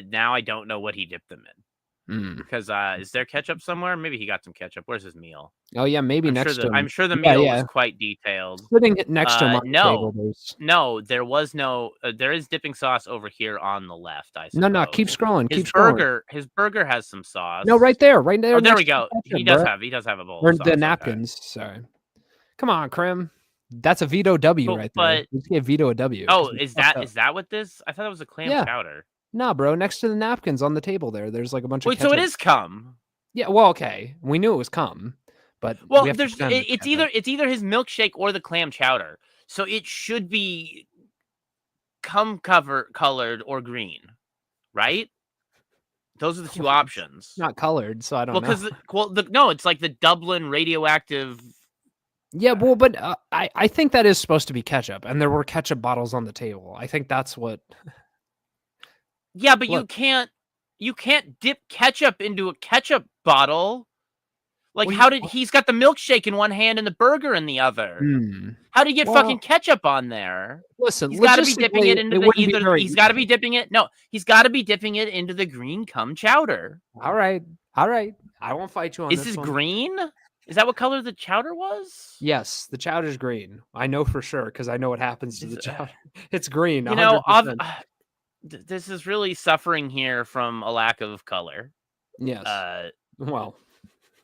now I don't know what he dipped them in. Because is there ketchup somewhere? Maybe he got some ketchup. Where's his meal? Oh yeah, maybe next to him. I'm sure the meal was quite detailed. Sitting next to him on the table. No, there was no. There is dipping sauce over here on the left. I suppose. No, keep scrolling. His burger has some sauce. No, right there. Oh, there we go. He does have a bowl. Or of sauce, the napkins. Okay. Sorry. Come on, Krim. That's a Vito W right there. Let's give Vito a W. Oh, is that what this? I thought it was a clam chowder. Nah, bro. Next to the napkins on the table there's like a bunch of ketchup. So it is cum. Yeah, well, okay. We knew it was cum, but it's either his milkshake or the clam chowder. So it should be colored or green, right? Those are the two options. Not colored, so I don't Well, know. because no, it's like the Dublin radioactive. Yeah, well, but I think that is supposed to be ketchup, and there were ketchup bottles on the table. I think that's what. Yeah, but Look. you can't dip ketchup into a ketchup bottle. Like, What do how you- did he's got the milkshake in one hand and the burger in the other? Hmm. How did he get Well, fucking ketchup on there? Listen, He's got to be dipping it logistically, into it the wouldn't be either. very. He's got to be dipping it. No, he's got to be dipping it into the green cum chowder. All right. I won't fight you on Is this this one. green? Is that what color the chowder was? Yes, the chowder's green. I know for sure because I know what happens to the chowder. It's green. You know, 100%. this is really suffering here from a lack of color. Yes. Well,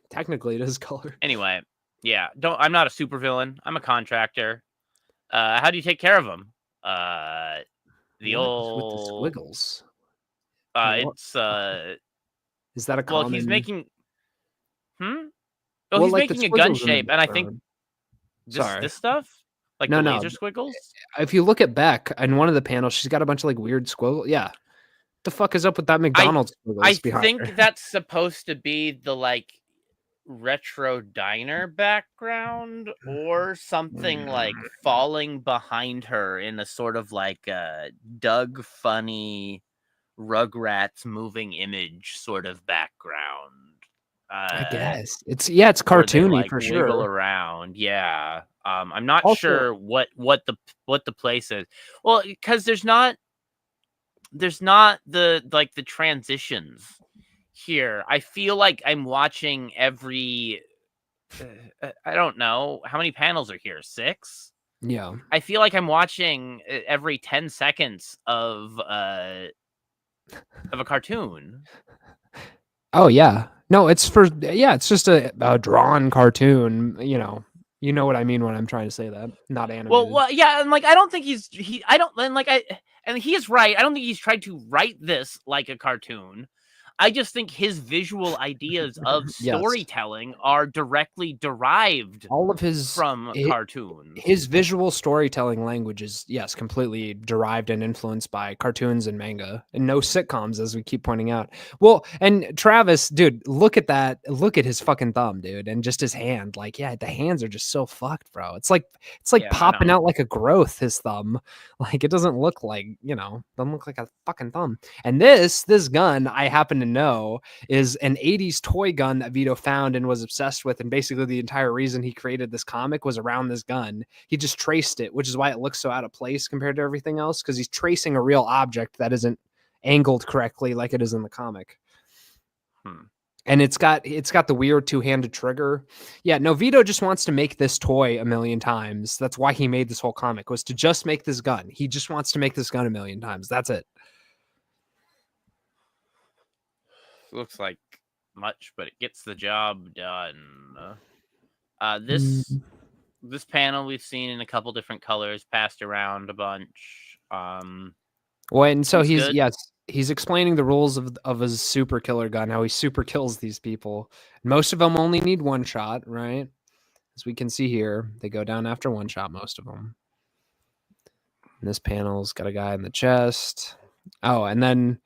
technically it is color. Anyway, yeah. I'm not a supervillain. I'm a contractor. How do you take care of them? The What is old with the squiggles. It's Is that a well, common? he's making. Oh, Well, he's like the making a gun squiggles in the shape, and I think background. this stuff, like No, the no. laser squiggles. If you look at Beck in one of the panels, she's got a bunch of like weird squiggles. Yeah. The fuck is up with that McDonald's squiggles I behind think her? that's supposed to be the like retro diner background or something like falling behind her in a sort of like Doug Funny Rugrats moving image sort of background. I guess it's where they, cartoony like, for wiggle sure. around. Yeah. I'm not Also- sure what the place is. Well, because there's not the like the transitions here. I feel like I'm watching every I don't know how many panels are here. 6. Yeah. I feel like I'm watching every 10 seconds of a cartoon. Oh yeah. No, it's just a drawn cartoon. You know what I mean when I'm trying to say that. Not animated. Well, yeah, and like I don't think and he is right. I don't think he's tried to write this like a cartoon. I just think his visual ideas of Yes. storytelling are directly derived All of his from cartoons. His visual storytelling language is, yes, completely derived and influenced by cartoons and manga, and no sitcoms, as we keep pointing out. Well, and Travis, dude, look at that. Look at his fucking thumb, dude, and just his hand. Like, yeah, the hands are just so fucked, bro. It's like Yeah, I popping know. out like a growth. His thumb, like it doesn't look like doesn't look like a fucking thumb. And this gun, I happen to know, is an 80s toy gun that Vito found and was obsessed with, and basically the entire reason he created this comic was around this gun. He just traced it, which is why it looks so out of place compared to everything else, because he's tracing a real object that isn't angled correctly like it is in the comic. And it's got the weird two-handed trigger. Yeah, no, Vito just wants to make this toy a million times. That's why he made this whole comic, was to just make this gun. He just wants to make this gun a million times. That's it. Looks like much, but it gets the job done. This panel we've seen in a couple different colors, passed around a bunch. Well, and so Seems good. he's explaining the rules of his super killer gun, how he super kills these people. Most of them only need one shot, right? As we can see here, they go down after one shot, most of them. And this panel's got a guy in the chest. Oh, and then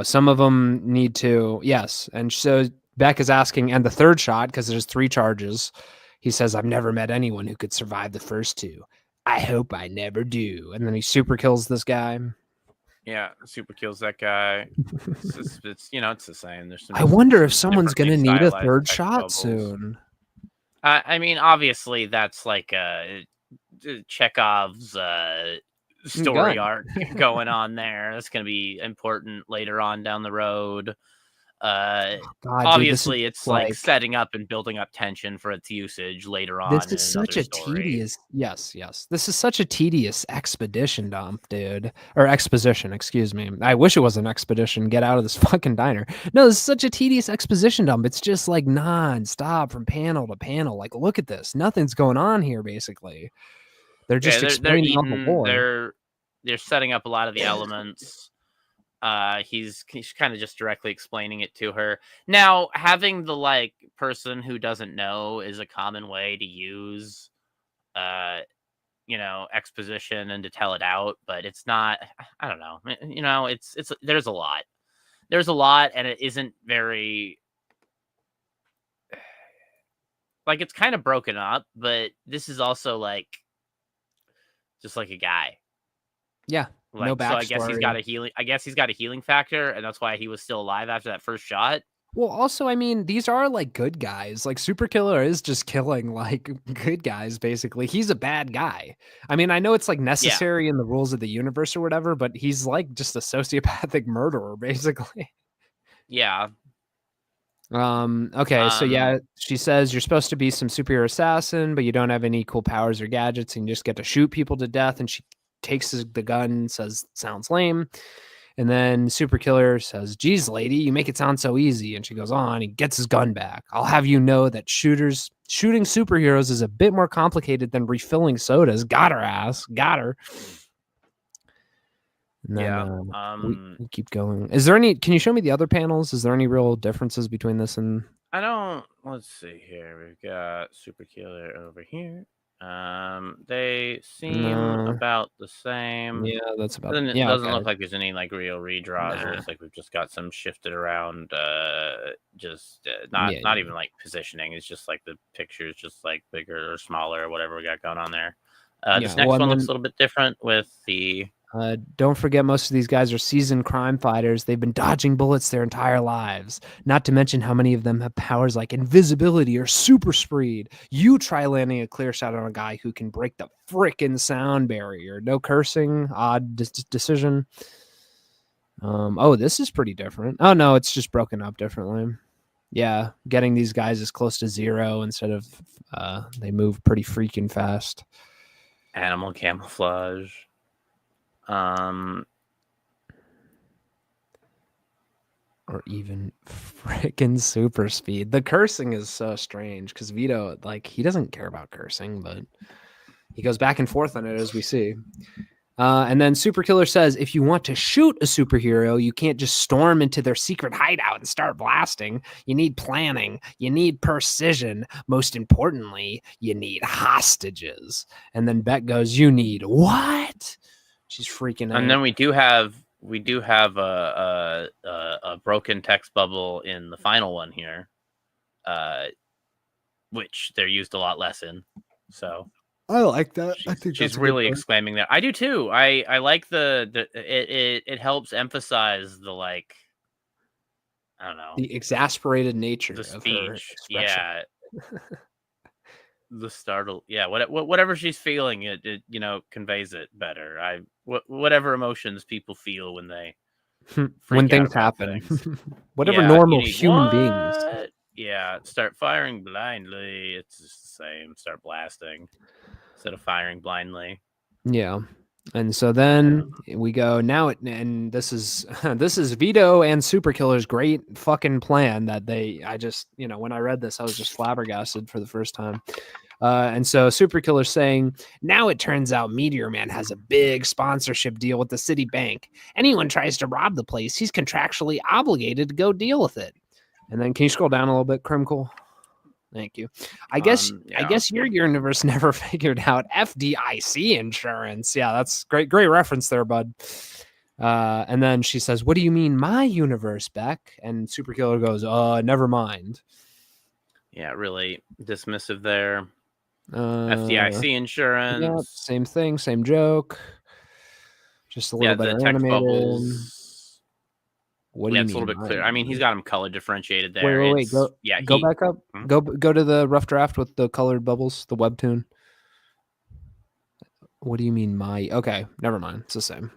some of them need to, yes. And so Beck is asking, and the third shot, because there's 3 charges, he says, "I've never met anyone who could survive the first 2. I hope I never do." And then he super kills this guy. Yeah, super kills that guy. It's it's the same. There's some, I wonder if some someone's going to need a stylized third text shot bubbles. soon. I mean, obviously, that's like Chekhov's story Gun. arc going on there. That's going to be important later on down the road. God, Obviously, dude, it's like setting up and building up tension for its usage later on. This is such a tedious. Yes. This is such a tedious expedition dump, dude. Or exposition, excuse me. I wish it was an expedition. Get out of this fucking diner. No, this is such a tedious exposition dump. It's just like non-stop from panel to panel. Like, look at this. Nothing's going on here, basically. They're just explaining all the lore. They're setting up a lot of the elements. He's kind of just directly explaining it to her. Now, having the like person who doesn't know is a common way to use exposition and to tell it out, but it's not. I don't know. It's there's a lot. There's a lot, and it isn't very. Like, it's kind of broken up, but this is also like just like a guy. Yeah. Like, No backstory. so I guess he's got a healing factor, and that's why he was still alive after that first shot. Well, also, I mean, these are like good guys. Like SuperKiller is just killing like good guys, basically. He's a bad guy. I mean, I know it's like necessary in the rules of the universe or whatever, but he's like just a sociopathic murderer, basically. Yeah. Okay, so yeah, she says you're supposed to be some superior assassin, but you don't have any cool powers or gadgets, and you just get to shoot people to death. And she takes the gun and says, sounds lame. And then SuperKiller says, geez, lady, you make it sound so easy. And she goes on, he gets his gun back. I'll have you know that shooting superheroes is a bit more complicated than refilling sodas. Got her ass. Got her. And then, we keep going. Is there any, can you show me the other panels? Is there any real differences between this and... Let's see here. We've got SuperKiller over here. They seem about the same. Yeah, that's about it. Doesn't look like there's any like real redraws. It looks like we've just got some shifted around, not even like positioning. It's just like the picture's just like bigger or smaller or whatever we got going on there. This next one looks a little bit different with the... don't forget, most of these guys are seasoned crime fighters. They've been dodging bullets their entire lives. Not to mention how many of them have powers like invisibility or super speed. You try landing a clear shot on a guy who can break the frickin' sound barrier. No cursing. Odd decision. Oh, this is pretty different. Oh, no, it's just broken up differently. Yeah, getting these guys as close to 0 instead of they move pretty freaking fast. Animal camouflage. Or even freaking super speed. The cursing is so strange because Vito, like, he doesn't care about cursing, but he goes back and forth on it as we see. And then SuperKiller says, if you want to shoot a superhero, you can't just storm into their secret hideout and start blasting. You need planning. You need precision. Most importantly, you need hostages. And then Beck goes, you need what? She's freaking out. And then we do have a broken text bubble in the final one here, which they're used a lot less in. So I like that. I think she's really exclaiming that. I do too. I like it helps emphasize the, like, I don't know, the exasperated nature of speech. Her expression. Yeah. The startle, yeah, whatever she's feeling, it conveys it better. Whatever emotions people feel when they when things happen, whatever normal human beings. Yeah, start firing blindly. It's just the same. Start blasting instead of firing blindly. Yeah. And so then we go now, and this is Vito and SuperKiller's great fucking plan that I just, when I read this, I was just flabbergasted for the first time. And so SuperKiller's saying, now it turns out Meteor Man has a big sponsorship deal with the city bank. Anyone tries to rob the place, he's contractually obligated to go deal with it. And then can you scroll down a little bit, Crimcool? Thank you. I guess your universe never figured out FDIC insurance. Yeah, that's great reference there, bud. And then she says, what do you mean my universe, Beck? And SuperKiller goes, never mind. Yeah, really dismissive there. FDIC insurance. Yeah, same thing, same joke. Just a little better animated. Bubbles. What do you mean? It's a little bit clear. I mean, he's got them color differentiated there. Wait. Go back up. Hmm? Go to the rough draft with the colored bubbles, the webtoon. What do you mean my? Okay, never mind. It's the same.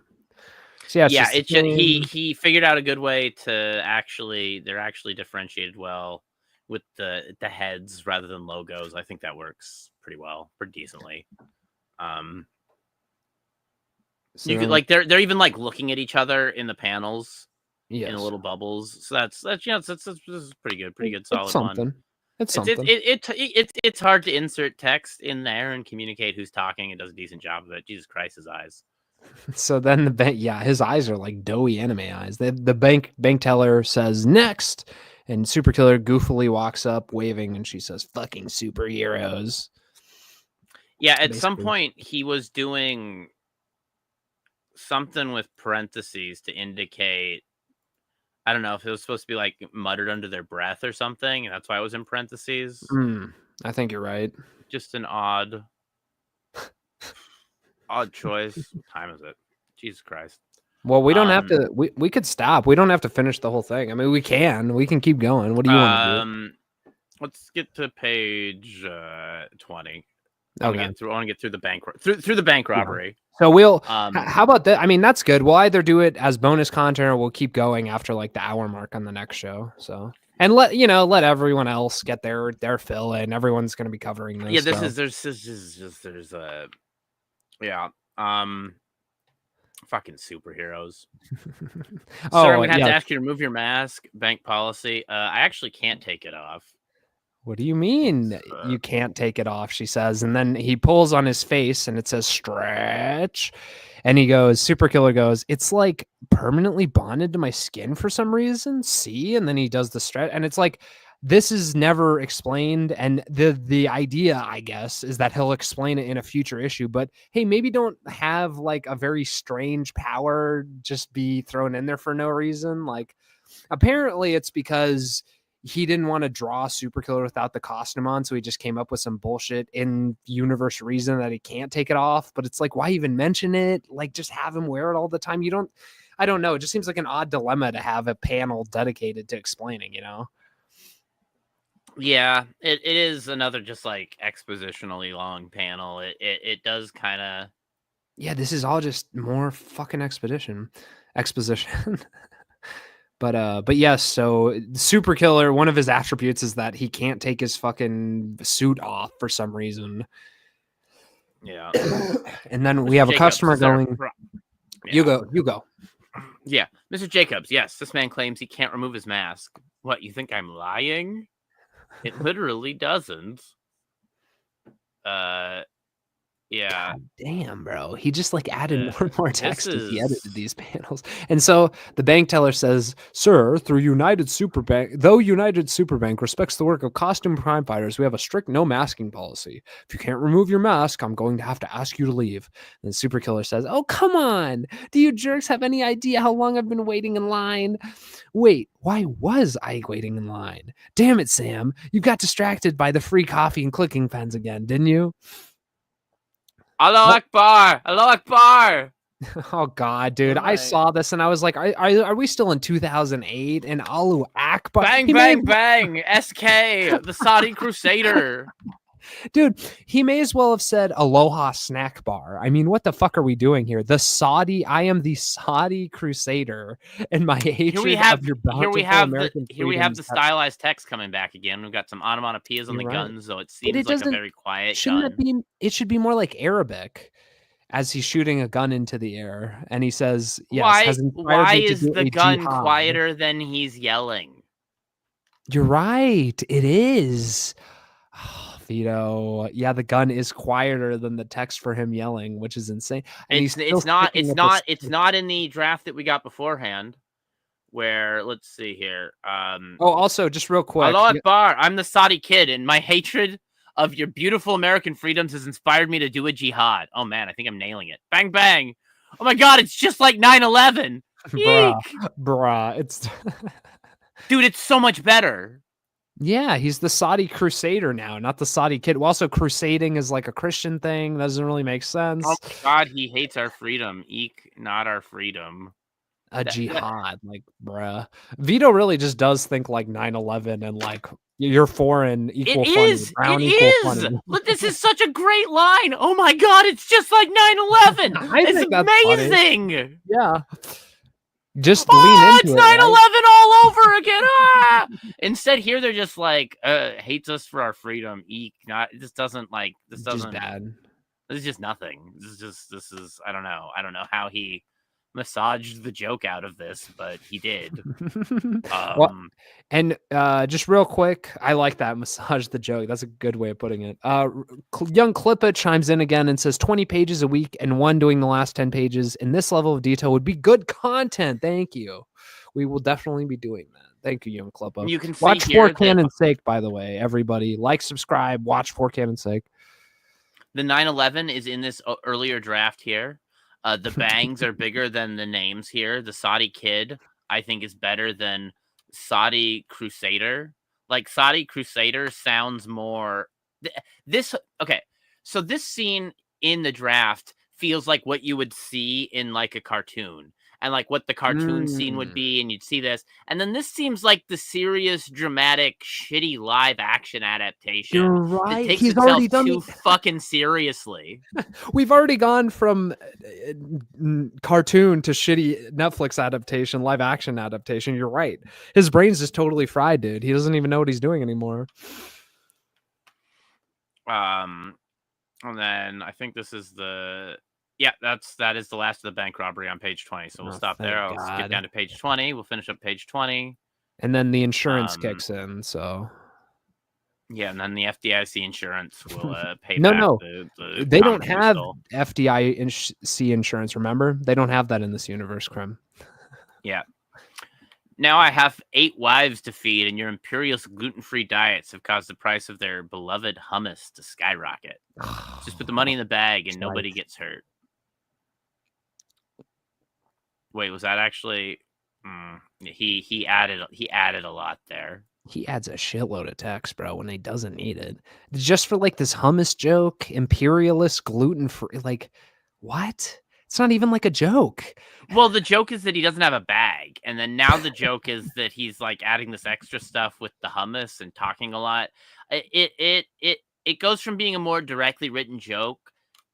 So it's just, he figured out a good way to they're actually differentiated well with the heads rather than logos. I think that works pretty well, pretty decently. So you could, like, they're even like looking at each other in the panels. Yes. In the little bubbles, so that's this is pretty good, solid one. It's something. It's hard to insert text in there and communicate who's talking. It does a decent job of it. Jesus Christ, his eyes. So then the bank, his eyes are like doughy anime eyes. The bank teller says next, and SuperKiller goofily walks up waving, and she says, "Fucking superheroes." Yeah, at some basically. point he was doing something with parentheses to indicate, I don't know if it was supposed to be like muttered under their breath or something, and that's why it was in parentheses. I think you're right. Just an odd choice. What time is it? Jesus Christ. Well, we don't have to. We could stop. We don't have to finish the whole thing. I mean, we can. We can keep going. What do you want to do? Let's get to page 20. I Okay. want to get through the bank through the bank robbery. So we'll. How about that? I mean, that's good. We'll either do it as bonus content or we'll keep going after like the hour mark on the next show. So and let everyone else get their fill in. Everyone's going to be covering this. Yeah, fucking superheroes. Sir, I'm gonna have to ask you to remove your mask. Bank policy. I actually can't take it off. What do you mean you can't take it off? She says, and then he pulls on his face and it says stretch. And he goes, SuperKiller goes, it's like permanently bonded to my skin for some reason. See? And then he does the stretch. And it's like, this is never explained. And the idea, I guess, is that he'll explain it in a future issue. But hey, maybe don't have like a very strange power just be thrown in there for no reason. Like, apparently it's because he didn't want to draw SuperKiller without the costume on, so he just came up with some bullshit in universe reason that he can't take it off. But it's like, why even mention it? Like, just have him wear it all the time. I don't know. It just seems like an odd dilemma to have a panel dedicated to explaining, Yeah, it is another just like expositionally long panel. It does kind of. Yeah, this is all just more fucking exposition. But yes, so SuperKiller, one of his attributes is that he can't take his fucking suit off for some reason. Yeah. And then we have a customer going. You go. Yeah. Mr. Jacobs, yes, this man claims he can't remove his mask. What, you think I'm lying? It literally doesn't. Yeah. God damn, bro. He just like added more and more text as he edited these panels. And so the bank teller says, sir, though United Superbank respects the work of costume crime fighters, we have a strict no masking policy. If you can't remove your mask, I'm going to have to ask you to leave. And SuperKiller says, oh, come on. Do you jerks have any idea how long I've been waiting in line? Wait, why was I waiting in line? Damn it, Sam. You got distracted by the free coffee and clicking pens again, didn't you? Allahu Akbar! Allahu Akbar! Oh God, dude! I saw this and I was like, "Are we still in 2008?" And Allahu Akbar! Bang, bang, bang! SK, the Saudi Crusader. Dude, he may as well have said Aloha Snack Bar. I mean, what the fuck are we doing here? I am the Saudi Crusader, and my hatred of your bountiful American Here we have the stylized text coming back again. We've got some onomatopoeias on the guns, so it seems like a very quiet gun. It should be more like Arabic, as he's shooting a gun into the air, and he says, "Yes." Why is the gun quieter than he's yelling? You're right. It is. Vito, yeah, the gun is quieter than the text for him yelling, which is insane. And it's not in the draft that we got beforehand. Where, let's see here. Also, just real quick, Allahu Akbar, I'm the Saudi kid, and my hatred of your beautiful American freedoms has inspired me to do a jihad. Oh man, I think I'm nailing it. Bang bang. Oh my God, it's just like 9/11. Bruh, it's dude, it's so much better. Yeah, he's the Saudi Crusader now, not the Saudi kid. Well, also, crusading is like a Christian thing. That doesn't really make sense. Oh my God, he hates our freedom. Eek, not our freedom. Jihad, like, bruh. Vito really just does think like 9/11 and like you're foreign equal funny. Brown equal funny. Look, this is such a great line. Oh my God, it's just like 9/11. It's amazing. Funny. Yeah. Just lean into it's 9/11 all over again. Ah! Instead, here they're just like hates us for our freedom. Eek, not this doesn't. Just bad. This is just nothing. This is I don't know how he massaged the joke out of this, but he did. Just real quick, I like that, massage the joke. That's a good way of putting it. Young Klippa chimes in again and says 20 pages a week and one doing the last 10 pages in this level of detail would be good content. Thank you. We will definitely be doing that. Thank you, Young Klippa. You can watch For Cannon's Sake, by the way, everybody. Like, subscribe, watch For Cannon's Sake. The 911 is in this earlier draft here. The bangs are bigger than the names here. The Saudi Kid, I think, is better than Saudi Crusader. Like, Saudi Crusader sounds more... Okay, so this scene in the draft feels like what you would see in, like, a cartoon. And, like, what the cartoon scene would be, and you'd see this. And then this seems like the serious, dramatic, shitty live-action adaptation. You're right. That takes He's itself already done too fucking seriously. We've already gone from cartoon to shitty Netflix adaptation, live action adaptation. You're right. His brain's just totally fried, dude. He doesn't even know what he's doing anymore. And then I think this is that is the last of the bank robbery on page 20. So we'll stop there. I'll skip down to page 20. We'll finish up page 20. And then the insurance kicks in. So yeah, and then the FDIC insurance will pay no, back no. the They don't property have stole. FDIC insurance, remember? They don't have that in this universe, Krim. Yeah. Now I have 8 wives to feed, and your imperious gluten-free diets have caused the price of their beloved hummus to skyrocket. Just put the money in the bag, and nobody gets hurt. Wait, was that actually? He added a lot there. He adds a shitload of text, bro, when he doesn't need it. Just for like this hummus joke, imperialist, gluten-free. Like, what? It's not even like a joke. Well, the joke is that he doesn't have a bag, and then now the joke is that he's like adding this extra stuff with the hummus and talking a lot. It goes from being a more directly written joke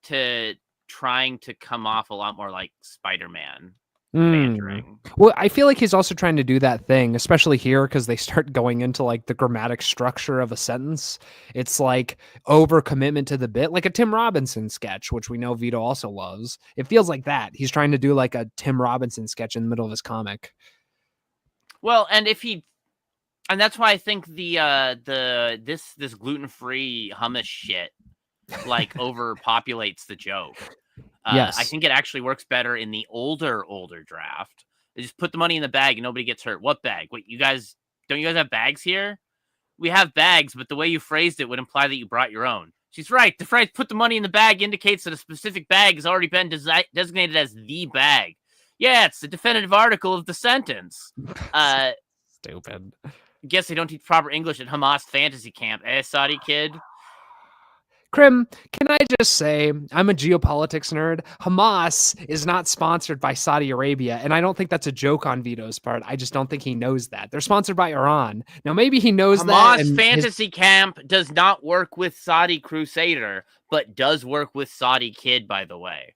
to trying to come off a lot more like Spider-Man. Well, I feel like he's also trying to do that thing, especially here, because they start going into like the grammatic structure of a sentence. It's like overcommitment to the bit, like a Tim Robinson sketch, which we know Vito also loves. It feels like that. He's trying to do like a Tim Robinson sketch in the middle of his comic. Well, and that's why I think this gluten-free hummus shit like overpopulates the joke. Yes. I think it actually works better in the older draft. They just put the money in the bag and nobody gets hurt. What bag? Wait, don't you guys have bags here? We have bags, but the way you phrased it would imply that you brought your own. She's right. The phrase "put the money in the bag" indicates that a specific bag has already been designated as the bag. Yeah, it's the definitive article of the sentence. Stupid. Guess they don't teach proper English at Hamas fantasy camp, Saudi Kid? Krim, can I just say, I'm a geopolitics nerd. Hamas is not sponsored by Saudi Arabia, and I don't think that's a joke on Vito's part. I just don't think he knows that. They're sponsored by Iran. Now, maybe he knows that. Hamas fantasy camp does not work with Saudi Crusader, but does work with Saudi Kid, by the way.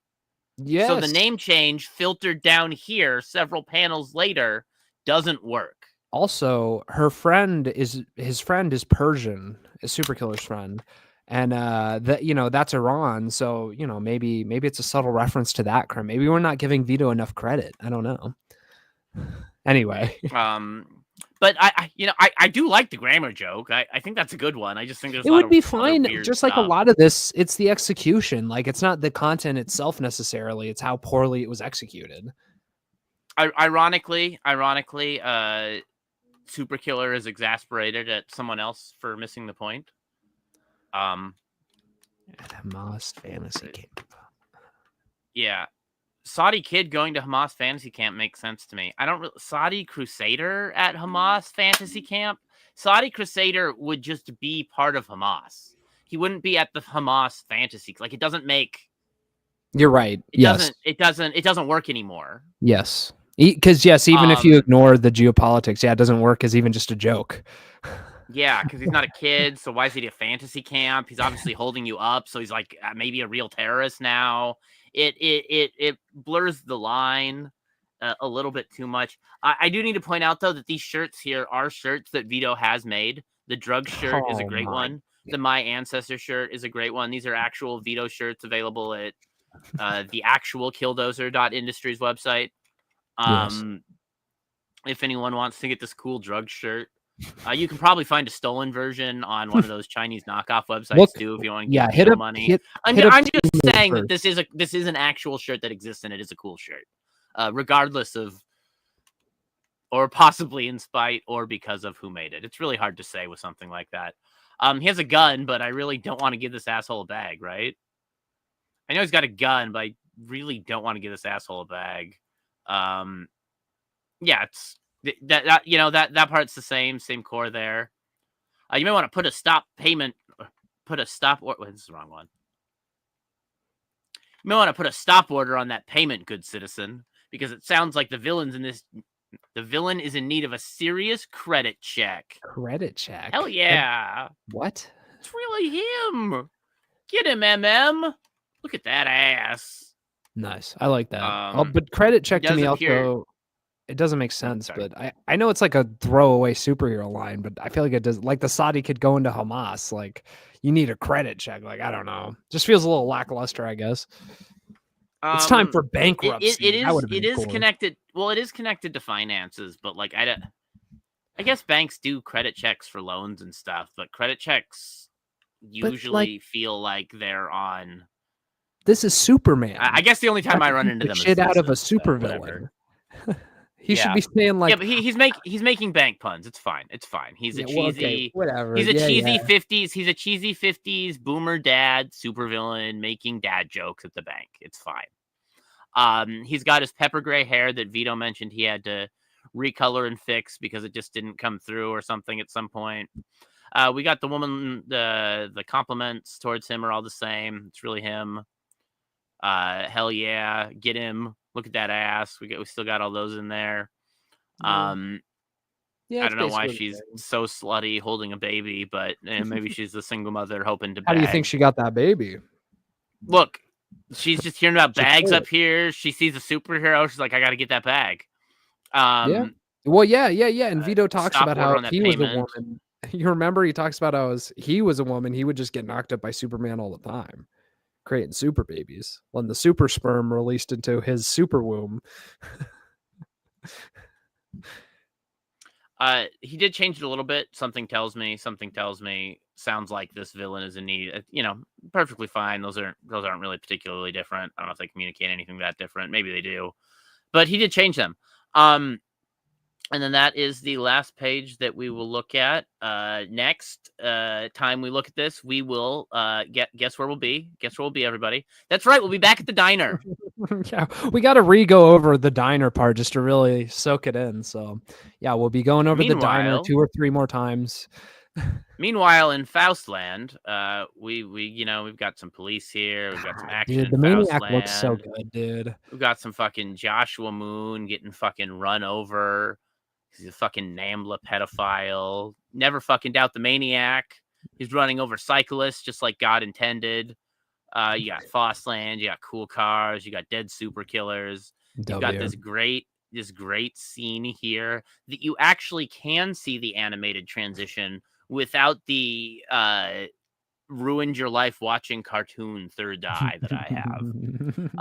Yes. So the name change filtered down here several panels later doesn't work. Also, his friend is Persian, is SuperKiller's friend. And that's Iran. So, maybe it's a subtle reference to that, Krim. Maybe we're not giving Vito enough credit. I don't know. Anyway. But I do like the grammar joke. I think that's a good one. I just think it would be fine. Just like a lot of this, it's the execution. Like, it's not the content itself necessarily. It's how poorly it was executed. Ironically, SuperKiller is exasperated at someone else for missing the point. At Hamas fantasy camp. Yeah, Saudi Kid going to Hamas fantasy camp makes sense to me. Saudi Crusader at Hamas fantasy camp. Saudi Crusader would just be part of Hamas. He wouldn't be at the Hamas fantasy. Like, it doesn't make. You're right. It doesn't work anymore. Yes. Because even if you ignore the geopolitics, it doesn't work as even just a joke. Yeah, because he's not a kid, so why is he at a fantasy camp? He's obviously holding you up, so he's like maybe a real terrorist now. It blurs the line a little bit too much. I do need to point out, though, that these shirts here are shirts that Vito has made. The drug shirt is a great one. The My Ancestor shirt is a great one. These are actual Vito shirts available at the actual Killdozer.industries website. Yes. If anyone wants to get this cool drug shirt. You can probably find a stolen version on one of those Chinese knockoff websites too, if you want to get hit up money. I'm just saying that this is an actual shirt that exists, and it is a cool shirt, regardless of, or possibly in spite or because of who made it. It's really hard to say with something like that. He has a gun, but I really don't want to give this asshole a bag, right? I know he's got a gun, but I really don't want to give this asshole a bag. Yeah, it's that part's the same core there. You may want to put a stop payment, put a stop or wait, this is the wrong one. You may want to put a stop order on that payment, good citizen, because it sounds like the villain is in need of a serious credit check. Credit check? Hell yeah. What? It's really him. Get him, MM. Look at that ass. Nice. I like that. But credit check to me also, it doesn't make sense. But I know it's like a throwaway superhero line, but I feel like it does. Like the Saudi could go into Hamas. Like you need a credit check. Like I don't know. Just feels a little lackluster, I guess. It's time for bankruptcy. It is connected. Well, it is connected to finances, but like I guess banks do credit checks for loans and stuff, but credit checks usually feel like they're on. This is Superman. I guess the only time I run into them shit out of a supervillain. He should be saying like, yeah, but he's making bank puns. It's fine. It's fine. He's a cheesy, whatever. He's a cheesy 50s. He's a cheesy 50s boomer dad supervillain making dad jokes at the bank. It's fine. He's got his pepper gray hair that Vito mentioned he had to recolor and fix because it just didn't come through or something at some point. We got the woman. The compliments towards him are all the same. It's really him. Hell yeah, get him. Look at that ass. We still got all those in there. I don't know why she's so slutty holding a baby, but maybe she's a single mother hoping to bag. How do you think she got that baby? Look, she's just hearing about bags up here. She sees a superhero. She's like, I got to get that bag. Yeah. Well, yeah. And Vito talks about how he was a woman. You remember he talks about how he was a woman. He would just get knocked up by Superman all the time, creating super babies when the super sperm released into his super womb. He did change it a little bit. Something tells me sounds like this villain is in need. Perfectly fine. Those aren't really particularly different. I don't know if they communicate anything that different. Maybe they do, but he did change them. And then that is the last page that we will look at. Next time we look at this, we will guess where we'll be. Guess where we'll be, everybody. That's right. We'll be back at the diner. Yeah, we got to re-go over the diner part just to really soak it in. So, yeah, we'll be going over the diner 2 or 3 more times. Meanwhile, in Faustland, we've got some police here. We've got some action. Dude, the Maniac looks so good, dude. We've got some fucking Joshua Moon getting fucking run over. He's a fucking NAMBLA pedophile. Never fucking doubt the Maniac. He's running over cyclists just like God intended. You got Faustland. You got cool cars. You got dead super killers. You've got this great scene here that you actually can see the animated transition without the ruined your life watching cartoon third eye that I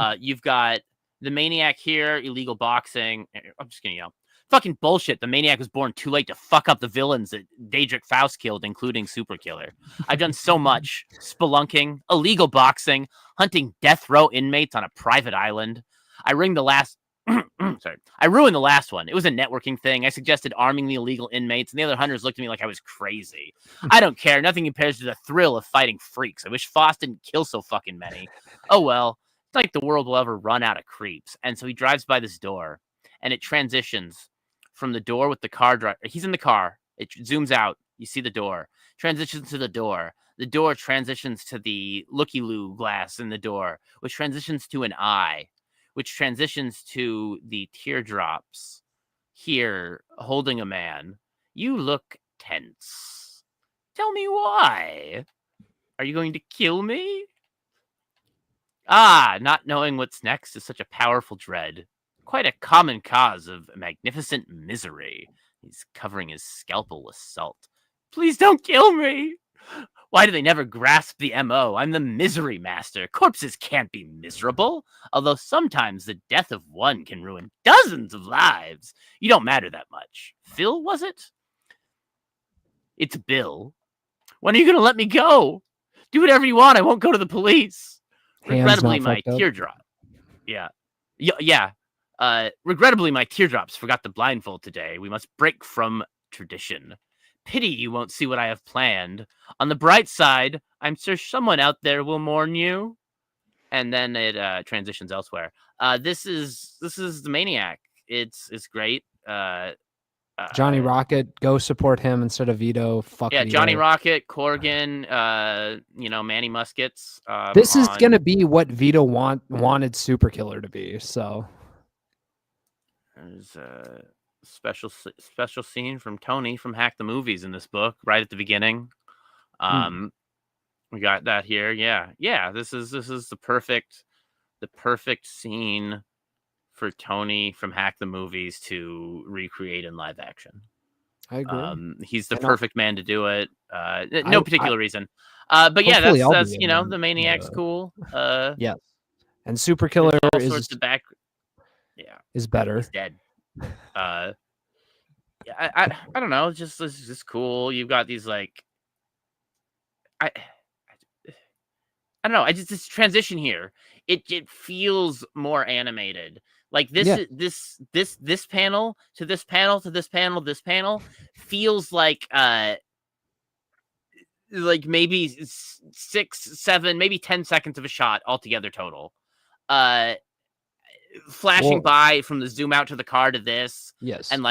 have. You've got the Maniac here, illegal boxing. I'm just gonna yell. Fucking bullshit. The Maniac was born too late to fuck up the villains that Daedric Faust killed, including SuperKiller. I've done so much. Spelunking, illegal boxing, hunting death row inmates on a private island. I ruined the last one. It was a networking thing. I suggested arming the illegal inmates, and the other hunters looked at me like I was crazy. I don't care. Nothing compares to the thrill of fighting freaks. I wish Faust didn't kill so fucking many. Oh well. It's like the world will ever run out of creeps. And so he drives by this door, and it transitions from the door with the car driver. He's in the car. It zooms out. You see the door. Transitions to the door. The door transitions to the looky-loo glass in the door, which transitions to an eye, which transitions to the teardrops here holding a man. You look tense. Tell me why. Are you going to kill me? Not knowing what's next is such a powerful dread. Quite a common cause of magnificent misery. He's covering his scalpel with salt. Please don't kill me. Why do they never grasp the MO? I'm the misery master. Corpses can't be miserable. Although sometimes the death of one can ruin dozens of lives. You don't matter that much. Phil, was it? It's Bill. When are you going to let me go? Do whatever you want. I won't go to the police. Regrettably, my teardrop. Yeah. Regrettably, my teardrops forgot the blindfold today. We must break from tradition. Pity you won't see what I have planned. On the bright side, I'm sure someone out there will mourn you. and then it transitions elsewhere. This is the Maniac. It's great. Johnny Rocket, go support him instead of Vito. Fuck Yeah, Vito. Johnny Rocket, Corgan, Manny Muskets. This is gonna be what Vito wanted Superkiller to be. So there's a special scene from Tony from Hack the Movies in this book right at the beginning. We got that here. Yeah. This is the perfect scene for Tony from Hack the Movies to recreate in live action. I agree. He's the perfect man to do it. No particular reason. But yeah, that's the Maniac's cool. Yes. And Superkiller all sorts of back. Yeah, is better. He's dead. I don't know. It's just cool. You've got these like. I don't know. I just this transition here. It feels more animated. Like this panel to this panel to this panel, this panel feels like maybe 6, 7, maybe 10 seconds of a shot altogether total. Flashing by from the zoom out to the car to this. Yes. And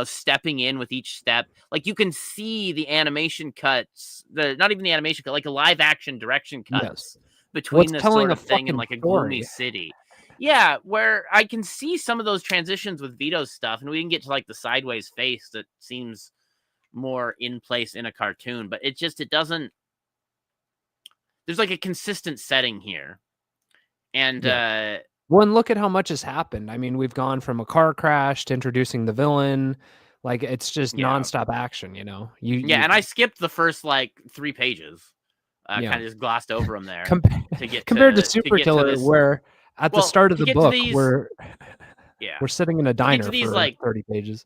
stepping in with each step. Like you can see the animation cuts, not even the animation cut, like a live action direction cuts between this sort of thing and like a gloomy city. Yeah, where I can see some of those transitions with Vito's stuff, and we can get to like the sideways face that seems more in place in a cartoon, but it doesn't. There's like a consistent setting here, and and look at how much has happened. I mean, we've gone from a car crash to introducing the villain. Like it's just nonstop action, and I skipped the first like 3 pages. Kind of just glossed over them there compared to Superkiller, where at the start of the book we're sitting in a diner for 30 pages.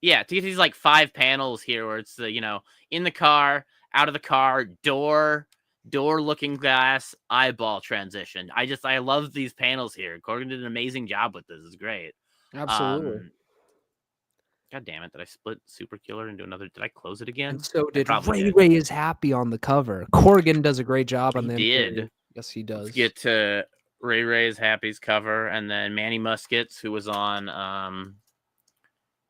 Yeah, to get these like 5 panels here where it's the in the car, out of the car, door looking glass, eyeball transition. I love these panels here. Corgan did an amazing job with this. It's great. Absolutely. God damn it! Did I split Superkiller into another? Did I close it again? And so did Ray. Ray is happy on the cover. Corgan does a great job on the. Did. Yes, he does. Let's get to Ray is Happy's cover, and then Manny Muskets, who was on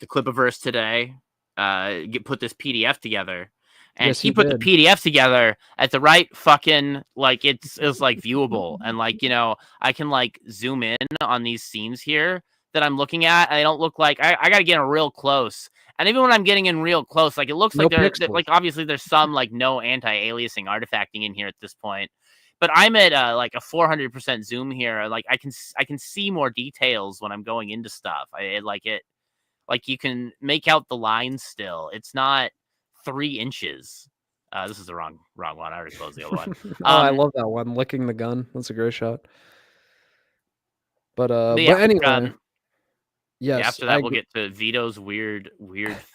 the Clipaverse today, put this PDF together, and he put the PDF together at the right fucking it's like viewable, and I can like zoom in on these scenes here that I'm looking at. And they don't look like I got to get in real close, and even when I'm getting in real close, like it looks like they're like obviously there's some like no anti-aliasing artifacting in here at this point. But I'm at like a 400% zoom here. Like I can see more details when I'm going into stuff. Like you can make out the lines still. It's not 3 inches. This is the wrong one. I already closed the other one. I love that one. Licking the gun. That's a great shot. But anyway. Yes. After that, we'll get to Vito's weird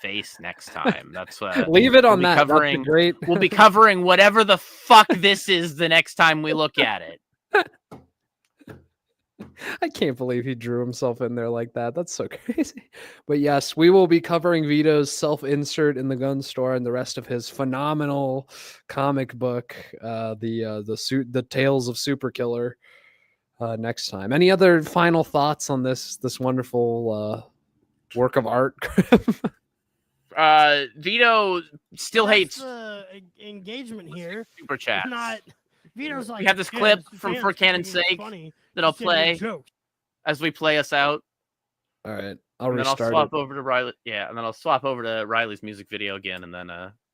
face next time. That's leave it on that. That's great. We'll be covering whatever the fuck this is the next time we look at it. I can't believe he drew himself in there like that. That's so crazy. But yes, we will be covering Vito's self-insert in the gun store and the rest of his phenomenal comic book, the Tales of Superkiller. Next time. Any other final thoughts on this wonderful work of art? Vito still hates engagement here. Super chats. Vito's like, we have this clip from For Cannon's Sake that I'll play as we play us out. All right, I'll restart. Then I'll swap over to Riley. Yeah, and then I'll swap over to Riley's music video again, and then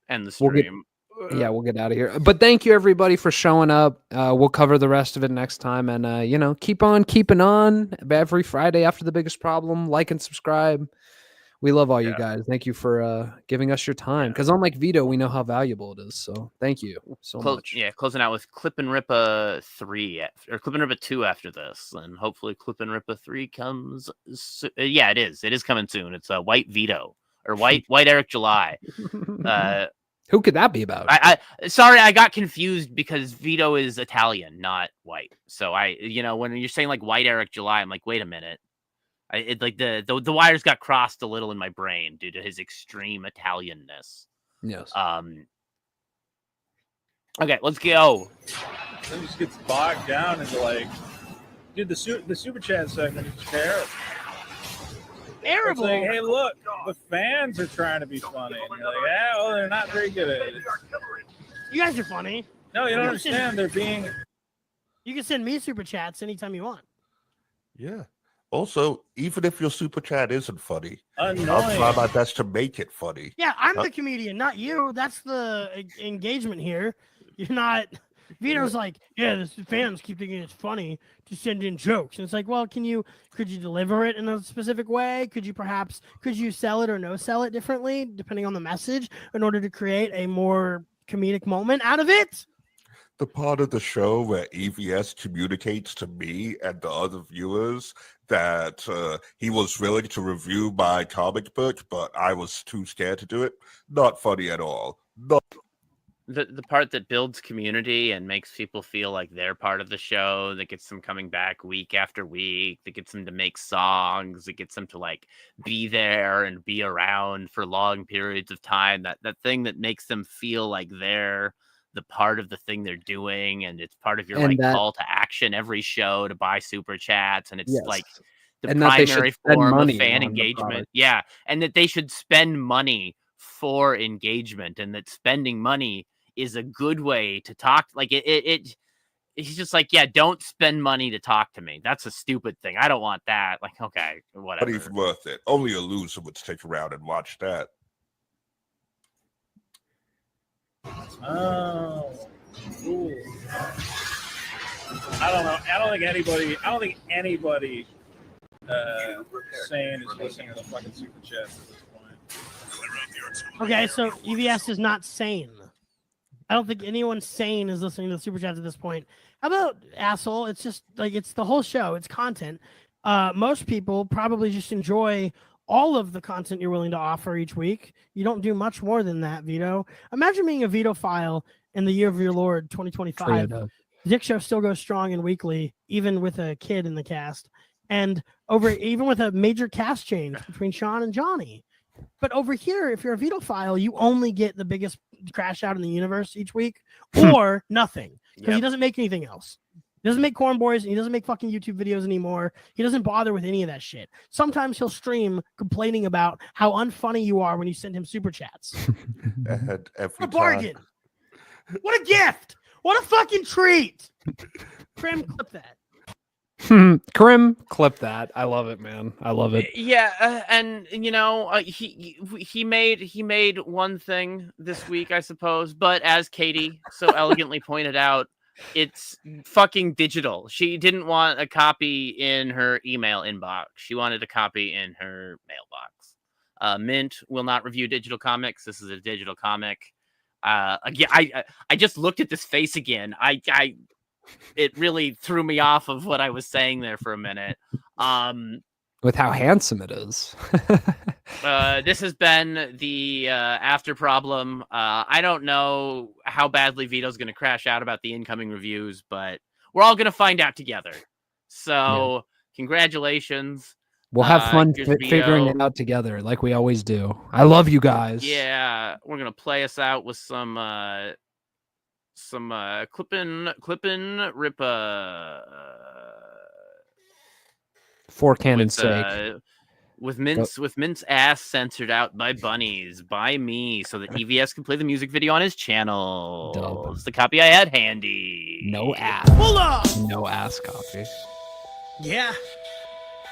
end the stream. We'll get out of here. But thank you everybody for showing up. We'll cover the rest of it next time, and keep on keeping on every Friday after the biggest problem. Like and subscribe. We love all you guys. Thank you for giving us your time. Because unlike Vito, we know how valuable it is. So thank you so much. Yeah, closing out with Clip and Rippa 3 or Clip and Rippa 2 after this, and hopefully Clip and Rippa 3 comes. Yeah, it is. It is coming soon. It's a White Vito or White Eric July. Who could that be about? Sorry, I got confused because Vito is Italian, not white. So when you're saying like White Eric July, I'm like, wait a minute. The wires got crossed a little in my brain due to his extreme Italianness. Yes. Okay, let's go. Then just gets bogged down into like, dude, the super chat segment is terrible. Terrible. It's like, hey, look, the fans are trying to be funny. And you're like, yeah, well, they're not very good at it. You guys are funny. No, you don't understand. They're being. You can send me super chats anytime you want. Yeah. Also, even if your super chat isn't funny, Annoying. I'll try my best to make it funny. Yeah, I'm the comedian, not you. That's the engagement here. You're not. Vito's like, yeah, the fans keep thinking it's funny to send in jokes, and it's like, well, could you deliver it in a specific way? Could you sell it or no sell it differently depending on the message in order to create a more comedic moment out of it? The part of the show where EVS communicates to me and the other viewers that he was willing to review my comic book, but I was too scared to do it. Not funny at all. Not. The part that builds community and makes people feel like they're part of the show, that gets them coming back week after week, that gets them to make songs, that gets them to like be there and be around for long periods of time. That thing that makes them feel like they're the part of the thing they're doing, and it's part of your And like that- call to action every show to buy super chats, and it's Yes. like the And that they should primary spend form of money fan on the engagement. product. Yeah, and that they should spend money for engagement, and that spending money is a good way to talk. Like it's just like, yeah, don't spend money to talk to me. That's a stupid thing. I don't want that. Like, okay, whatever. Not even worth it. Only a loser would stick around and watch that. Oh, cool. I don't know. I don't think anybody sane is listening to the fucking super chats at this point. Okay, so EVS is not sane. I don't think anyone sane is listening to the super chats at this point. How about asshole? It's just like, it's the whole show. It's content. Most people probably just enjoy all of the content you're willing to offer each week. You don't do much more than that, Vito. Imagine being a Vito file in the year of your Lord 2025. Dick Show still goes strong and weekly, even with a kid in the cast, and even with a major cast change between Sean and Johnny. But over here, if you're a Vito file, you only get the biggest crash out in the universe each week, or nothing, because he doesn't make anything else. He doesn't make Corn Boys, and he doesn't make fucking YouTube videos anymore. He doesn't bother with any of that shit. Sometimes he'll stream complaining about how unfunny you are when you send him super chats. And every What a bargain! time. What a gift! What a fucking treat! Crim, clip that. Krim, clip that. I love it, man. I love it. Yeah, and you know, he made one thing this week, I suppose, but as Katie so elegantly pointed out, it's fucking digital. She didn't want a copy in her email inbox. She wanted a copy in her mailbox. Mint will not review digital comics. This is a digital comic. Again, I just looked at this face again. It really threw me off of what I was saying there for a minute. With how handsome it is. This has been the after problem. I don't know how badly Vito's going to crash out about the incoming reviews, but we're all going to find out together. So Congratulations. We'll have fun here's figuring Vito. it out together, like we always do. I love you guys. Yeah, we're going to play us out with some clippin' rip For canon's sake. With Mint's ass censored out by bunnies, by me, so that EVS can play the music video on his channel. Dub. It's the copy I had handy. No ass. Hold up! No ass copy. Yeah.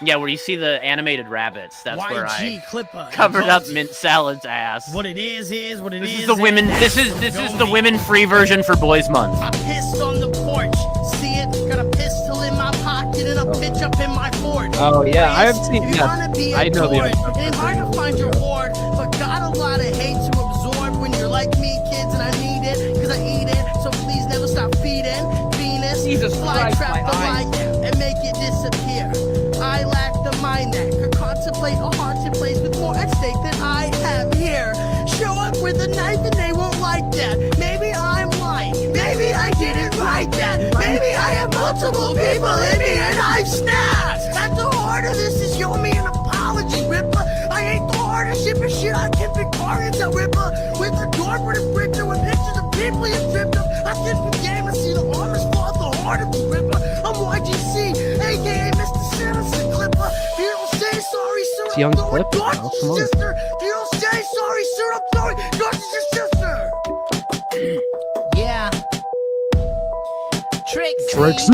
Yeah, where you see the animated rabbits. That's where I Clipper covered up Goldie. Mint Salad's ass. What it is what it is. This is the women. This is the women-free version for Boys Month. I pissed on the porch. See it? Got a pistol in my pocket and a bitch up in my fort. Oh, yeah, I have seen If you that. wanna be I know the adored, episode. it ain't hard to find your ward, but got a lot of hate to absorb when you're like me, kids, and I need it, cause I eat it. So please never stop feeding Venus. Jesus fly Christ, trap my the eyes. light and make it disappear. I lack the mind that could contemplate a haunted place with more at stake than I have here. Show up with a knife and they won't like that. Maybe I'm lying. Maybe I didn't write that. Maybe I have multiple people in me and I've snapped. At the heart of this is show me an apology, Ripper. I ain't the hardest shipping shit. I can pick targets at Ripper with a door for the printer with pictures of people you tripped up. I Rockin' from game to see the armor's fought the heart of the Ripper. I'm YGC, aka Mr. Sinister Clipper. If you don't say sorry soon, It's young I'm throwing Clipper, darts bro. at Come your on. sister. If you don't say sorry soon, I'm throwing darts at your sister. Yeah. Trixie.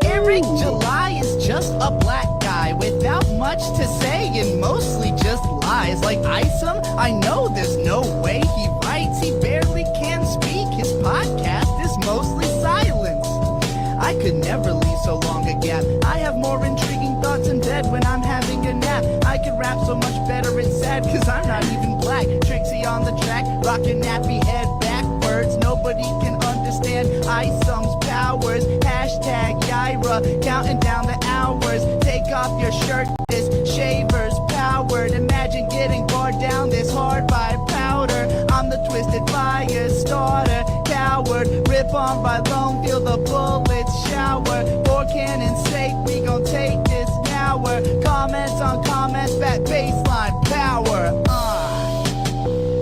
Eric July is just a black guy without much to say and mostly just lies. Like Isom, I know there's no way he writes. He barely can speak. His podcast is mostly silence. I could never leave so long a gap. I have more intriguing thoughts in bed when I'm having a nap. I could rap so much better, it's sad, cause I'm not even black. Trixie on the track, rockin' nappy head backwards. Nobody can understand Isom's powers. Hashtag Yaira, counting down the hours. Take off your shirt, this shaver's powered. Imagine getting bored down this hard by powder. I'm the twisted fire starter, coward. Rip on by lone, feel the bullets shower. 4 cannons sake, we gon' take this hour. Comments on comments, fat baseline power.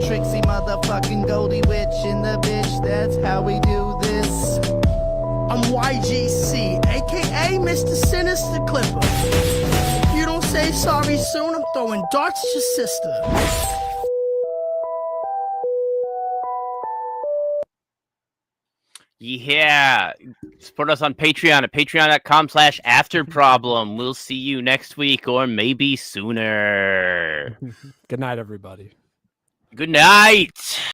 Trixie motherfucking Goldie Witch in the bitch, that's how we do this. I'm YGC, aka Mr. Sinister Clipper. If you don't say sorry soon, I'm throwing darts at your sister. Yeah. Support us on Patreon at patreon.com/afterproblem. We'll see you next week or maybe sooner. Good night, everybody. Good night.